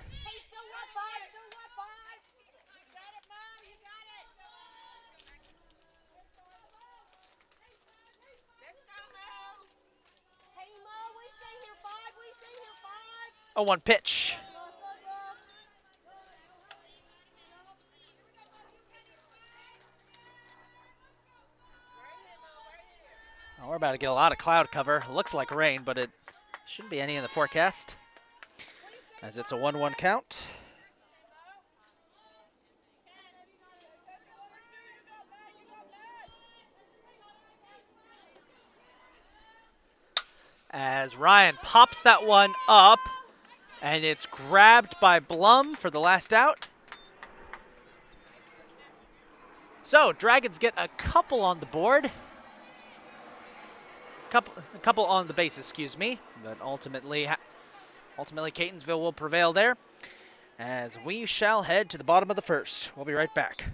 A 1 pitch. Oh, we're about to get a lot of cloud cover. Looks like rain, but it shouldn't be any in the forecast, as it's a 1-1 count. As Ryan pops that one up, and it's grabbed by Blum for the last out. So Dragons get a couple on the board. A couple on the base, excuse me. But ultimately Catonsville will prevail there, as we shall head to the bottom of the first. We'll be right back.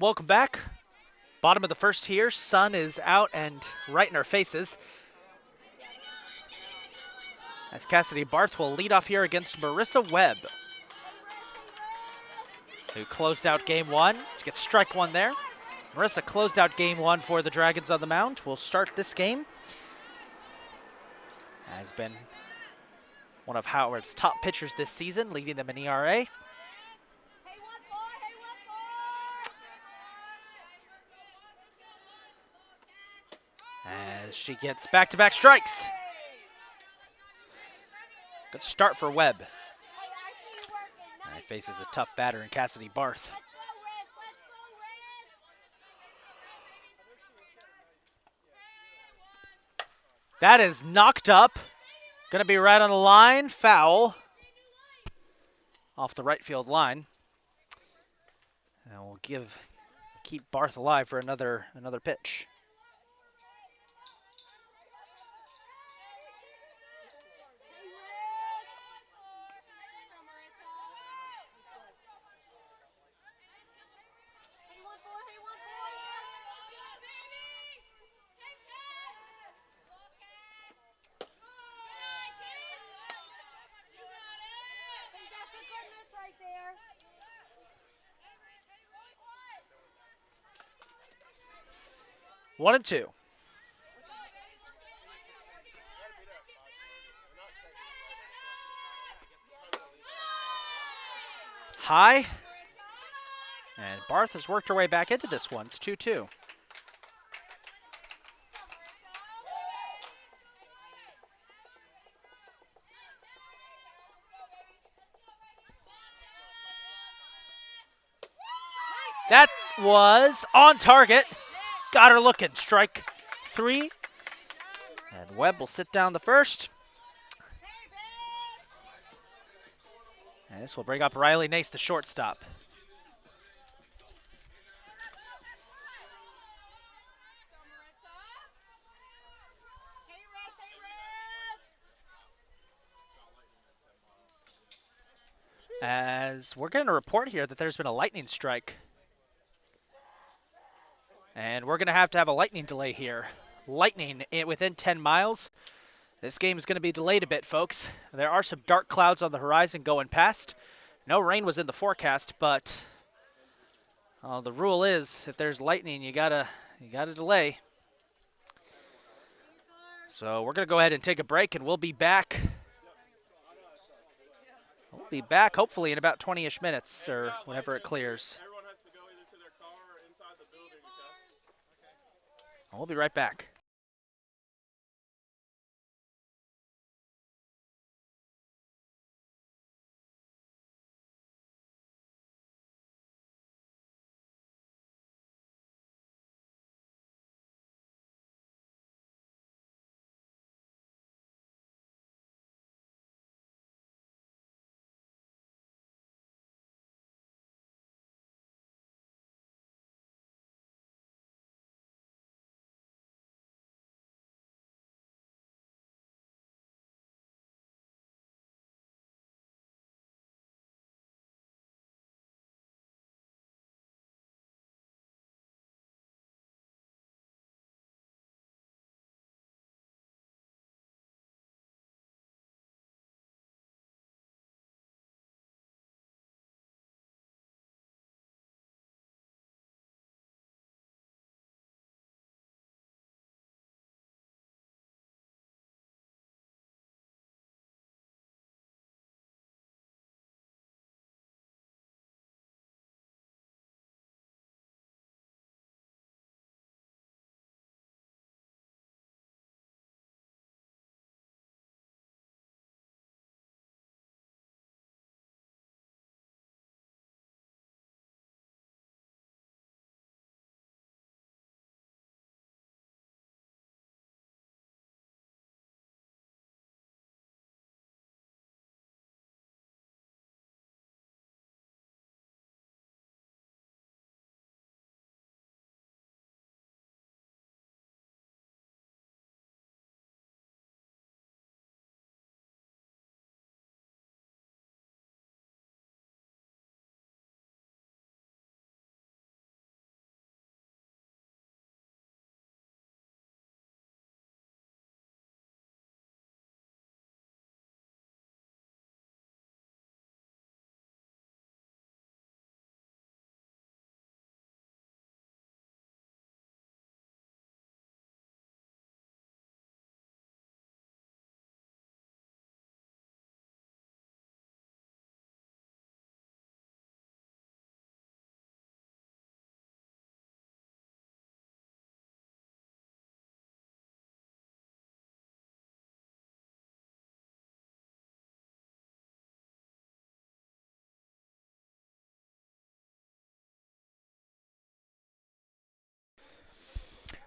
welcome back. Bottom of the first here. Sun is out and right in our faces. As Cassidy Barth will lead off here against Marissa Webb, who closed out game one. She gets strike one there. Marissa closed out game one for the Dragons on the mound. Will start this game. Has been one of Howard's top pitchers this season, leading them in ERA. As she gets back-to-back strikes. Good start for Webb. And faces a tough batter in Cassidy Barth. That is knocked up. Gonna be right on the line. Foul. Off the right field line. And we'll keep Barth alive for another pitch. One and two. High. And Barth has worked her way back into this one. It's 2-2. That was on target. Got her looking. Strike three. And Webb will sit down the first. And this will bring up Riley Nace, the shortstop. As we're getting a report here that there's been a lightning strike. And we're going to have a lightning delay here. Lightning within 10 miles. This game is going to be delayed a bit, folks. There are some dark clouds on the horizon going past. No rain was in the forecast, but the rule is if there's lightning, you gotta delay. So we're going to go ahead and take a break, and we'll be back. We'll be back hopefully in about 20-ish minutes or whenever it clears. We'll be right back.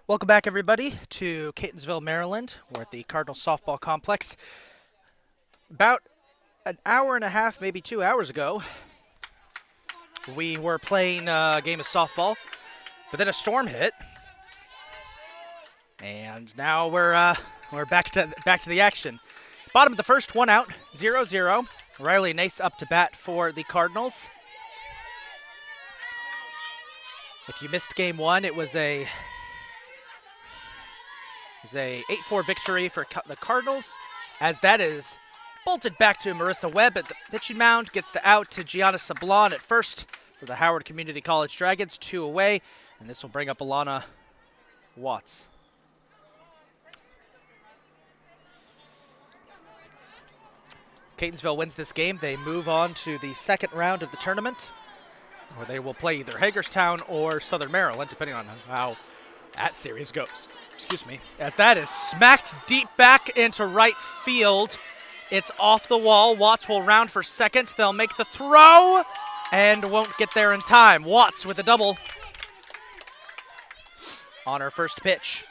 Welcome back, everybody, to Catonsville, Maryland. We're at the Cardinals softball complex. About an hour and a half, maybe 2 hours ago, we were playing a game of softball, but then a storm hit, and now we're back to the action. Bottom of the first, 1 out, 0-0. Riley Nace up to bat for the Cardinals. If you missed game one, it was a 8-4 victory for the Cardinals, as that is bolted back to Marissa Webb at the pitching mound, gets the out to Gianna Sablon at first for the Howard Community College Dragons, 2 away, and this will bring up Alana Watts. Catonsville wins this game. They move on to the second round of the tournament, where they will play either Hagerstown or Southern Maryland, depending on how that series goes. Excuse me. As that is smacked deep back into right field. It's off the wall. Watts will round for second. They'll make the throw and won't get there in time. Watts with a double on her first pitch.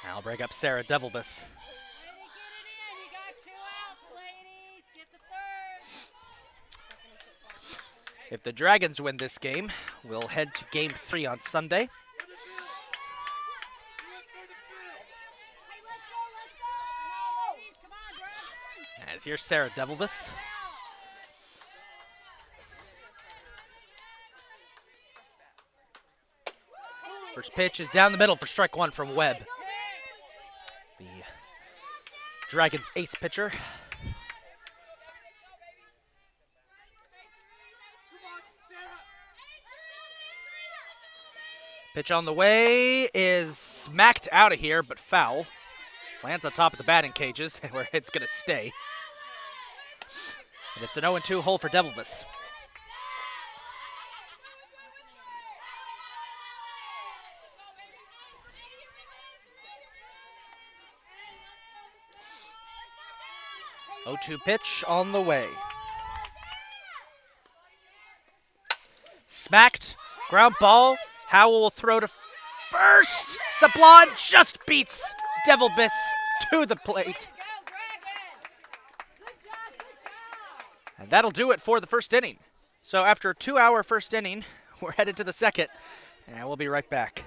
I'll bring up Sarah Devilbus. If the Dragons win this game, we'll head to Game 3 on Sunday. As here's Sarah Devilbus. First pitch is down the middle for strike one from Webb. The Dragons' ace pitcher. Pitch on the way is smacked out of here, but foul. Lands on top of the batting cages, where it's going to stay. And it's an 0-2 hole for Devilbus. (0-2) pitch on the way. Smacked, ground ball. Howell will throw to first. Sablon just beats Devilbus to the plate. And that'll do it for the first inning. So after a 2-hour first inning, we're headed to the second, and we'll be right back.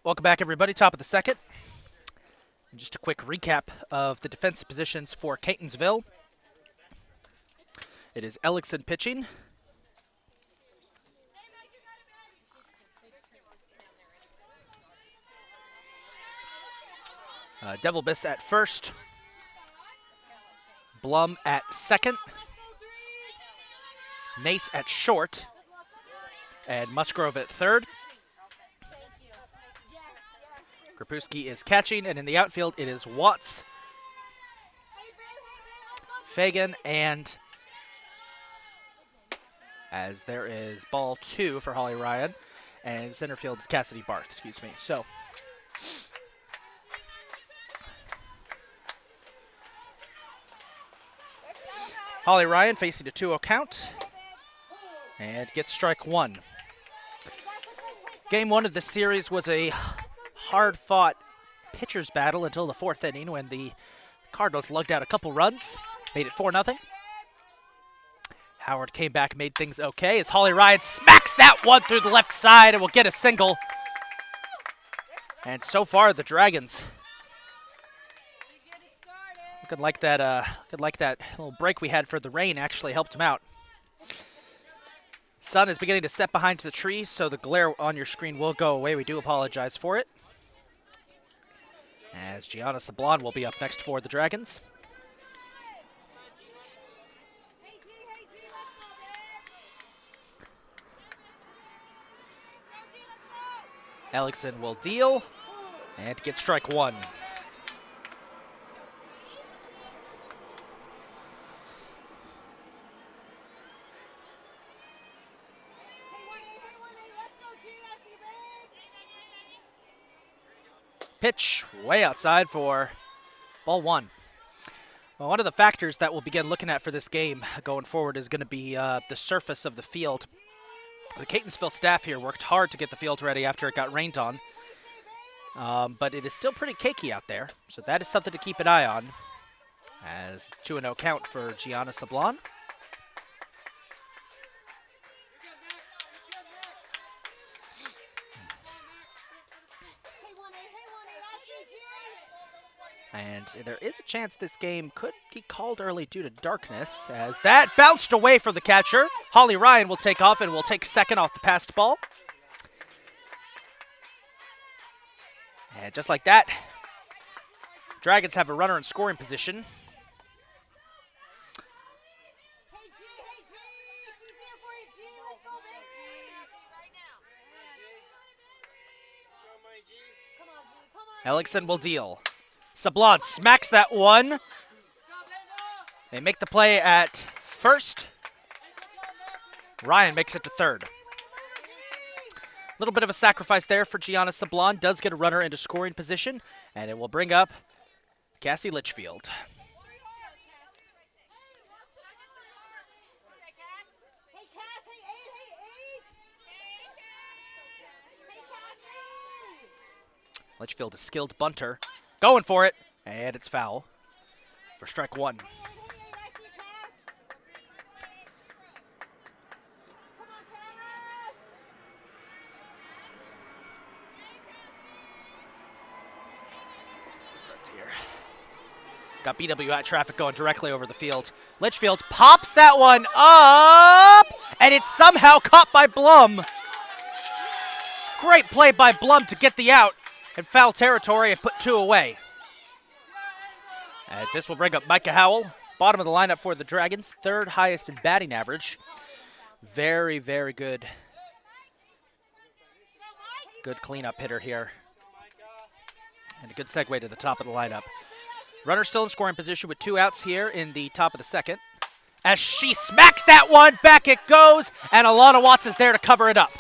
Welcome back, everybody. Top of the second. And just a quick recap of the defensive positions for Catonsville. It is Ellickson pitching. Devilbus at first. Blum at second. Nace at short. And Musgrove at third. Krapewski is catching, and in the outfield it is Watts, Fagan, and as there is ball 2 for Holly Ryan, and center field is Cassidy Barth, excuse me. So Holly Ryan facing a 2-0 count and gets strike one. Game 1 of the series was a hard-fought pitcher's battle until the 4th inning when the Cardinals lugged out a couple runs, made it 4-0. Howard came back, made things okay as Holly Ryan smacks that one through the left side and will get a single. And so far, the Dragons looking like that little break we had for the rain actually helped them out. Sun is beginning to set behind the trees, so the glare on your screen will go away. We do apologize for it. As Gianna Sablon will be up next for the Dragons. Alexion will deal and get strike one. Pitch way outside for ball one. Well, one of the factors that we'll begin looking at for this game going forward is going to be the surface of the field. The Catonsville staff here worked hard to get the field ready after it got rained on. But it is still pretty cakey out there, so that is something to keep an eye on. As 2-0 count for Gianna Sablon. And there is a chance this game could be called early due to darkness, as that bounced away from the catcher. Holly Ryan will take off and will take second off the passed ball. And just like that, Dragons have a runner in scoring position. Alexion will deal. Sablon smacks that one. They make the play at first. Ryan makes it to third. A little bit of a sacrifice there for Gianna Sablon. Does get a runner into scoring position, and it will bring up Cassie Litchfield. Litchfield, a skilled bunter. Going for it, and it's foul for strike one. Here. Got BWI traffic going directly over the field. Litchfield pops that one up, and it's somehow caught by Blum. Great play by Blum to get the out in foul territory and put two away. And this will bring up Micah Howell, bottom of the lineup for the Dragons, third highest in batting average. Very, very good. Good cleanup hitter here. And a good segue to the top of the lineup. Runner still in scoring position with two outs here in the top of the second. As she smacks that one, back it goes, and Alana Watts is there to cover it up.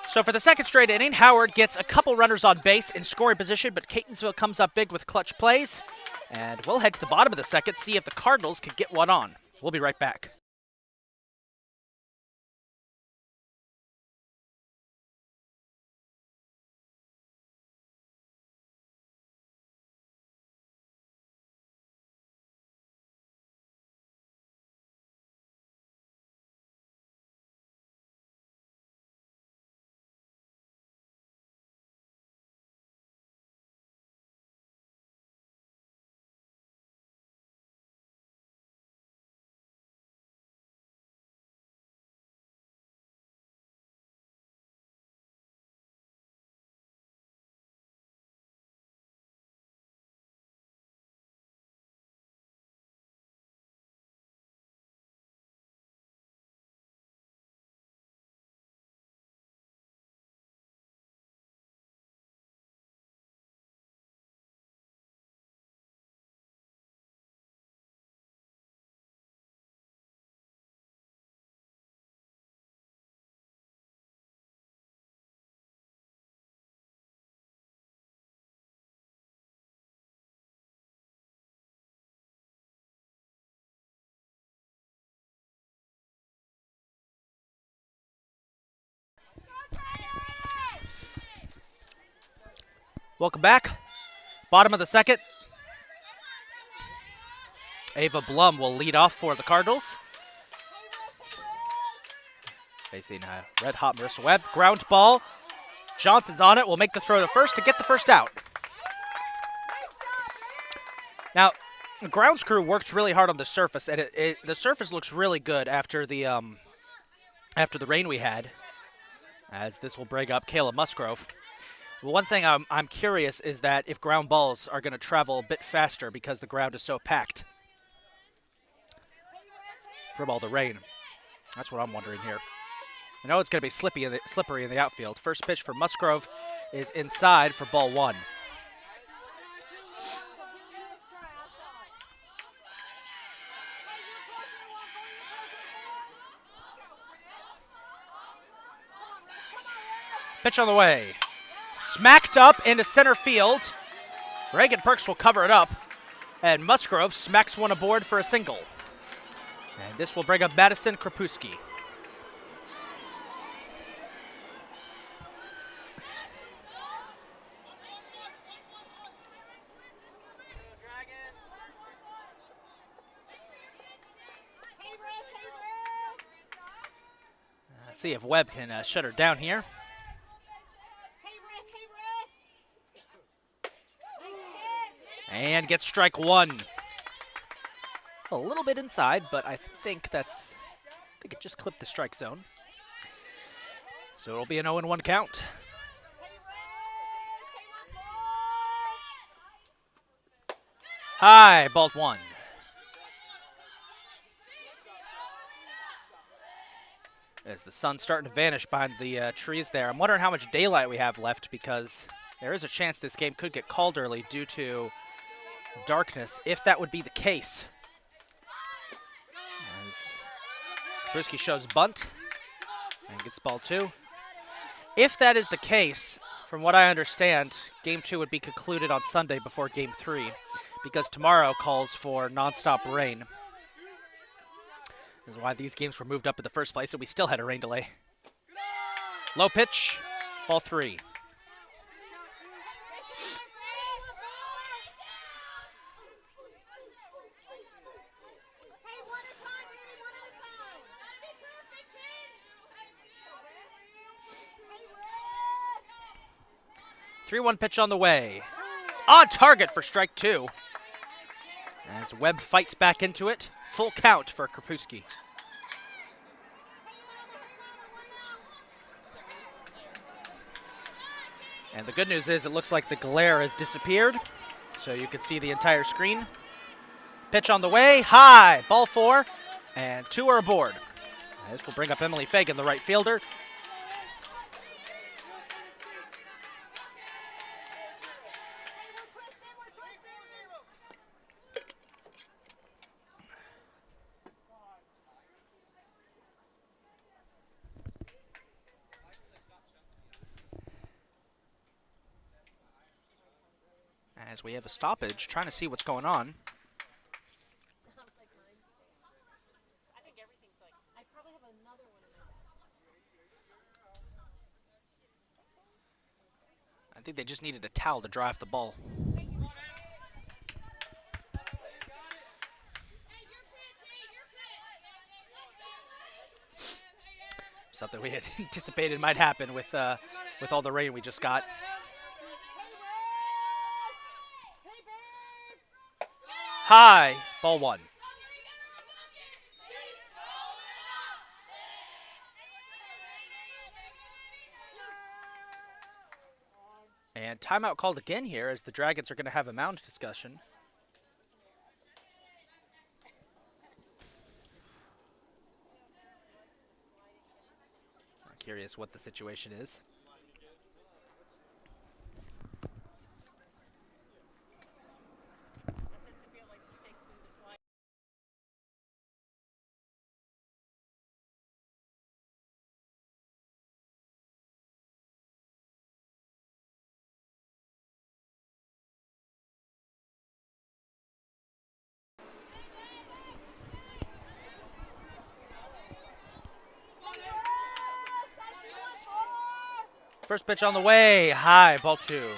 So for the second straight inning, Howard gets a couple runners on base in scoring position, but Catonsville comes up big with clutch plays. And we'll head to the bottom of the second, see if the Cardinals can get one on. We'll be right back. Welcome back. Bottom of the second. Ava Blum will lead off for the Cardinals. Facing red hot Marissa Webb. Ground ball. Johnson's on it. Will make the throw to first to get the first out. Now, the grounds crew worked really hard on the surface, and the surface looks really good after the rain we had. As this will bring up Kayla Musgrove. Well, one thing I'm curious is that if ground balls are going to travel a bit faster because the ground is so packed from all the rain. That's what I'm wondering here. I know it's going to be slippery in the outfield. First pitch for Musgrove is inside for ball one. Pitch on the way. Smacked up into center field. Reagan Perks will cover it up. And Musgrove smacks one aboard for a single. And this will bring up Madison Krapuski. Let's see if Webb can shut her down here. And gets strike one. A little bit inside, but I think it just clipped the strike zone. So it'll be an 0-1 count. High, ball one. As the sun's starting to vanish behind the trees there. I'm wondering how much daylight we have left because there is a chance this game could get called early due to darkness, if that would be the case. As Brusky shows bunt and gets ball two. If that is the case, from what I understand, game two would be concluded on Sunday before game three because tomorrow calls for nonstop rain. This is why these games were moved up in the first place, and we still had a rain delay. Low pitch, ball three. Hey, 3-1 pitch on the way. On target for strike two. As Webb fights back into it. Full count for Krapuski. And the good news is it looks like the glare has disappeared, so you can see the entire screen. Pitch on the way, high, ball four, and two are aboard. This will bring up Emily Fagan, the right fielder. As we have a stoppage, trying to see what's going on. I think they just needed a towel to dry off the ball. Something we had anticipated might happen with all the rain we just got. High, ball one. And timeout called again here as the Dragons are going to have a mound discussion. I'm curious what the situation is. First pitch on the way, high, ball two.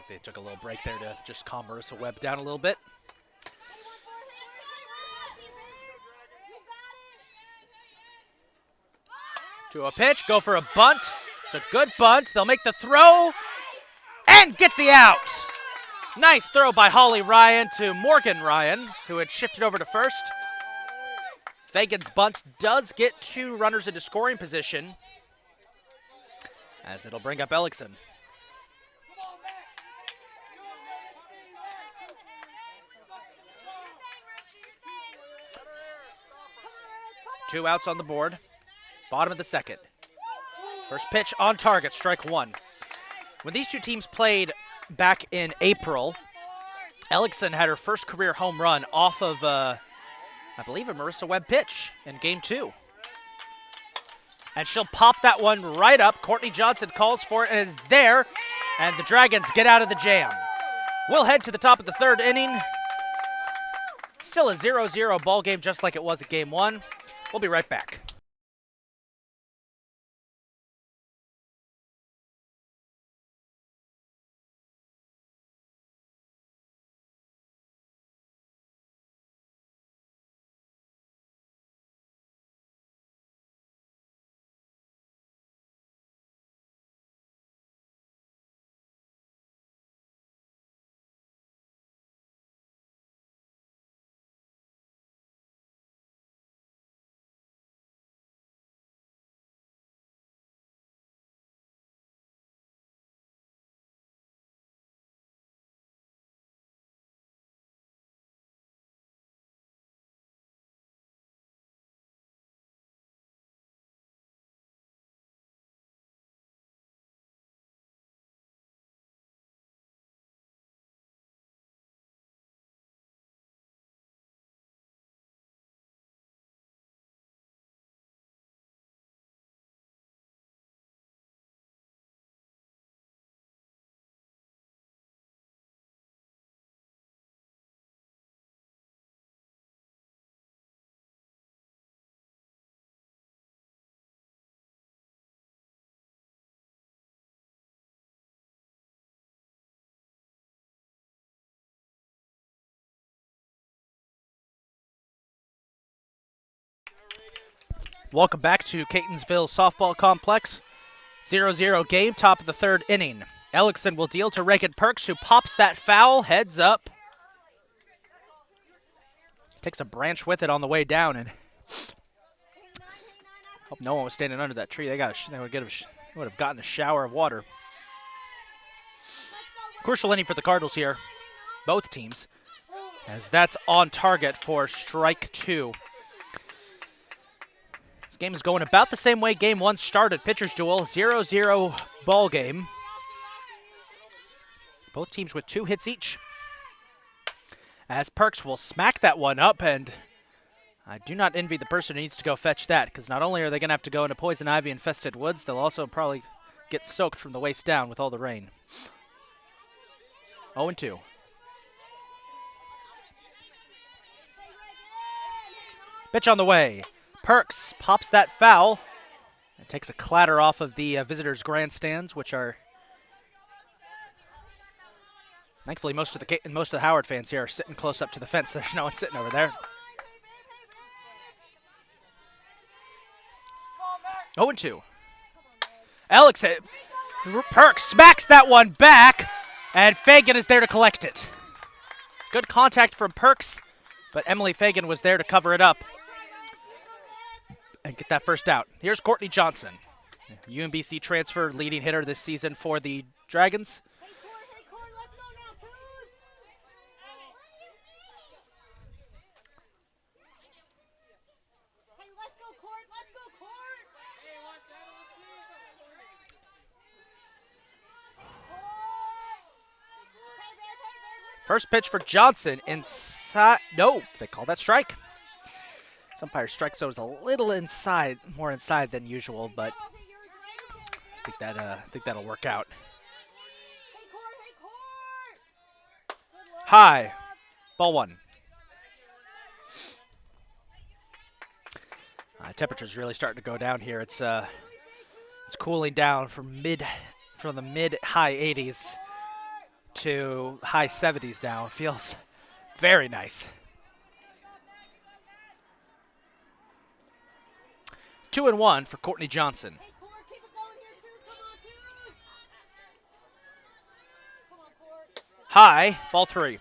they took a little break there to just calm Marissa Webb down a little bit. To a pitch, go for a bunt. It's a good bunt. They'll make the throw and get the out. Nice throw by Holly Ryan to Morgan Ryan, who had shifted over to first. Fagan's bunt does get 2 runners into scoring position, as it'll bring up Ellickson. Two outs on the board. Bottom of the second. First pitch on target, strike 1. When these two teams played back in April, Ellickson had her first career home run off of, I believe, a Marissa Webb pitch in game 2. And she'll pop that one right up. Courtney Johnson calls for it and is there. And the Dragons get out of the jam. We'll head to the top of the 3rd inning. Still a 0-0 ball game, just like it was at game 1. We'll be right back. Welcome back to Catonsville Softball Complex. 0-0 game, top of the 3rd inning. Ellickson will deal to Reagan Perks, who pops that foul, heads up. Takes a branch with it on the way down, and hope no one was standing under that tree. They would have gotten a shower of water. Crucial inning for the Cardinals here, both teams, as that's on target for strike 2. This game is going about the same way game 1 started. Pitchers duel, 0-0 ball game. Both teams with 2 hits each. As Perks will smack that one up, and I do not envy the person who needs to go fetch that, because not only are they going to have to go into poison ivy infested woods, they'll also probably get soaked from the waist down with all the rain. 0-2. Pitch on the way. Perks pops that foul. It takes a clatter off of the visitors' grandstands, which are thankfully most of the Howard fans here are sitting close up to the fence. There's no one sitting over there. 0-2. Alex Perks smacks that one back, and Fagan is there to collect it. Good contact from Perks, but Emily Fagan was there to cover it up and get that first out. Here's Courtney Johnson, UMBC transfer, leading hitter this season for the Dragons. First pitch for Johnson inside. No, they call that strike. Umpire strike zone is a little inside, more inside than usual, but I think that'll work out. High, ball 1. Temperature's really starting to go down here. It's cooling down from the mid high 80s to high 70s now. It feels very nice. 2-1 for Courtney Johnson. Hey, Court, keep it going here, twos. Come on, twos. Come on, Court. High, ball 3.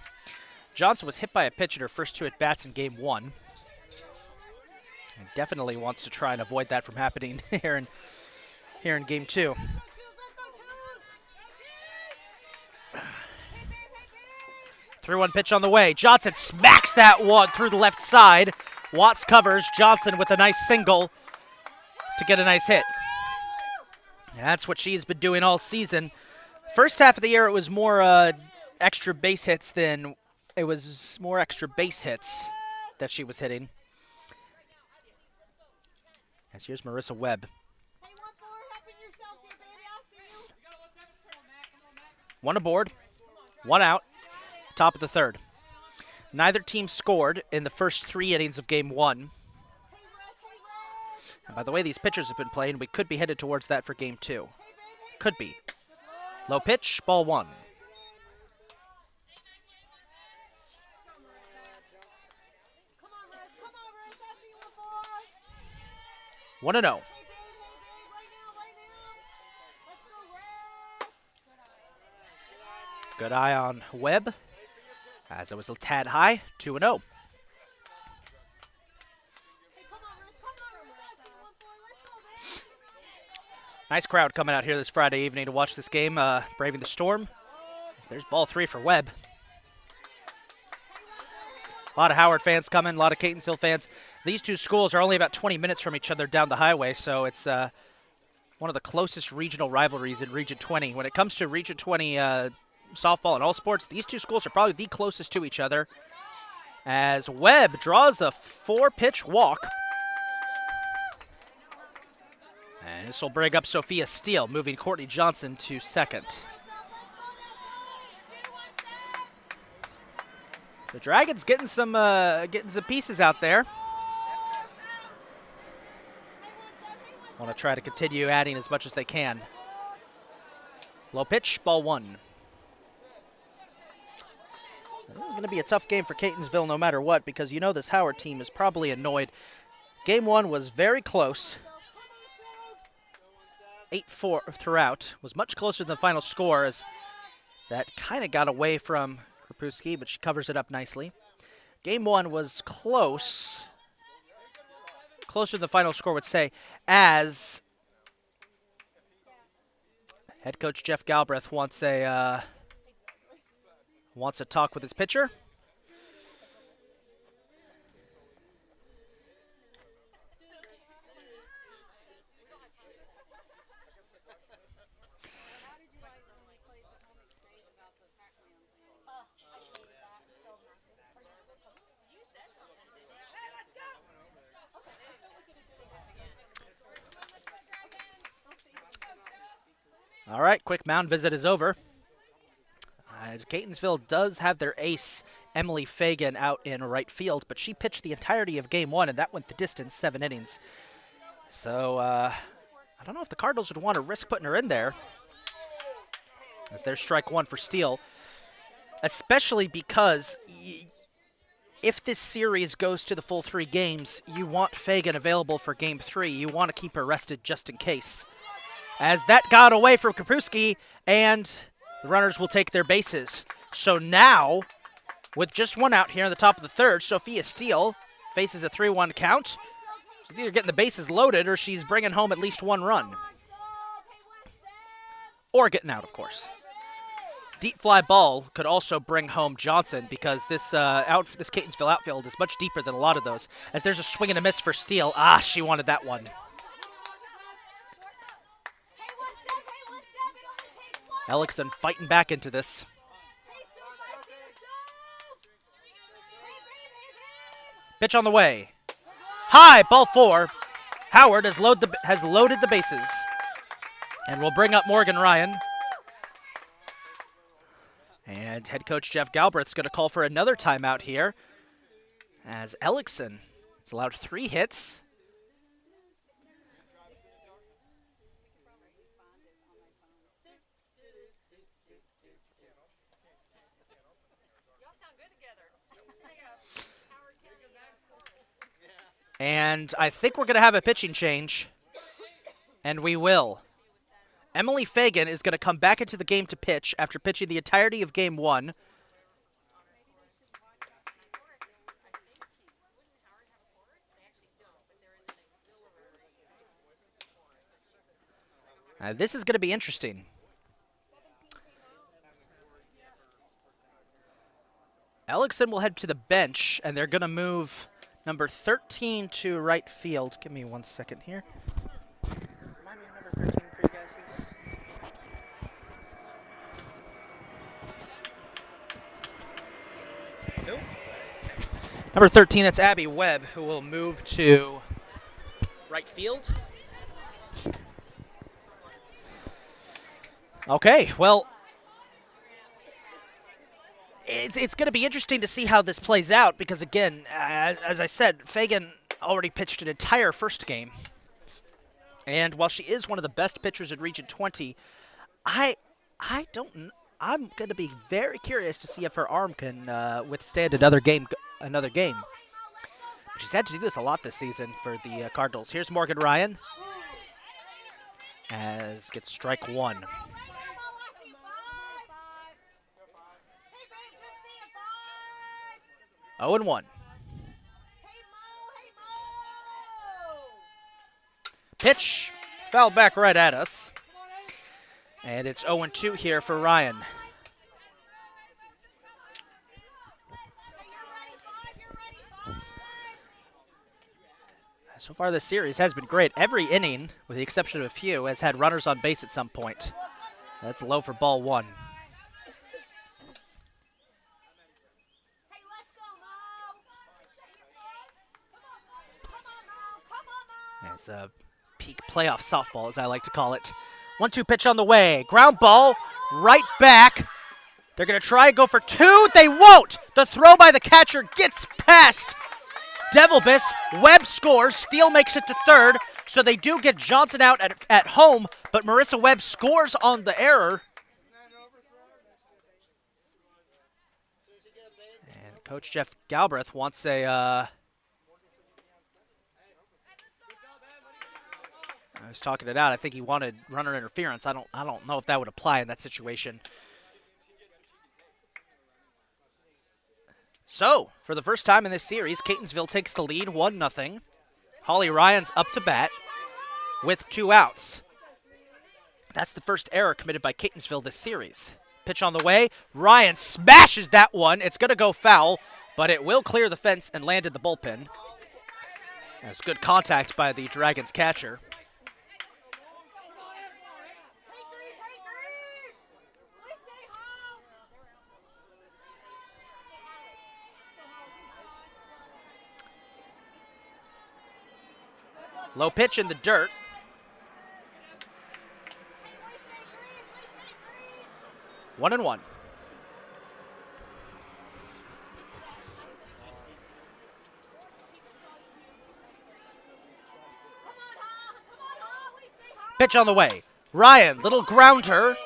Johnson was hit by a pitch in her first 2 at-bats in game 1. And definitely wants to try and avoid that from happening here in game 2. 3-1 pitch on the way. Johnson smacks that one through the left side. Watts covers. Johnson with a nice single to get a nice hit. And that's what she's been doing all season. First half of the year, it was more extra base hits that she was hitting. As here's Marissa Webb. Hey, 1-4, helping yourself here, baby. I'll see you. 1 aboard, 1 out, top of the 3rd. Neither team scored in the first 3 innings of game 1. And by the way these pitchers have been playing, we could be headed towards that for game 2. Could be. Low pitch, ball 1. Come on, Rose. Come on, Rose. I see you, 1-4. 1-0. Right now. Let's go, Rose. Good eye on Webb, as it was a tad high, 2-0. Nice crowd coming out here this Friday evening to watch this game, braving the storm. There's ball 3 for Webb. A lot of Howard fans coming, a lot of Catonsville fans. These two schools are only about 20 minutes from each other down the highway, so it's one of the closest regional rivalries in Region 20. When it comes to Region 20 softball and all sports, these two schools are probably the closest to each other. As Webb draws a 4-pitch walk. And this will bring up Sophia Steele, moving Courtney Johnson to 2nd. The Dragons getting some pieces out there. Want to try to continue adding as much as they can. Low pitch, ball 1. This is going to be a tough game for Catonsville no matter what, because you know this Howard team is probably annoyed. Game 1 was very close. 8-4 throughout. Was much closer than the final score, as that kind of got away from Krapewski, but she covers it up nicely. Game 1 was close. Closer than the final score would say, as head coach Jeff Galbraith wants a talk with his pitcher. All right, quick mound visit is over. As Catonsville does have their ace, Emily Fagan, out in right field, but she pitched the entirety of game 1, and that went the distance, 7 innings. So I don't know if the Cardinals would want to risk putting her in there, as there's strike 1 for Steele, especially because if this series goes to the full 3 games, you want Fagan available for game 3. You want to keep her rested just in case. As that got away from Krapewski, and the runners will take their bases. So now, with just 1 out here in the top of the 3rd, Sophia Steele faces a 3-1 count. She's either getting the bases loaded or she's bringing home at least 1 run. Or getting out, of course. Deep fly ball could also bring home Johnson, because this Catonsville outfield is much deeper than a lot of those. As there's a swing and a miss for Steele. Ah, she wanted that one. Ellickson fighting back into this. Pitch on the way. High, ball 4. Howard has loaded the bases. And will bring up Morgan Ryan. And head coach Jeff Galbraith's going to call for another timeout here, as Ellickson has allowed 3 hits. And I think we're going to have a pitching change. And we will. Emily Fagan is going to come back into the game to pitch after pitching the entirety of Game 1. This is going to be interesting. Ellickson will head to the bench, and they're going to move number 13 to right field. Give me 1 second here. Remind me of number 13 for you guys. Who? Number 13, that's Abby Webb, who will move to right field. Okay, well, it's going to be interesting to see how this plays out because, again, as I said, Fagan already pitched an entire first game. And while she is one of the best pitchers in Region 20, I'm going to be very curious to see if her arm can withstand another game. She's had to do this a lot this season for the Cardinals. Here's Morgan Ryan, as gets strike 1. 0-1. Pitch fouled back right at us. And it's 0-2 here for Ryan. So far this series has been great. Every inning, with the exception of a few, has had runners on base at some point. That's low for ball 1. It's a peak playoff softball, as I like to call it. 1-2 pitch on the way. Ground ball right back. They're going to try and go for 2. They won't. The throw by the catcher gets past Devilbus. Webb scores. Steele makes it to third. So they do get Johnson out at home, but Marissa Webb scores on the error. And Coach Jeff Galbraith wants a... I was talking it out. I think he wanted runner interference. I don't know if that would apply in that situation. So, for the first time in this series, Catonsville takes the lead 1-0. Holly Ryan's up to bat with 2 outs. That's the first error committed by Catonsville this series. Pitch on the way. Ryan smashes that one. It's going to go foul, but it will clear the fence and land in the bullpen. That's good contact by the Dragons catcher. Low pitch in the dirt. One and one. Pitch on the way. Ryan, little grounder.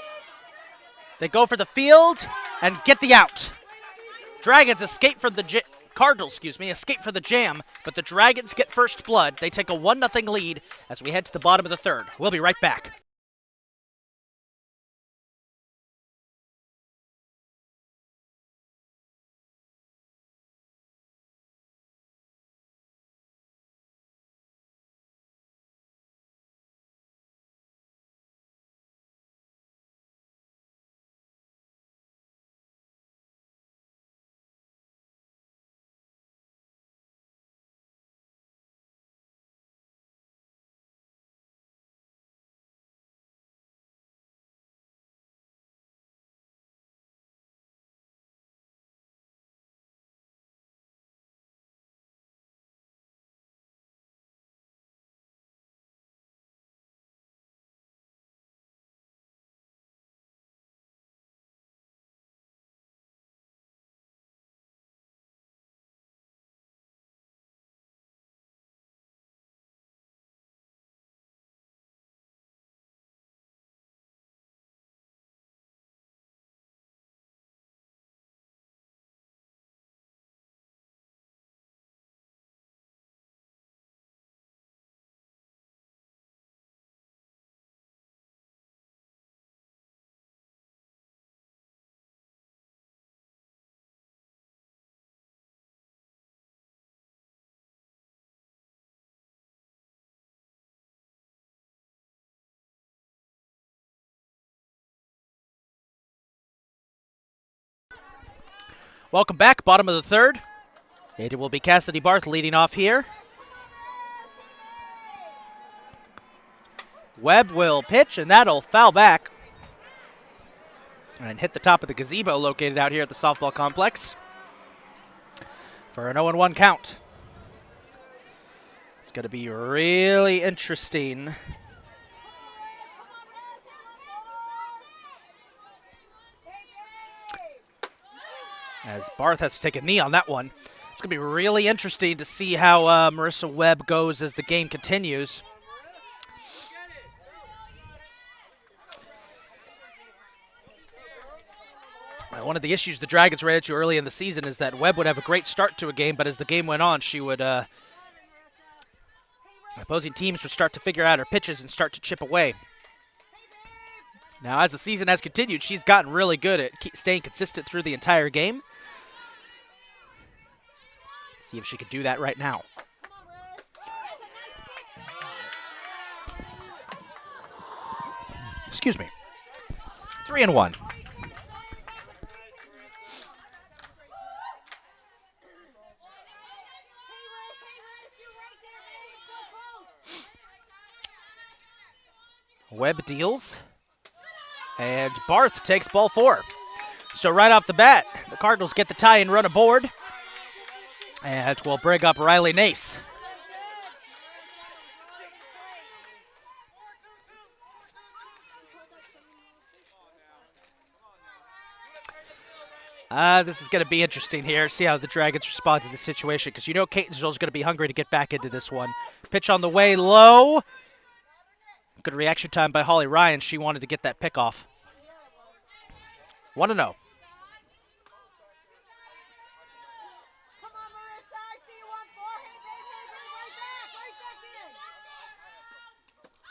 They go for the field and get the out. Dragons escape from the Cardinals, escape for the jam, but the Dragons get first blood. They take a 1-0 lead as we head to the bottom of the third. We'll be right back. Welcome back, bottom of the third. It will be Cassidy Barth leading off here. Webb will pitch, and that'll foul back and hit the top of the gazebo located out here at the softball complex for an 0-1 count. It's going to be really interesting as Barth has to take a knee on that one. It's going to be really interesting to see how Marissa Webb goes as the game continues. One of the issues the Dragons ran into early in the season is that Webb would have a great start to a game, but as the game went on, she would opposing teams would start to figure out her pitches and start to chip away. Now, as the season has continued, she's gotten really good at staying consistent through the entire game. Let's see if she could do that right now. Excuse me. 3-1. Webb deals, and Barth takes ball 4. So right off the bat, the Cardinals get the tie and run aboard, and will bring up Riley Nace. This is going to be interesting here. See how the Dragons respond to the situation, because you know Catonsville is going to be hungry to get back into this one. Pitch on the way low. Good reaction time by Holly Ryan. She wanted to get that pick off. 1-0.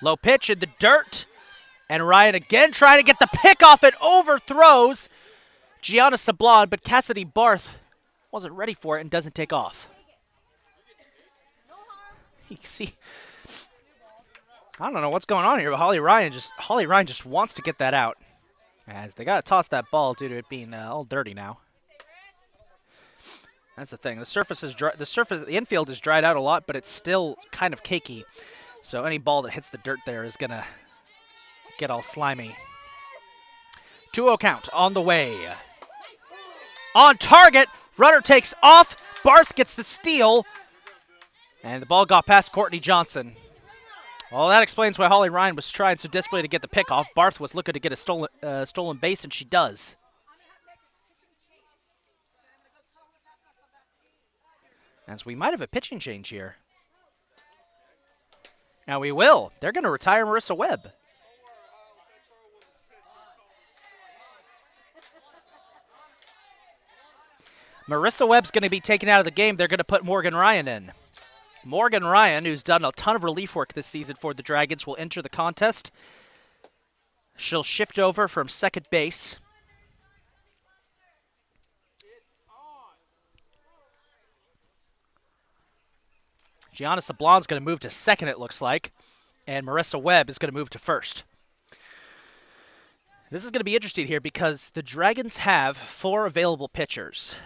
Low pitch in the dirt. And Ryan again trying to get the pick off. It overthrows Gianna Sablon, but Cassidy Barth wasn't ready for it and doesn't take off. You see, I don't know what's going on here, but Holly Ryan just wants to get that out. As they got to toss that ball due to it being all dirty now. That's the thing. The surface is dry. The infield is dried out a lot, but it's still kind of cakey. So any ball that hits the dirt there is gonna get all slimy. 2-0 count on the way. On target, runner takes off. Barth gets the steal, and the ball got past Courtney Johnson. Well, that explains why Holly Ryan was trying so desperately to get the pick off. Barth was looking to get a stolen base, and she does. As we might have a pitching change here. Now we will. They're going to retire Marissa Webb. Marissa Webb's going to be taken out of the game. They're going to put Morgan Ryan in. Morgan Ryan, who's done a ton of relief work this season for the Dragons, will enter the contest. She'll shift over from second base. Gianna Sablon's going to move to second, it looks like. And Marissa Webb is going to move to first. This is going to be interesting here because the Dragons have 4 available pitchers.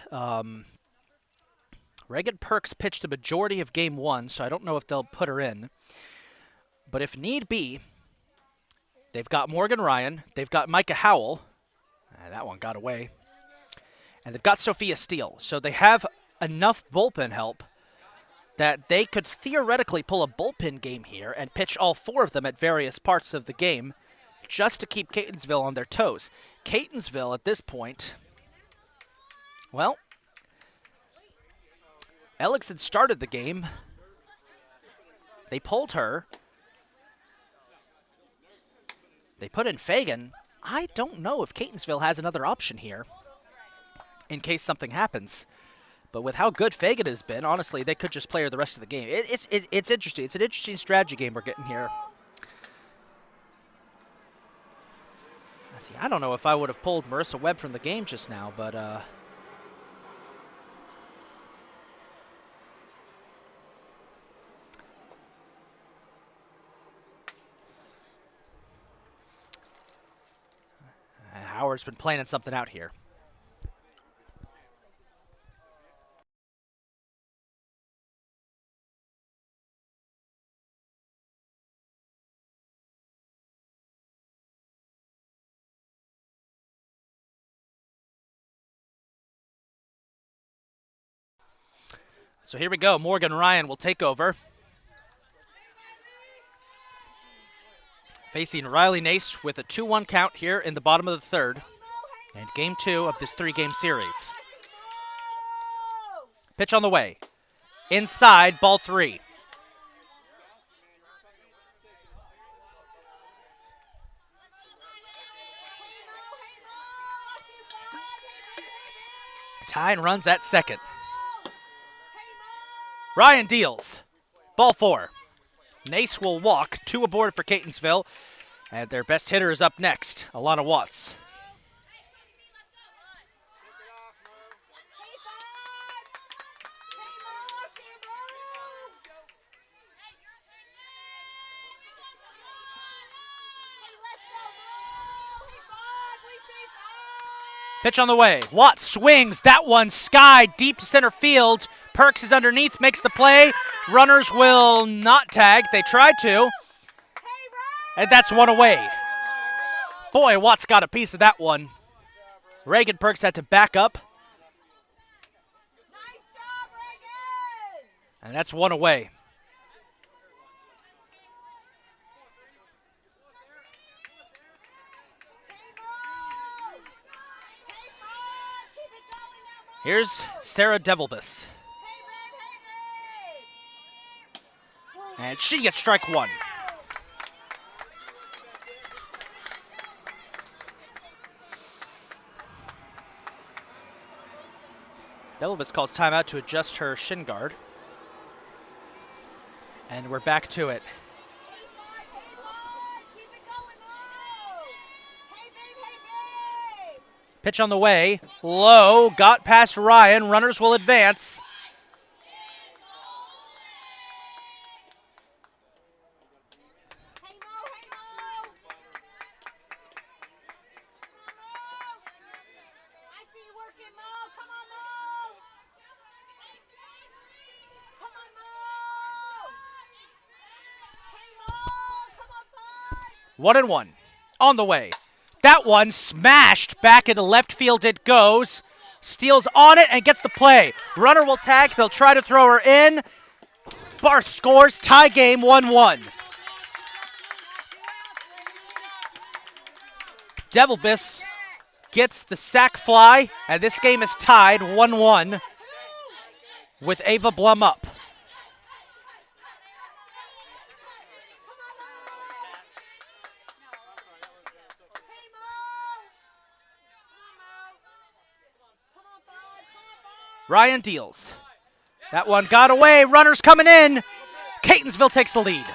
Reagan Perks pitched a majority of game 1, so I don't know if they'll put her in. But if need be, they've got Morgan Ryan, they've got Micah Howell. That one got away. And they've got Sophia Steele. So they have enough bullpen help that they could theoretically pull a bullpen game here and pitch all 4 of them at various parts of the game just to keep Catonsville on their toes. Catonsville at this point, well, Ellickson started the game. They pulled her. They put in Fagan. I don't know if Catonsville has another option here in case something happens. But with how good Fagan has been, honestly, they could just play her the rest of the game. It's interesting. It's an interesting strategy game we're getting here. See, I don't know if I would have pulled Marissa Webb from the game just now, but Howard's been planning something out here. So here we go. Morgan Ryan will take over. Facing Riley Nace with a 2-1 count here in the bottom of the third. And game 2 of this 3-game series. Pitch on the way. Inside, ball 3. Tying runs at second. Ryan deals. Ball 4. Nace will walk. 2 aboard for Catonsville. And their best hitter is up next, Alana Watts. Pitch on the way. Watts swings. That one sky deep to center field. Perks is underneath, makes the play. Runners will not tag. They tried to. And that's one away. Boy, Watts got a piece of that one. Reagan Perks had to back up. And that's one away. Here's Sarah Devilbus. And she gets strike 1. Devilbus calls timeout to adjust her shin guard. And we're back to it. Pitch on the way, low, got past Ryan, runners will advance. One and one, on the way. That one smashed back into left field it goes. Steals on it and gets the play. Runner will tag. They'll try to throw her in. Barth scores. Tie game 1-1. Devilbus gets the sac fly, and this game is tied 1-1 with Ava Blum up. Ryan deals. That one got away. Runners coming in. Catonsville takes the lead.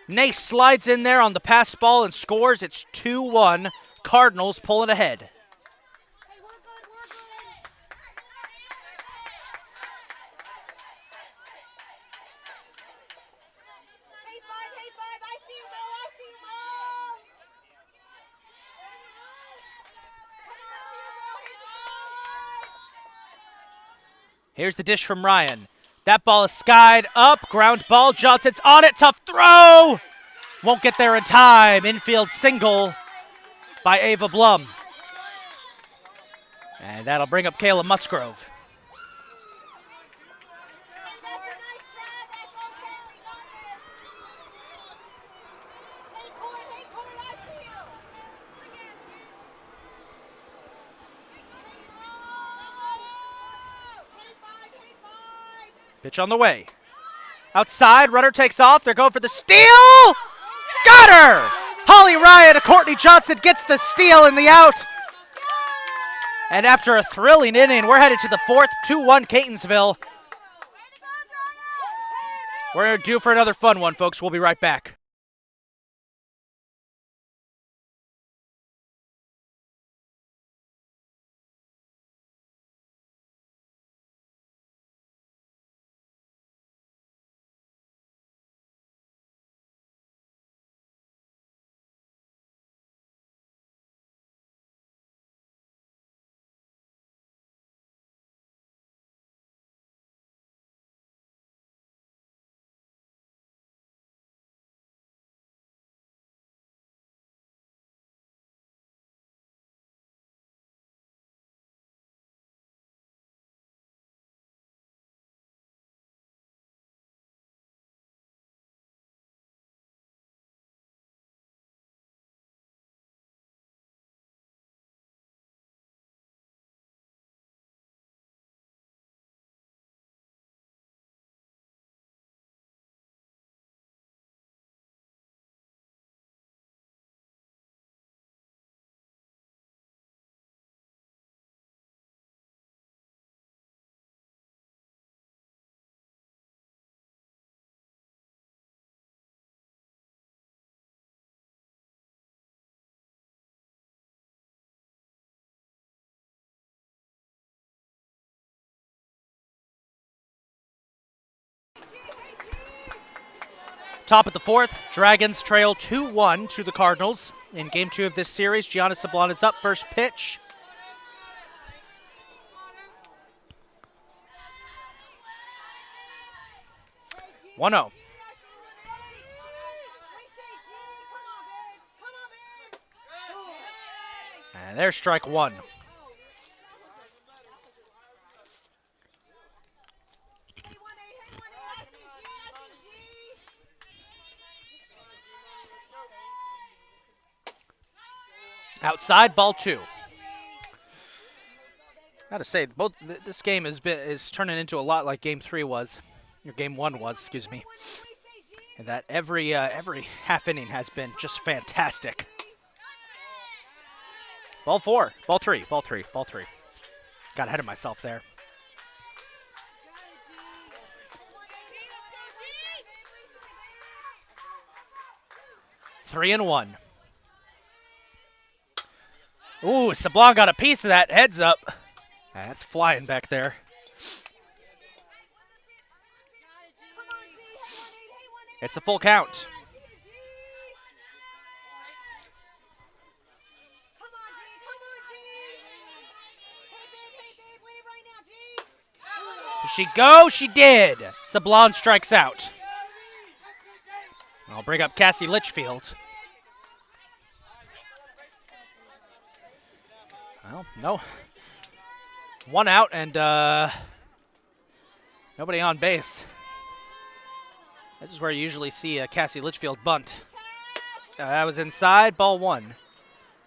Nace slides in there on the pass ball and scores. It's 2-1. Cardinals pulling ahead. Here's the dish from Ryan. That ball is skied up. Ground ball. Johnson's on it. Tough throw. Won't get there in time. Infield single by Ava Blum. And that'll bring up Kayla Musgrove. Pitch on the way. Outside, runner takes off. They're going for the steal. Got her! Holly Ryan to Courtney Johnson gets the steal and the out. And after a thrilling inning, we're headed to the fourth, 2-1 Catonsville. We're due for another fun one, folks. We'll be right back. Top of the fourth, Dragons trail 2-1 to the Cardinals in Game 2 of this series. Gianna Sablon is up, first pitch. One 0. And there's strike one. Outside, ball two. Gotta say, this game is turning into a lot like Game 3 was, or Game 1 was, excuse me. And that every half inning has been just fantastic. Ball four, ball three. Got ahead of myself there. Three and one. Ooh, Sablon got a piece of that. Heads up. That's flying back there. It's a full count. Did she go? She did. Sablon strikes out. I'll bring up Cassie Litchfield. Well, no. One out and nobody on base. This is where you usually see a Cassie Litchfield bunt. That was inside, ball one.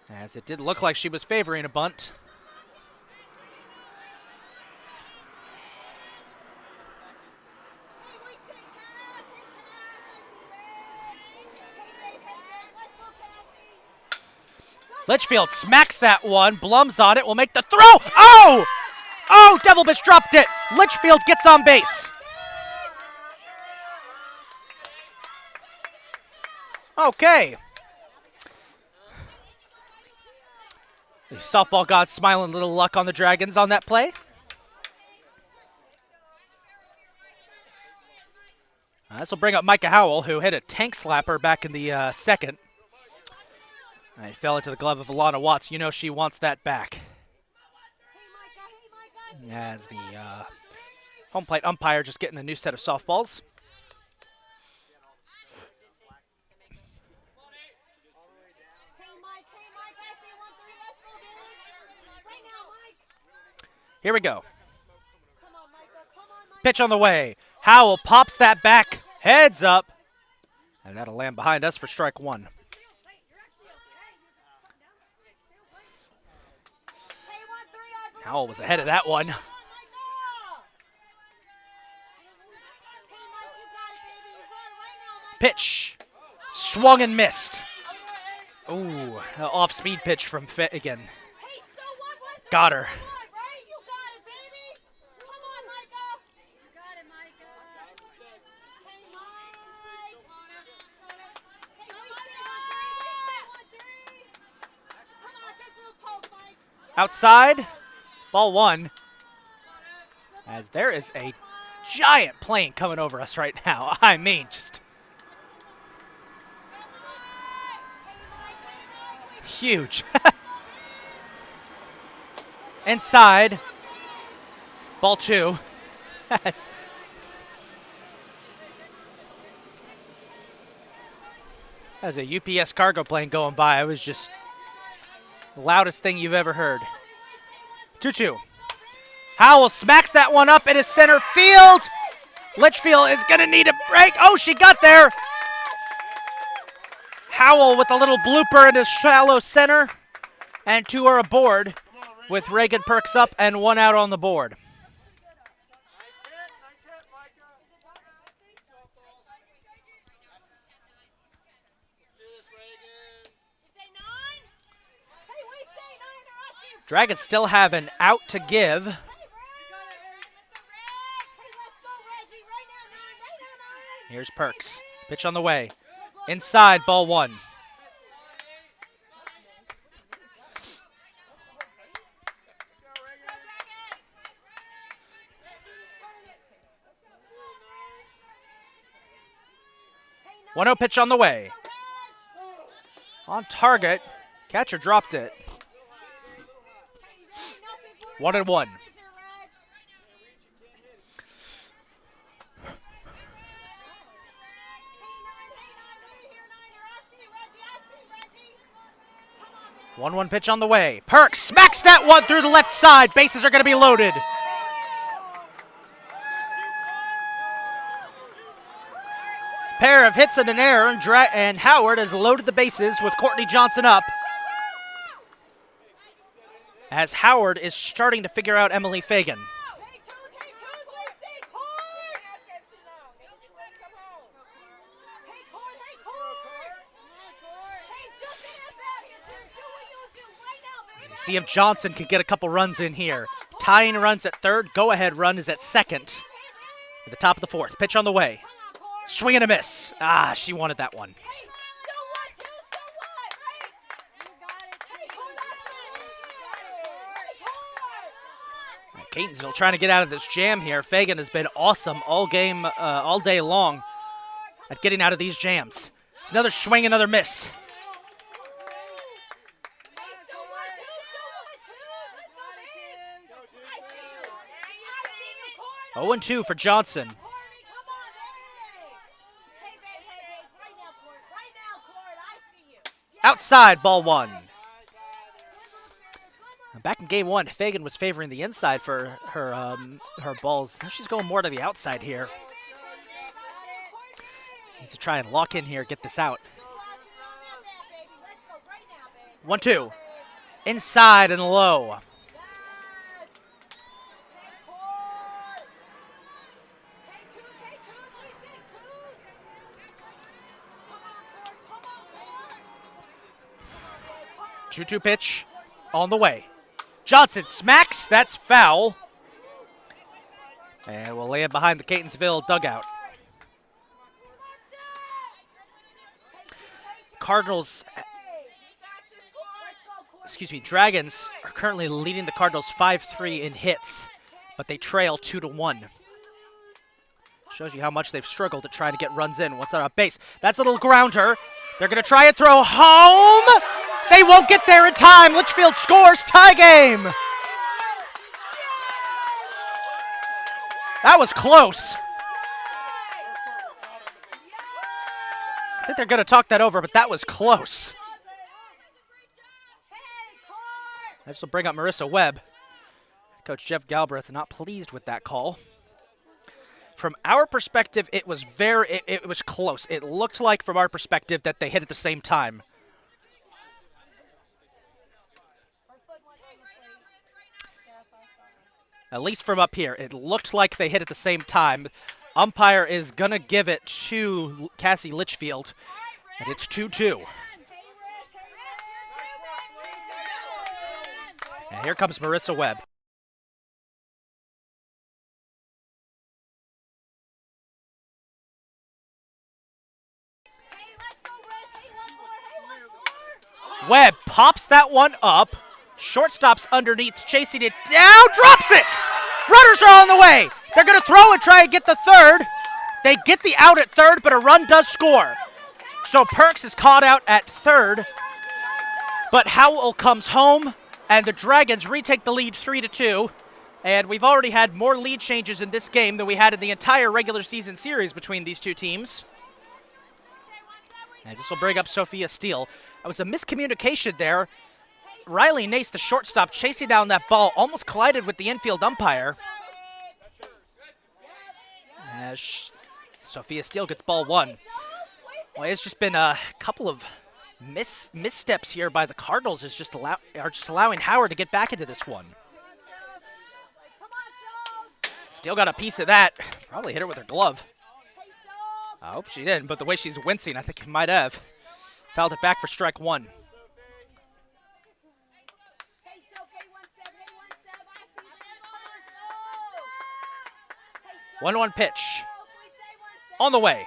As it did look like she was favoring a bunt. Litchfield smacks that one. Blum's on it. Will make the throw. Oh! Oh, Devilbish dropped it. Litchfield gets on base. Okay. The softball gods smiling, little luck on the Dragons on that play. This will bring up Micah Howell, who hit a tank slapper back in the second. It fell into the glove of Alana Watts. You know she wants that back. As the home plate umpire just getting a new set of softballs. Here we go. Pitch on the way. Howell pops that back. Heads up. And that'll land behind us for strike one. Howell was ahead of that one. Pitch. Swung and missed. Ooh, off-speed pitch from Finnegan. Got her. Outside, ball one. As there is a giant plane coming over us right now. I mean, just huge. Inside, ball two. As a UPS cargo plane going by, it was just the loudest thing you've ever heard. 2-2. Howell smacks that one up into center field. Litchfield is going to need a break. Oh, she got there. Howell with a little blooper in his shallow center. And two are aboard with Reagan Perks up and one out on the board. Dragons still have an out to give. Here's Perks. Pitch on the way. Inside, ball one. 1-0 pitch on the way. On target. Catcher dropped it. 1-1. One 1 pitch on the way. Perks smacks that one through the left side. Bases are going to be loaded. Pair of hits and an error, and Howard has loaded the bases with Courtney Johnson up. As Howard is starting to figure out Emily Fagan. See if Johnson can get a couple runs in here. Tying runs at third. Go-ahead run is at second. At the top of the fourth. Pitch on the way. Swing and a miss. Ah, she wanted that one. Catonsville trying to get out of this jam here. Fagan has been awesome all day long at getting out of these jams. Another swing, another miss. 0-2 for Johnson. Outside, ball 1. Back in game 1, Fagan was favoring the inside for her balls. Now she's going more to the outside here. Needs to try and lock in here, get this out. 1-2. Inside and low. Two-two pitch on the way. Johnson smacks. That's foul. And we'll lay it behind the Catonsville dugout. Dragons are currently leading the Cardinals 5-3 in hits, but they trail 2-1. Shows you how much they've struggled to try to get runs in once they're on base. That's a little grounder. They're going to try and throw home. They won't get there in time. Litchfield scores. Tie game. That was close. I think they're going to talk that over, but that was close. This will bring up Marissa Webb. Coach Jeff Galbraith not pleased with that call. From our perspective, it was close. It looked like, from our perspective, that they hit at the same time. At least from up here, it looked like they hit at the same time. Umpire is going to give it to Cassie Litchfield, and it's 2-2. And here comes Marissa Webb. Webb pops that one up. Shortstop's underneath, chasing it down, drops it! Runners are on the way. They're going to throw and try and get the third. They get the out at third, but a run does score. So Perks is caught out at third, but Howell comes home, and the Dragons retake the lead 3-2. And we've already had more lead changes in this game than we had in the entire regular season series between these two teams. And this will bring up Sophia Steele. That was a miscommunication there. Riley Nace, the shortstop, chasing down that ball, almost collided with the infield umpire. As Sophia Steele gets ball 1. Well, it's just been a couple of missteps here by the Cardinals, are just allowing Howard to get back into this one. Steele got a piece of that. Probably hit her with her glove. I hope she didn't, but the way she's wincing, I think he might have. Fouled it back for strike 1. 1-1 pitch. On the way.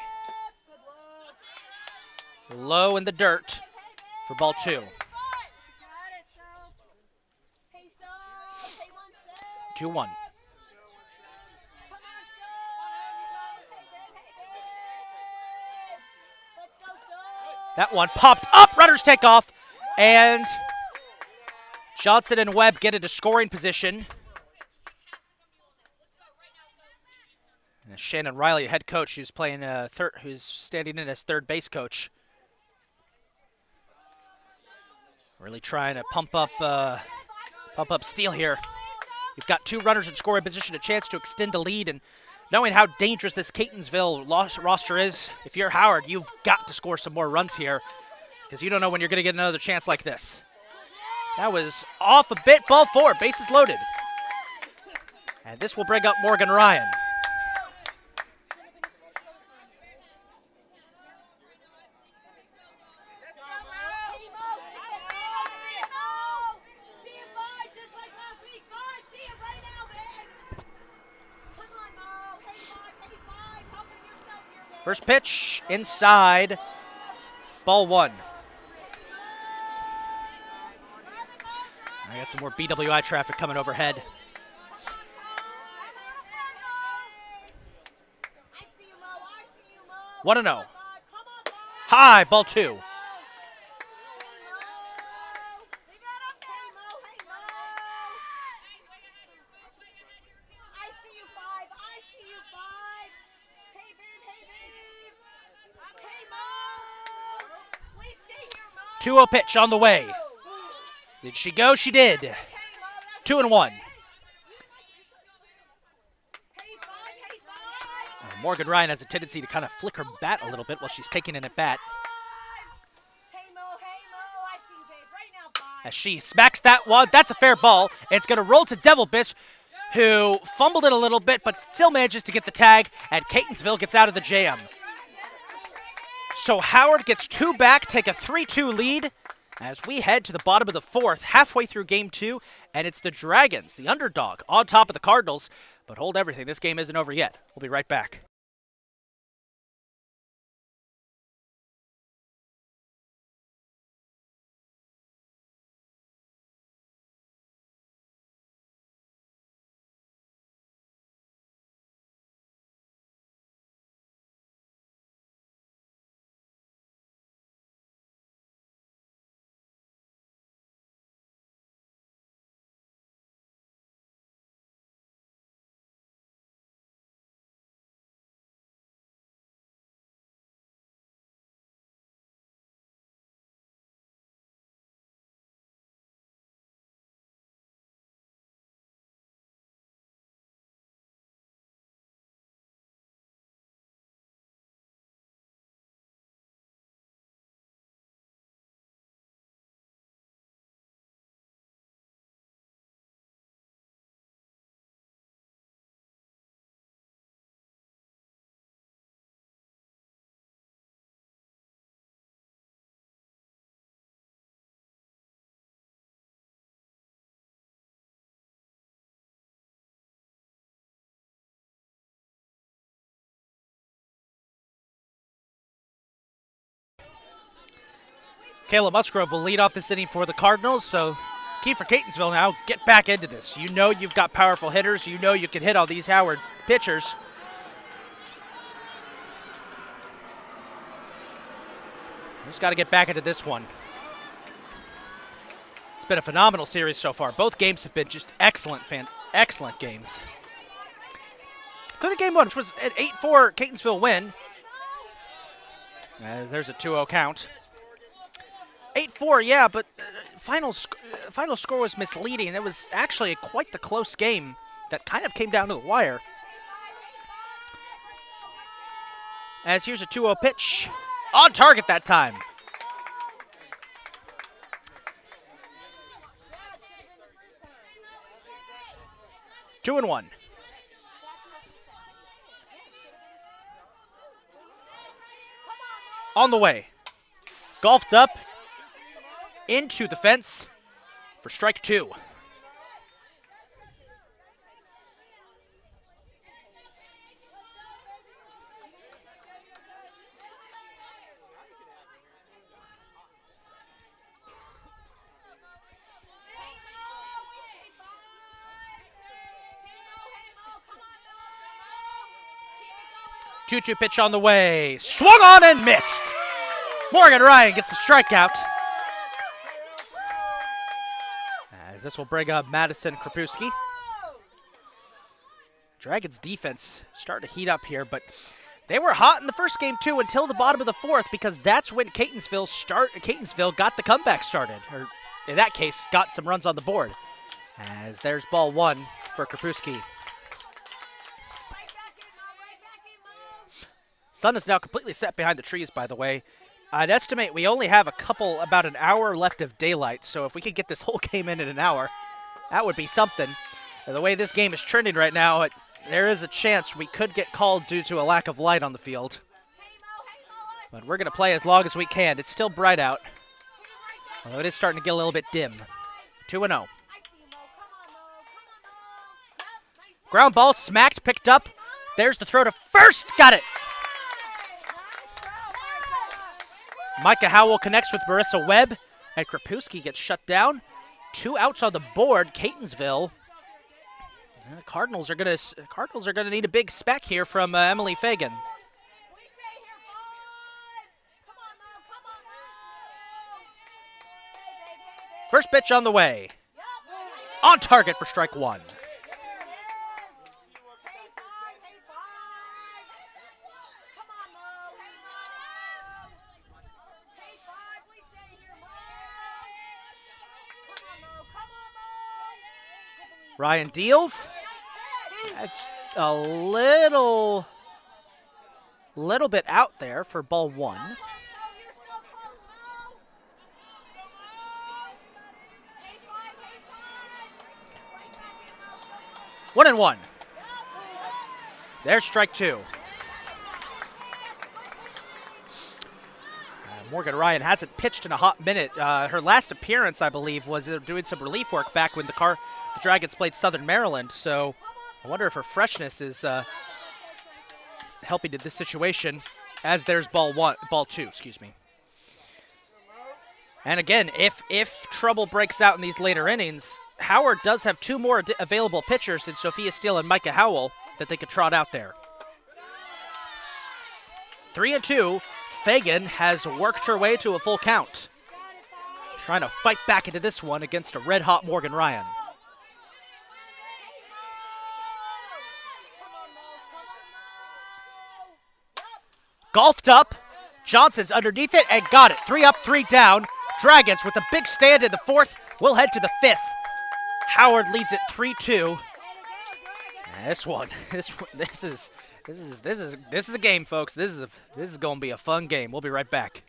Low in the dirt for ball 2. 2-1. That one popped up. Runners take off. And Johnson and Webb get into scoring position. And Shannon Riley, head coach, who's playing who's standing in as third base coach. Really trying to pump up Steele here. You've got 2 runners in scoring position, a chance to extend the lead, and knowing how dangerous this Catonsville roster is, if you're Howard, you've got to score some more runs here because you don't know when you're going to get another chance like this. That was off a bit, ball 4, bases loaded. And this will bring up Morgan Ryan. First pitch, inside, ball 1. I got some more BWI traffic coming overhead. One and 0. High, ball 2. Two 2-0 pitch on the way. Did she go? She did. 2-1. Morgan Ryan has a tendency to kind of flick her bat a little bit while she's taking in at bat. As she smacks that one, that's a fair ball. It's going to roll to Devil Bish, who fumbled it a little bit, but still manages to get the tag, and Catonsville gets out of the jam. So Howard gets 2 back, take a 3-2 lead as we head to the bottom of the 4th, halfway through Game 2, and it's the Dragons, the underdog, on top of the Cardinals. But hold everything, this game isn't over yet. We'll be right back. Kayla Musgrove will lead off this inning for the Cardinals, so key for Catonsville now, get back into this. You know you've got powerful hitters. You know you can hit all these Howard pitchers. Just got to get back into this one. It's been a phenomenal series so far. Both games have been just excellent games. Including game 1, which was an 8-4 Catonsville win. As there's a 2-0 count. 8-4, yeah, but final score was misleading. It was actually quite the close game that kind of came down to the wire. As here's a 2-0 pitch. On target that time. Two and 1. On the way. Golfed up. Into the fence for strike 2. Two-two pitch on the way. Swung on and missed. Morgan Ryan gets the strikeout. As this will bring up Madison Krapewski. Dragons defense starting to heat up here, but they were hot in the first game too until the bottom of the fourth, because that's when Catonsville got the comeback started, or in that case, got some runs on the board. As there's ball one for Krapewski. Sun is now completely set behind the trees, by the way. I'd estimate we only have about an hour left of daylight, so if we could get this whole game in an hour, that would be something. The way this game is trending right now, there is a chance we could get called due to a lack of light on the field. But we're going to play as long as we can. It's still bright out, although it is starting to get a little bit dim. 2-0. Ground ball smacked, picked up. There's the throw to first. Got it. Micah Howell connects with Marissa Webb, and Krapewski gets shut down. 2 outs on the board. Catonsville. The Cardinals are gonna need a big spec here from Emily Fagan. First pitch on the way. On target for strike one. Ryan deals. That's a little bit out there for ball one. One and one. There's strike two. Morgan Ryan hasn't pitched in a hot minute. Her last appearance, I believe, was doing some relief work back when the Dragons played Southern Maryland. So I wonder if her freshness is helping in this situation. As there's ball two. And again, if trouble breaks out in these later innings, Howard does have 2 more available pitchers in Sophia Steele and Micah Howell that they could trot out there. 3-2. Fagan has worked her way to a full count. Trying to fight back into this one against a red-hot Morgan Ryan. Golfed up. Johnson's underneath it and got it. 3 up, 3 down. Dragons with a big stand in the fourth. We'll head to the fifth. Howard leads it 3-2. This is a game, folks. This is going to be a fun game. We'll be right back.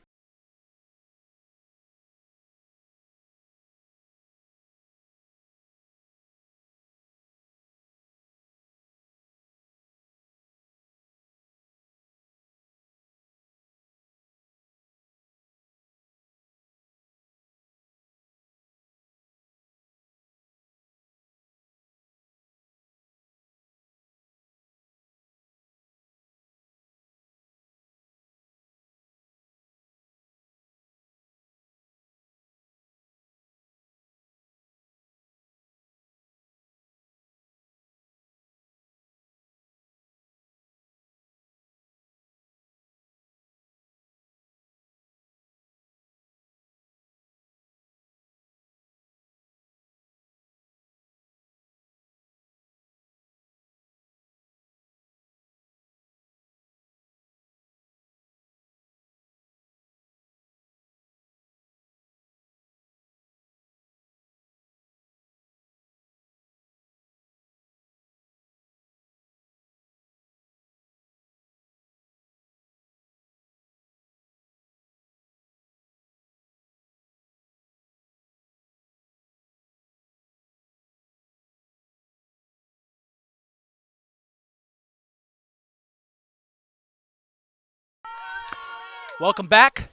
Welcome back.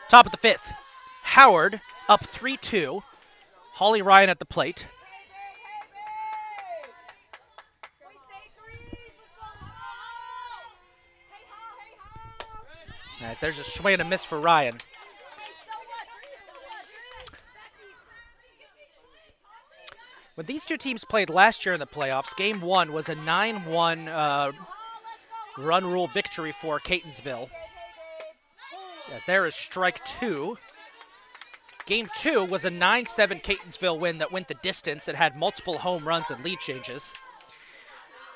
Top of the fifth. Howard up 3-2. Holly Ryan at the plate. As there's a swing and a miss for Ryan. When these two teams played last year in the playoffs, Game 1 was a 9-1 run rule victory for Catonsville. As there is strike 2. Game 2 was a 9-7 Catonsville win that went the distance. It had multiple home runs and lead changes.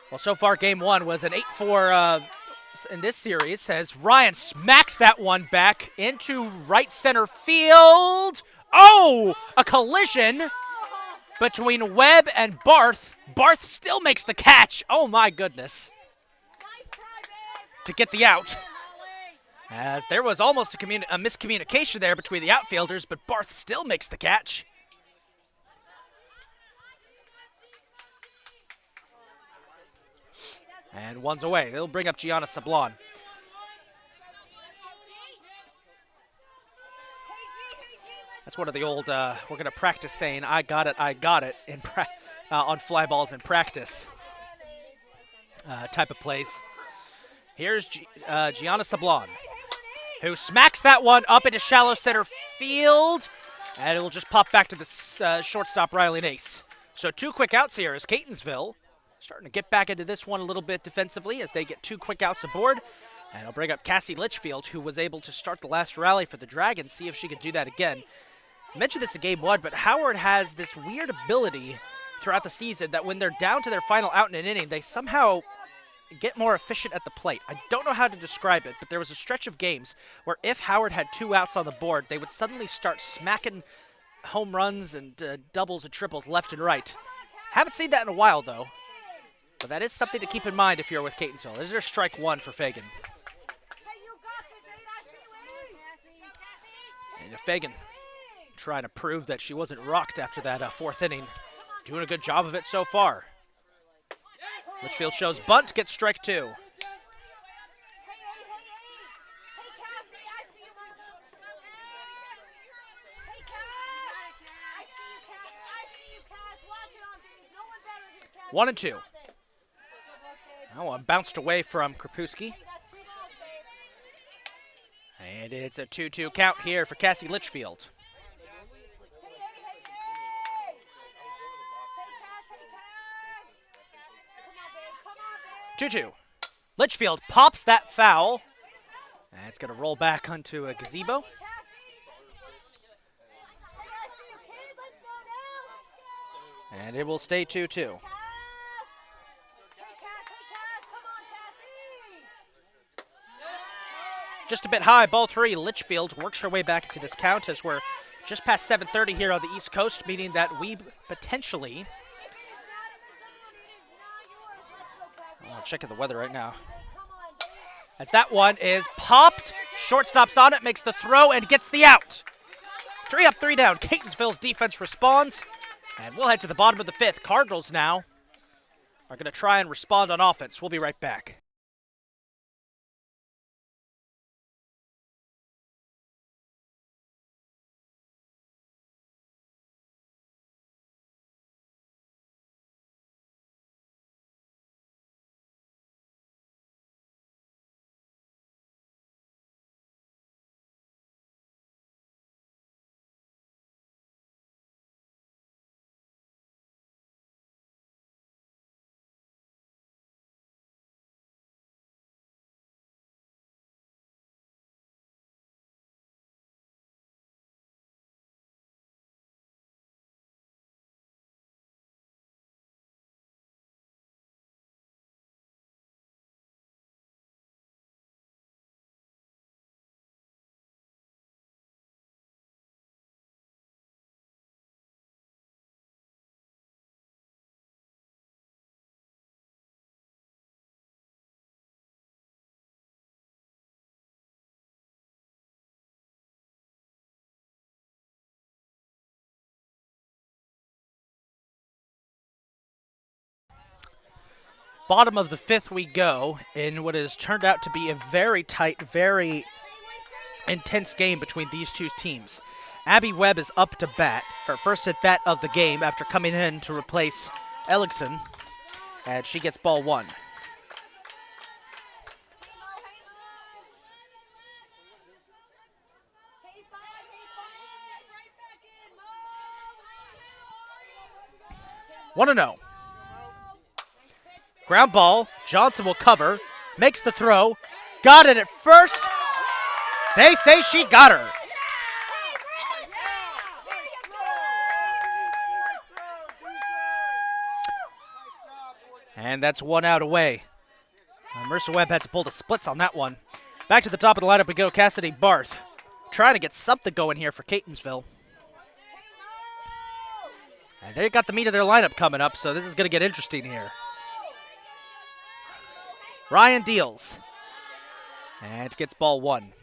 Well, so far, Game 1 was an 8-4 in this series as Ryan smacks that one back into right center field. Oh, a collision between Webb and Barth. Barth still makes the catch. Oh, my goodness. To get the out. As there was almost a miscommunication there between the outfielders, but Barth still makes the catch. And one's away. They'll bring up Gianna Sablon. That's one of the old, we're going to practice saying, I got it, in on fly balls in practice type of plays. Here's Gianna Sablon, who smacks that one up into shallow center field, and it will just pop back to the shortstop, Riley Nace. So 2 quick outs here as Catonsville starting to get back into this one a little bit defensively as they get 2 quick outs aboard. And I'll bring up Cassie Litchfield, who was able to start the last rally for the Dragons, see if she could do that again. I mentioned this in Game 1, but Howard has this weird ability throughout the season that when they're down to their final out in an inning, they somehow get more efficient at the plate. I don't know how to describe it, but there was a stretch of games where if Howard had 2 outs on the board, they would suddenly start smacking home runs and doubles and triples left and right. Haven't seen that in a while, though. But that is something to keep in mind if you're with Catonsville. This is their strike 1 for Fagan. And Fagan trying to prove that she wasn't rocked after that 4th inning. Doing a good job of it so far. Litchfield shows bunt, gets strike 2. One and 2. That one bounced away from Krapewski. And it's a 2-2 count here for Cassie Litchfield. 2-2. Litchfield pops that foul. And it's going to roll back onto a gazebo. And it will stay 2-2. Just a bit high, ball 3. Litchfield works her way back into this count as we're just past 7:30 here on the East Coast, meaning that we potentially... checking the weather right now. As that one is popped, shortstop's on it, makes the throw, and gets the out. 3 up, 3 down. Catonsville's defense responds, and we'll head to the bottom of the 5th. Cardinals now are going to try and respond on offense. We'll be right back. Bottom of the 5th we go in what has turned out to be a very tight, very intense game between these 2 teams. Abby Webb is up to bat, her first at bat of the game after coming in to replace Ellickson, and she gets ball 1. One and 0. Ground ball, Johnson will cover, makes the throw, got it at first, They say she got her. And that's 1 out away. Mercer Webb had to pull the splits on that one. Back to the top of the lineup we go. Cassidy Barth trying to get something going here for Catonsville. And they got the meat of their lineup coming up, so this is going to get interesting here. Ryan deals. And gets ball 1.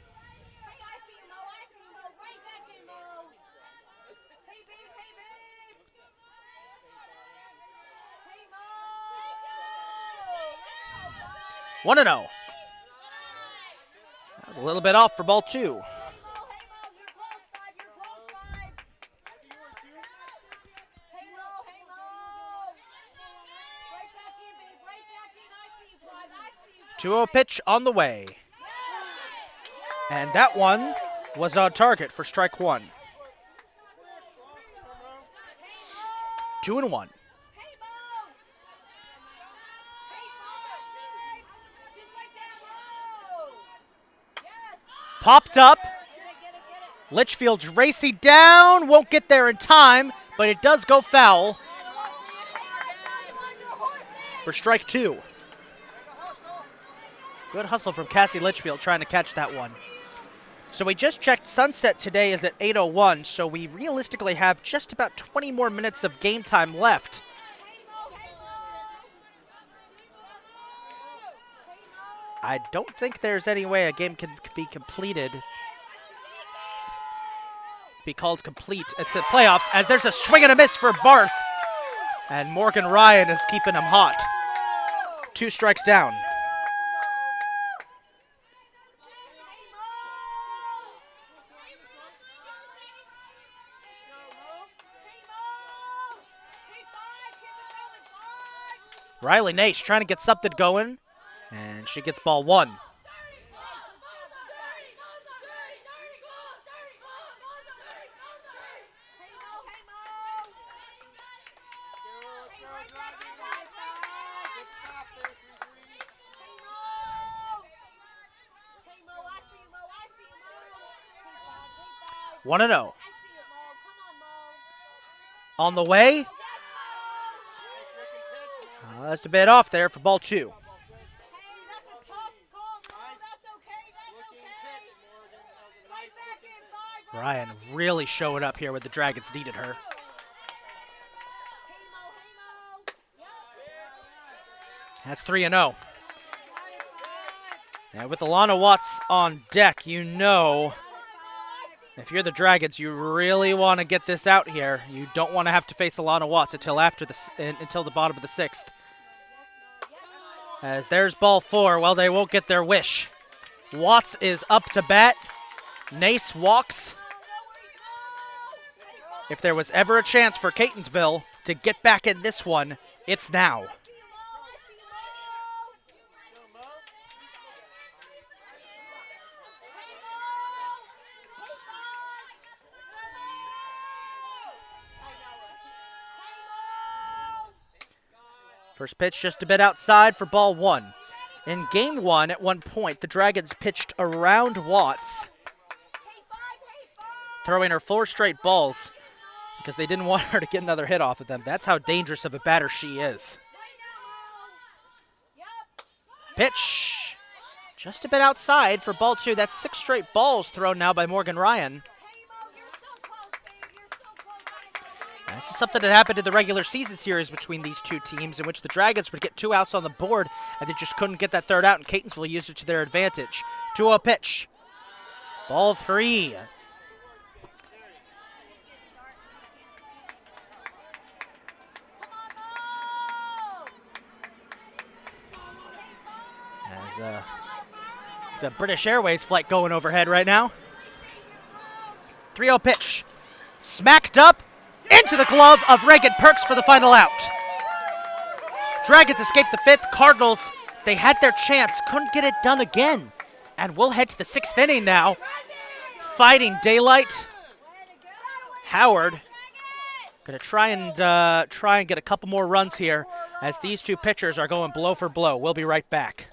One and 0. That was a little bit off for ball 2. Two-0 pitch on the way. And that one was on target for strike 1. 2-1. Popped up. Litchfield's racing down. Won't get there in time, but it does go foul for strike 2. Good hustle from Cassie Litchfield trying to catch that one. So we just checked, sunset today is at 8:01, so we realistically have just about 20 more minutes of game time left. I don't think there's any way a game can be completed, be called complete. It's the playoffs, as there's a swing and a miss for Barth. And Morgan Ryan is keeping him hot. 2 strikes down. Riley Nace trying to get something going, and she gets ball 1. One and 0. On the way. That's a bit off there for ball 2. Ryan really showing up here when the Dragons needed her. That's 3-0. And with Alana Watts on deck, you know, if you're the Dragons, you really want to get this out here. You don't want to have to face Alana Watts until the bottom of the 6th. As there's ball 4. Well, they won't get their wish. Watts is up to bat. Nace walks. If there was ever a chance for Catonsville to get back in this one, it's now. First pitch just a bit outside for ball 1. In game 1, at one point, the Dragons pitched around Watts, throwing her 4 straight balls because they didn't want her to get another hit off of them. That's how dangerous of a batter she is. Pitch just a bit outside for ball 2. That's 6 straight balls thrown now by Morgan Ryan. This is something that happened in the regular season series between these two teams, in which the Dragons would get 2 outs on the board, and they just couldn't get that 3rd out, and Catonsville used it to their advantage. 2-0 pitch. Ball 3. It's a British Airways flight going overhead right now. 3-0 pitch. Smacked up. Into the glove of Reagan Perks for the final out. Dragons escaped the 5th. Cardinals, they had their chance, couldn't get it done again. And we'll head to the 6th inning now. Fighting daylight. Howard gonna try and get a couple more runs here as these two pitchers are going blow for blow. We'll be right back.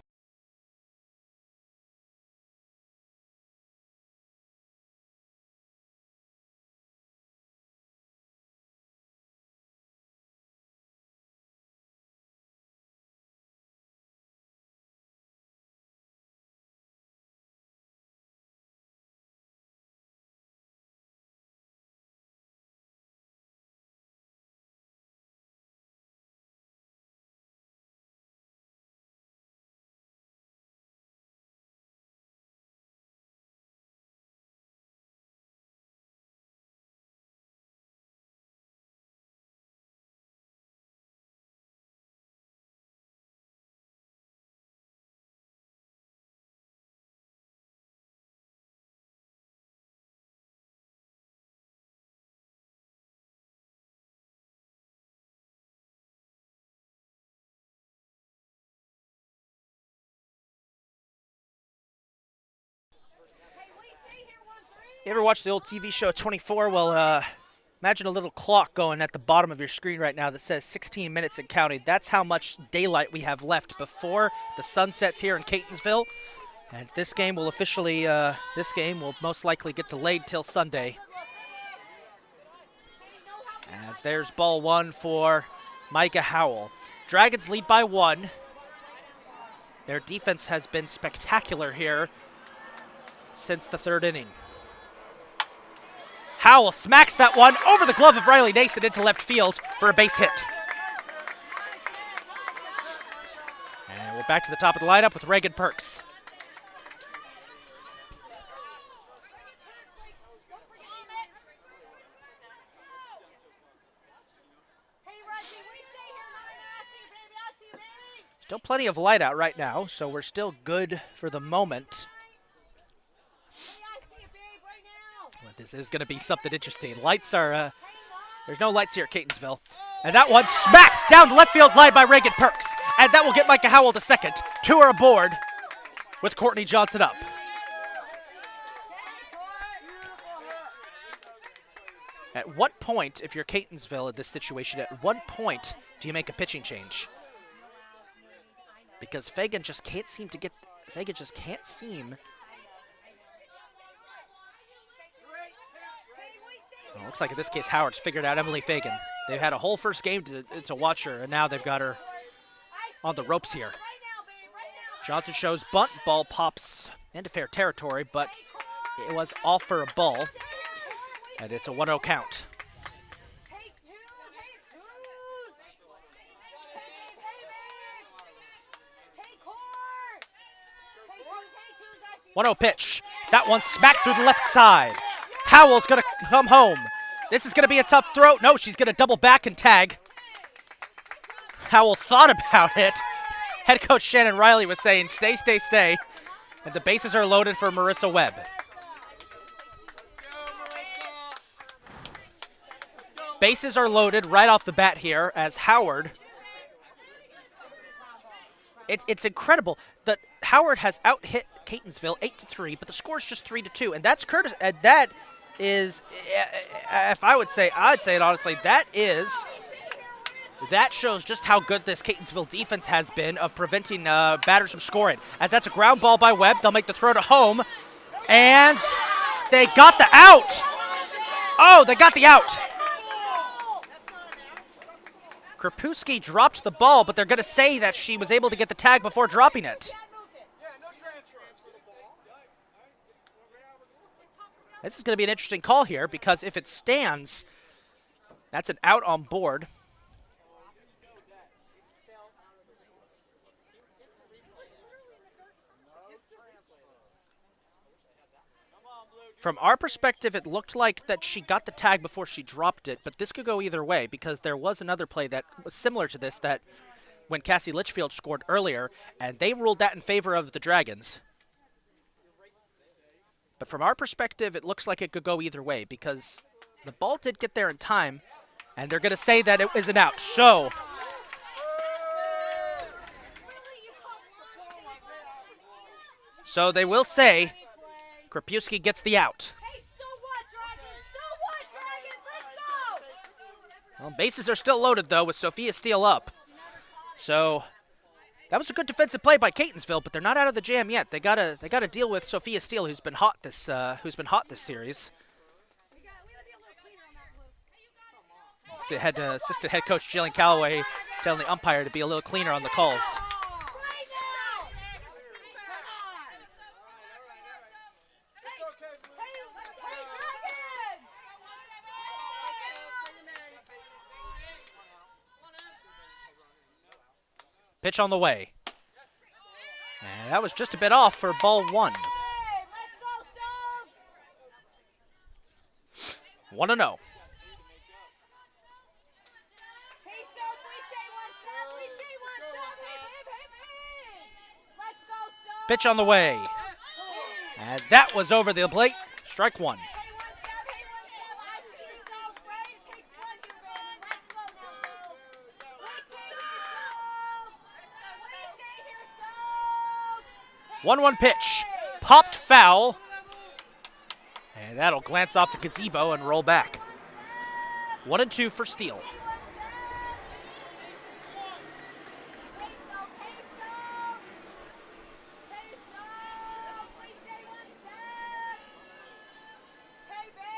You ever watch the old TV show 24? Well, imagine a little clock going at the bottom of your screen right now that says 16 minutes and counting. That's how much daylight we have left before the sun sets here in Catonsville. And this game will most likely get delayed till Sunday. As there's ball one for Micah Howell. Dragons lead by 1. Their defense has been spectacular here since the 3rd inning. Howell smacks that one over the glove of Riley Nason into left field for a base hit. And we're back to the top of the lineup with Reagan Perks. Still plenty of light out right now, so we're still good for the moment. But this is going to be something interesting. Lights are, there's no lights here at Catonsville. And that one smacked down the left field line by Reagan Perks. And that will get Micah Howell to second. 2 are aboard with Courtney Johnson up. At what point, if you're Catonsville in this situation, at what point do you make a pitching change? Because Fagan just can't seem. Well, looks like in this case Howard's figured out Emily Fagan. They've had a whole first game to watch her, and now they've got her on the ropes here. Johnson shows bunt, ball pops into fair territory, but it was off for a ball, and it's a 1-0 count. One 0 pitch. That one smacked through the left side. Howell's going to come home. This is going to be a tough throw. No, she's going to double back and tag. Howell thought about it. Head coach Shannon Riley was saying, stay, stay, stay. And the bases are loaded for Marissa Webb. Bases are loaded right off the bat here as Howard. It's incredible that Howard has out-hit Catonsville 8-3, but the score is just 3-2, and that's Curtis. And that is, if I'd say it honestly, that shows just how good this Catonsville defense has been of preventing batters from scoring. As that's a ground ball by Webb, they'll make the throw to home, and they got the out. Oh, they got the out. Krapewski dropped the ball, but they're going to say that she was able to get the tag before dropping it. This is going to be an interesting call here because if it stands, that's an out on board. From our perspective, it looked like that she got the tag before she dropped it, but this could go either way because there was another play that was similar to this that when Cassie Litchfield scored earlier, and they ruled that in favor of the Dragons. But from our perspective, it looks like it could go either way because the ball did get there in time, and they're going to say that it is an out. So they will say Krapewski gets the out. Hey, so what, Dragons? So what, Dragons? Let's go! Well, bases are still loaded, though, with Sophia Steele up. So that was a good defensive play by Catonsville, but they're not out of the jam yet. They gotta deal with Sophia Steele, who's been hot this series. See, assistant head coach Jillian Calloway telling the umpire to be a little cleaner on the calls. Pitch on the way. And that was just a bit off for ball 1. 1-0. Pitch on the way. And that was over the plate. Strike 1. One pitch. Popped foul. And that'll glance off the gazebo and roll back. 1-2 for Steele.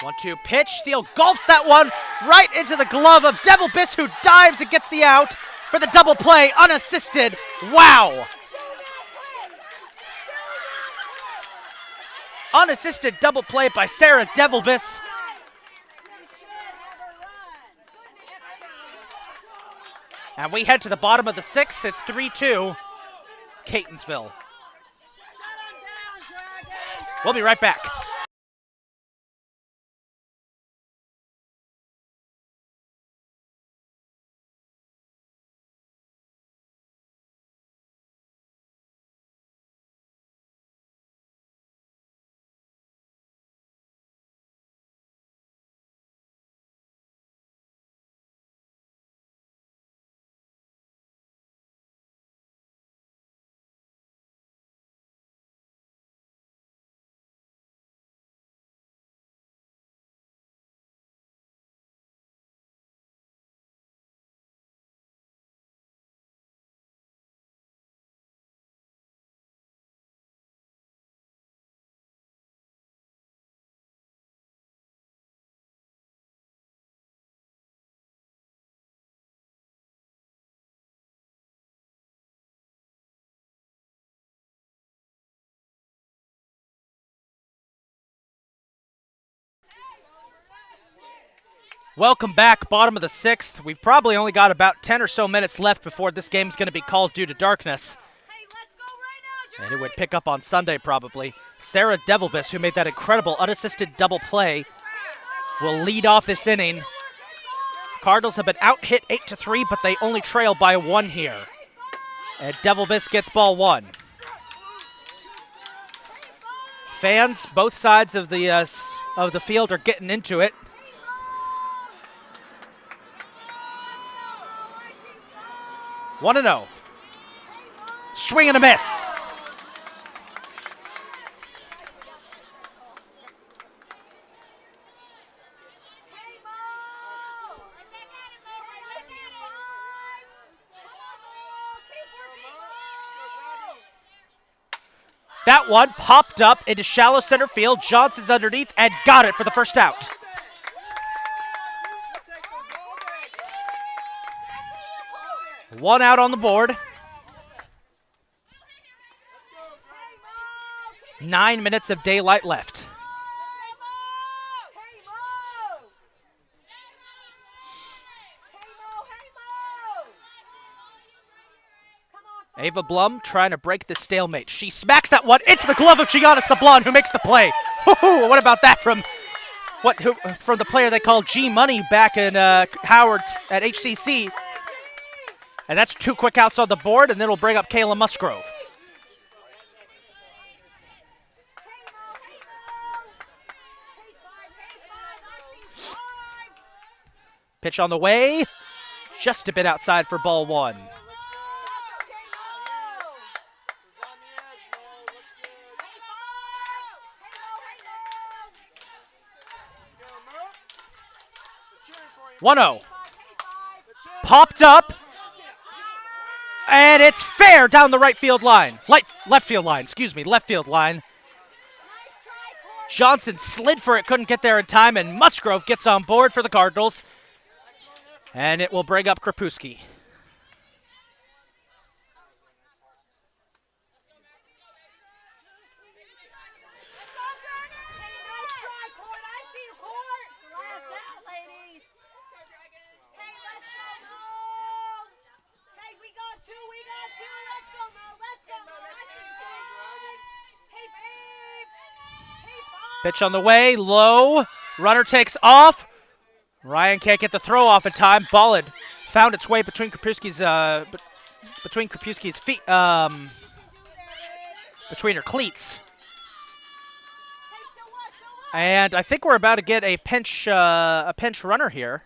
One-two pitch. Steele golfs that one right into the glove of Devil Biss, who dives and gets the out for the double play, unassisted. Wow. Unassisted double play by Sarah Devil Biss. And we head to the bottom of the 6th. It's 3-2, Catonsville. We'll be right back. Welcome back, bottom of the 6th. We've probably only got about 10 or so minutes left before this game's going to be called due to darkness. And it would pick up on Sunday probably. Sarah Devil Biss, who made that incredible unassisted double play, will lead off this inning. Cardinals have been out-hit 8-3, but they only trail by 1 here. And Devil Biss gets ball 1. Fans, both sides of the field are getting into it. One and 0. Swing and a miss. That one popped up into shallow center field. Johnson's underneath and got it for the first out. One out on the board. 9 minutes of daylight left. Ava Blum trying to break the stalemate. She smacks that one into the glove of Gianna Sablon, who makes the play. What about that from the player they called G Money back in Howard's at HCC? And that's 2 quick outs on the board, and then we'll bring up Kayla Musgrove. Pitch on the way, just a bit outside for ball 1. One-0. Popped up. And it's fair down the left field line. Johnson slid for it, couldn't get there in time, and Musgrove gets on board for the Cardinals. And it will bring up Krapewski. Pitch on the way, low. Runner takes off. Ryan can't get the throw off in time. Ball had found its way between Krapewski's feet, between her cleats. And I think we're about to get a pinch runner here.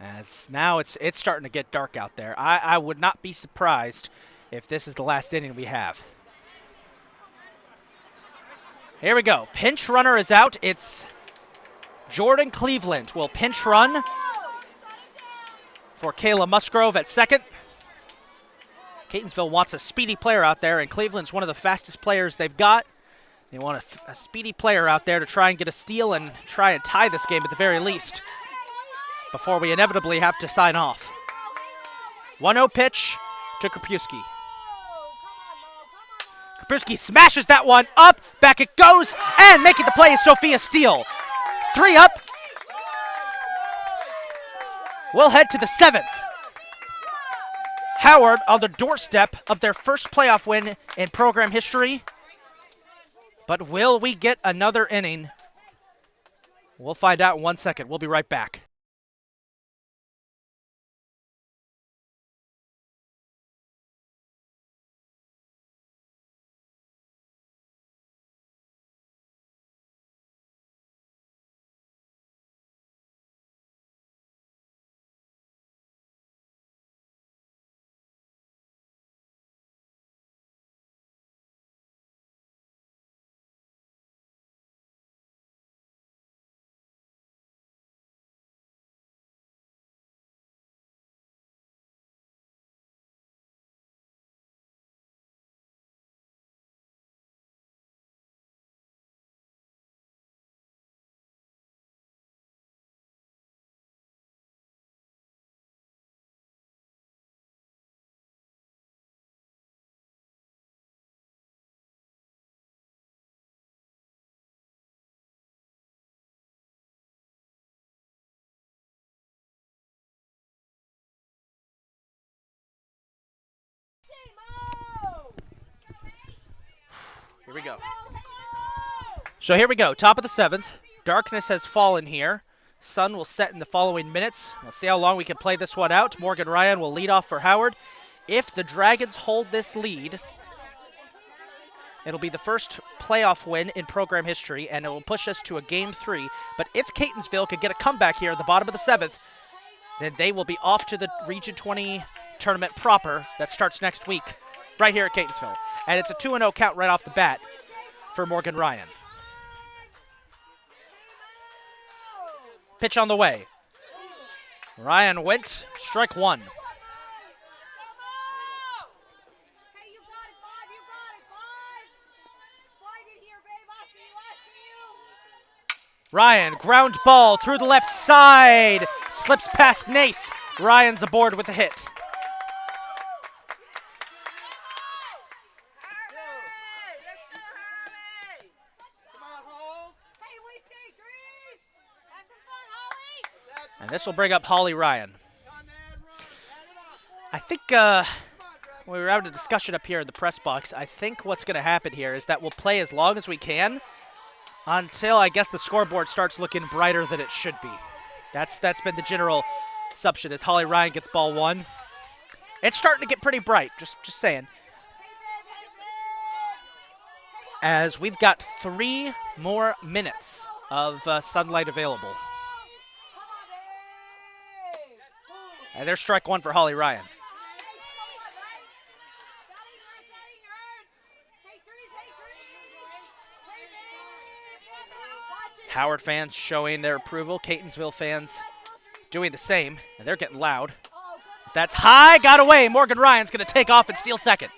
As now it's starting to get dark out there. I would not be surprised if this is the last inning we have. Here we go. Pinch runner is out. It's Jordan Cleveland will pinch run for Kayla Musgrove at second. Catonsville wants a speedy player out there, and Cleveland's one of the fastest players they've got. They want a speedy player out there to try and get a steal and try and tie this game at the very least before we inevitably have to sign off. 1-0 pitch to Krapewski. Krapewski smashes that one up, back it goes, and making the play is Sophia Steele. 3 up. We'll head to the 7th. Howard on the doorstep of their first playoff win in program history. But will we get another inning? We'll find out in 1 second. We'll be right back. Here we go. So here we go, top of the 7th. Darkness has fallen here. Sun will set in the following minutes. We'll see how long we can play this one out. Morgan Ryan will lead off for Howard. If the Dragons hold this lead, it'll be the first playoff win in program history, and it will push us to a Game 3. But if Catonsville could get a comeback here at the bottom of the 7th, then they will be off to the Region 20 tournament proper that starts next week, right here at Catonsville. And it's a 2-0 count right off the bat for Morgan Ryan. Pitch on the way. Ryan went, strike 1. Ryan, ground ball through the left side. Slips past Nace. Ryan's aboard with a hit. And this will bring up Holly Ryan. I think we were having a discussion up here in the press box. I think what's going to happen here is that we'll play as long as we can until I guess the scoreboard starts looking brighter than it should be. That's been the general assumption as Holly Ryan gets ball 1. It's starting to get pretty bright, just saying. As we've got 3 more minutes of sunlight available. And there's strike 1 for Holly Ryan. Howard fans showing their approval. Catonsville fans doing the same, and they're getting loud. That's high, got away. Morgan Ryan's going to take off and steal second.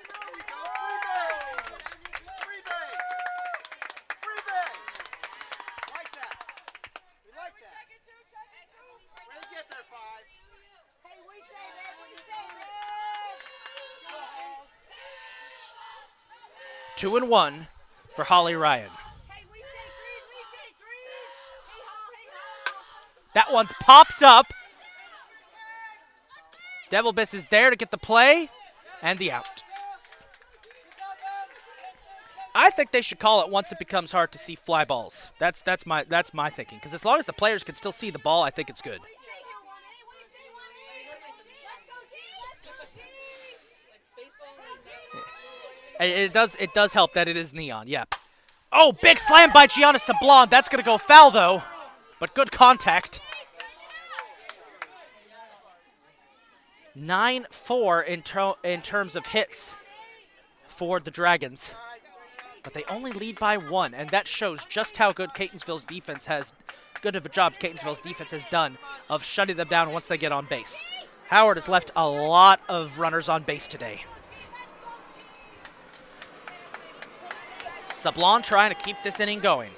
Two and 1 for Holly Ryan. That one's popped up. Devilbiss is there to get the play and the out. I think they should call it once it becomes hard to see fly balls. That's my thinking. Because as long as the players can still see the ball, I think it's good. It does help that it is neon. Yeah. Oh, big slam by Gianna Sablon. That's going to go foul though, but good contact. 9-4 in terms of hits for the Dragons. but they only lead by 1, and that shows just how good Catonsville's defense has, good of a job Catonsville's defense has done of shutting them down once they get on base. Howard has left a lot of runners on base today. Sablon trying to keep this inning going.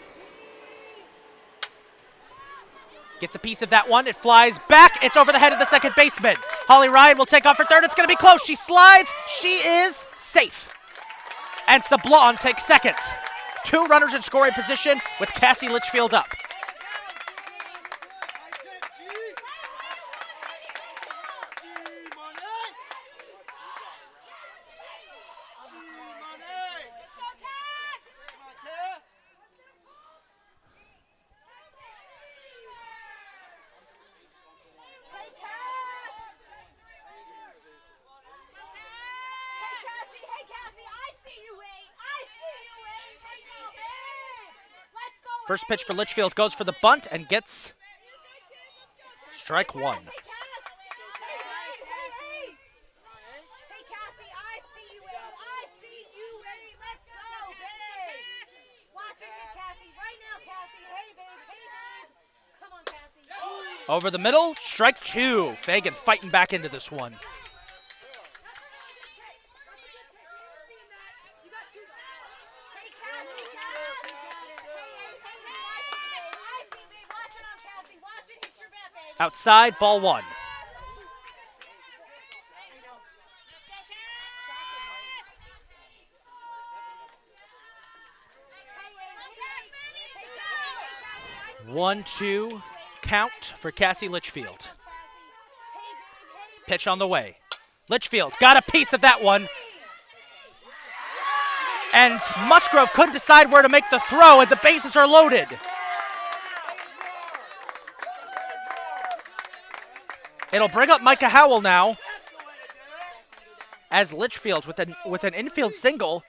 Gets a piece of that one. It flies back. It's over the head of the second baseman. Holly Ryan will take off for third. It's going to be close. She slides. She is safe. And Sablon takes second. 2 runners in scoring position with Cassie Litchfield up. First pitch for Litchfield goes for the bunt and gets strike 1. Over the middle, strike 2. Fagan fighting back into this one. Outside, ball 1. One, 2 count for Cassie Litchfield. Pitch on the way. Litchfield's got a piece of that one. And Musgrove couldn't decide where to make the throw, and the bases are loaded. It'll bring up Micah Howell now, as Litchfield with an infield single.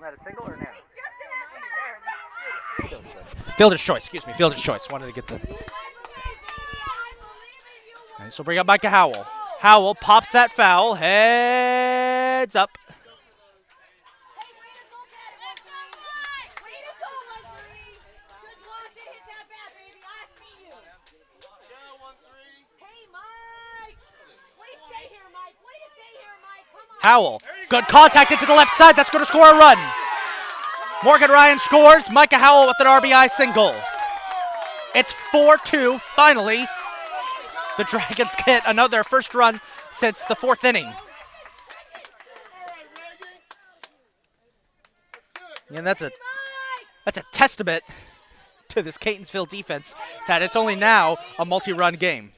That a single or no? Fielder's choice, excuse me, fielder's choice. Wanted to get the. Okay, so bring up Micah Howell. Howell pops that foul, heads up. Howell, good contact into the left side. That's going to score a run. Morgan Ryan scores. Micah Howell with an RBI single. It's 4-2. Finally, the Dragons get their first run since the 4th inning. And that's a testament to this Catonsville defense that it's only now a multi-run game.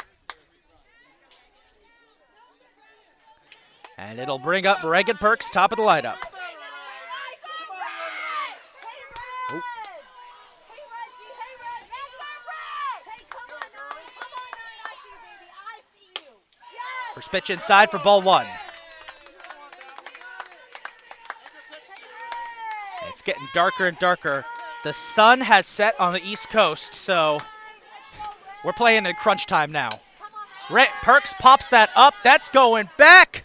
And it'll bring up Reagan Perks, top of the lineup. Ooh. First pitch inside for ball 1. It's getting darker and darker. The sun has set on the East Coast, so we're playing in crunch time now. Perks pops that up. That's going back.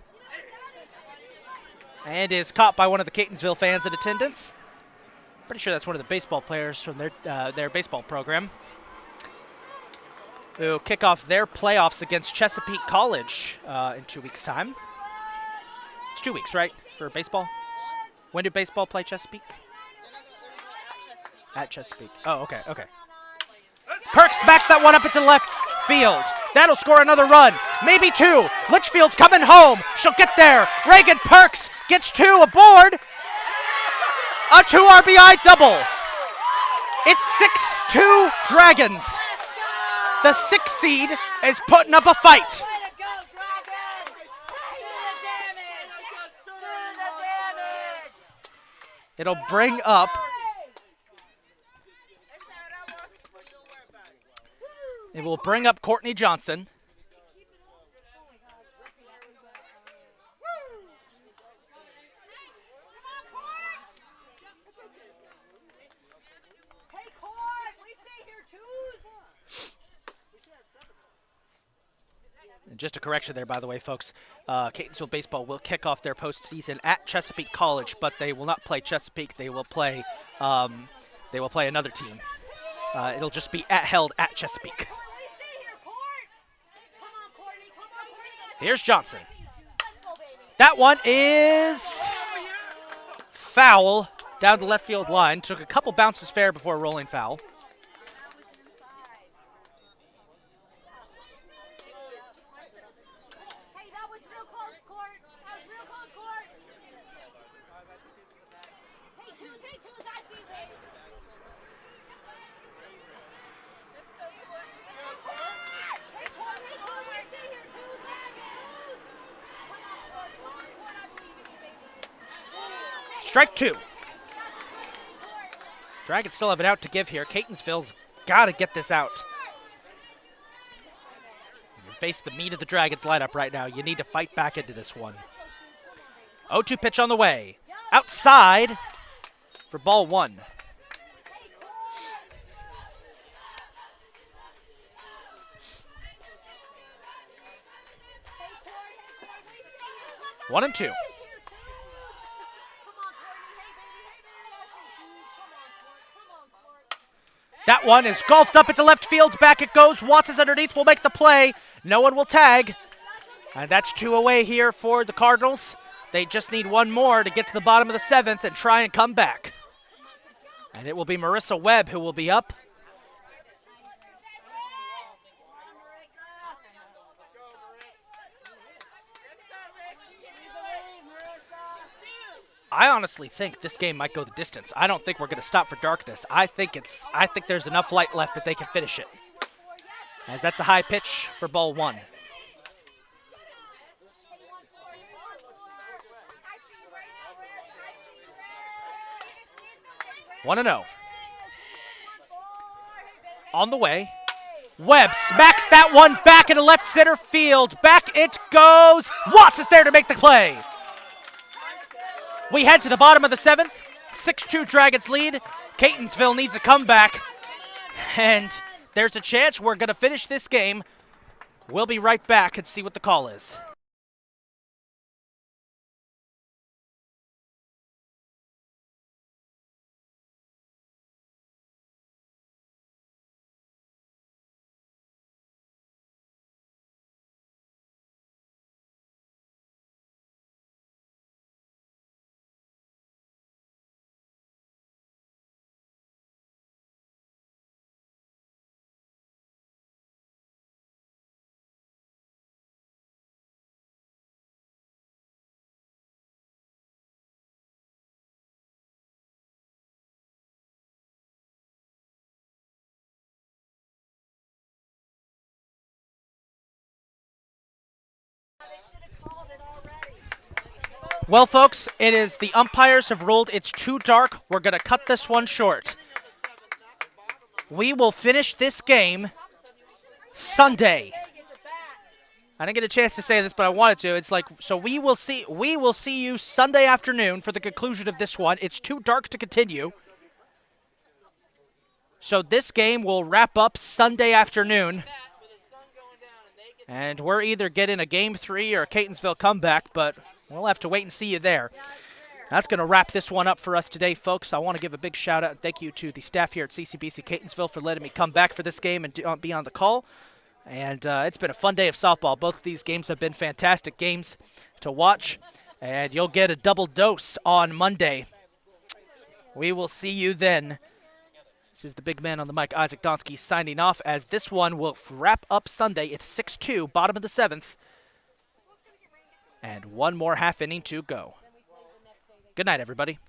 And is caught by one of the Catonsville fans in attendance. Pretty sure that's one of the baseball players from their baseball program, who kick off their playoffs against Chesapeake College in 2 weeks' time. It's 2 weeks, right, for baseball? When did baseball play Chesapeake? At Chesapeake. Oh, okay. Perks smacks that one up into left field. That'll score another run, maybe 2. Litchfield's coming home. She'll get there. Reagan Perks gets 2 aboard. A 2 RBI double. It's 6-2 Dragons. The 6th seed is putting up a fight. It'll bring up Courtney Johnson. And just a correction there, by the way, folks. Catonsville baseball will kick off their postseason at Chesapeake College, but they will not play Chesapeake. They will play another team. It'll just be held at Chesapeake. Here's Johnson. That one is foul down the left field line. Took a couple bounces fair before rolling foul. Hey, that was real close, Court. That was real close, Court. Hey, twos, I see, baby. Let's go, Court. Hey, Court, we see here, twos, twos. Come on, Court, I believe in you, baby. Strike two. Dragons still have an out to give here. Catonsville's got to get this out. You face the meat of the Dragons lineup right now. You need to fight back into this one. 0-2 pitch on the way. Outside for ball one. One and two. That one is golfed up into left field. Back it goes. Watts is underneath. Will make the play. No one will tag. And that's two away here for the Cardinals. They just need one more to get to the bottom of the seventh and try and come back. And it will be Marissa Webb who will be up. I honestly think this game might go the distance. I don't think we're going to stop for darkness. I think there's enough light left that they can finish it. As that's a high pitch for ball one. 1-0. On the way. Webb smacks that one back into left center field. Back it goes. Watts is there to make the play. We head to the bottom of the seventh. 6-2 Dragons lead. Catonsville needs a comeback. And there's a chance we're going to finish this game. We'll be right back and see what the call is. Well, folks, it is the umpires have ruled it's too dark. We're going to cut this one short. We will finish this game Sunday. I didn't get a chance to say this, but I wanted to. It's like, so we will see you Sunday afternoon for the conclusion of this one. It's too dark to continue. So this game will wrap up Sunday afternoon. And we're either getting a Game 3 or a Catonsville comeback, but we'll have to wait and see you there. That's going to wrap this one up for us today, folks. I want to give a big shout-out and thank you to the staff here at CCBC Catonsville for letting me come back for this game and be on the call. And it's been a fun day of softball. Both of these games have been fantastic games to watch. And you'll get a double dose on Monday. We will see you then. This is the big man on the mic, Isaac Donsky, signing off as this one will wrap up Sunday. It's 6-2, bottom of the seventh. And one more half inning to go. Good night, everybody.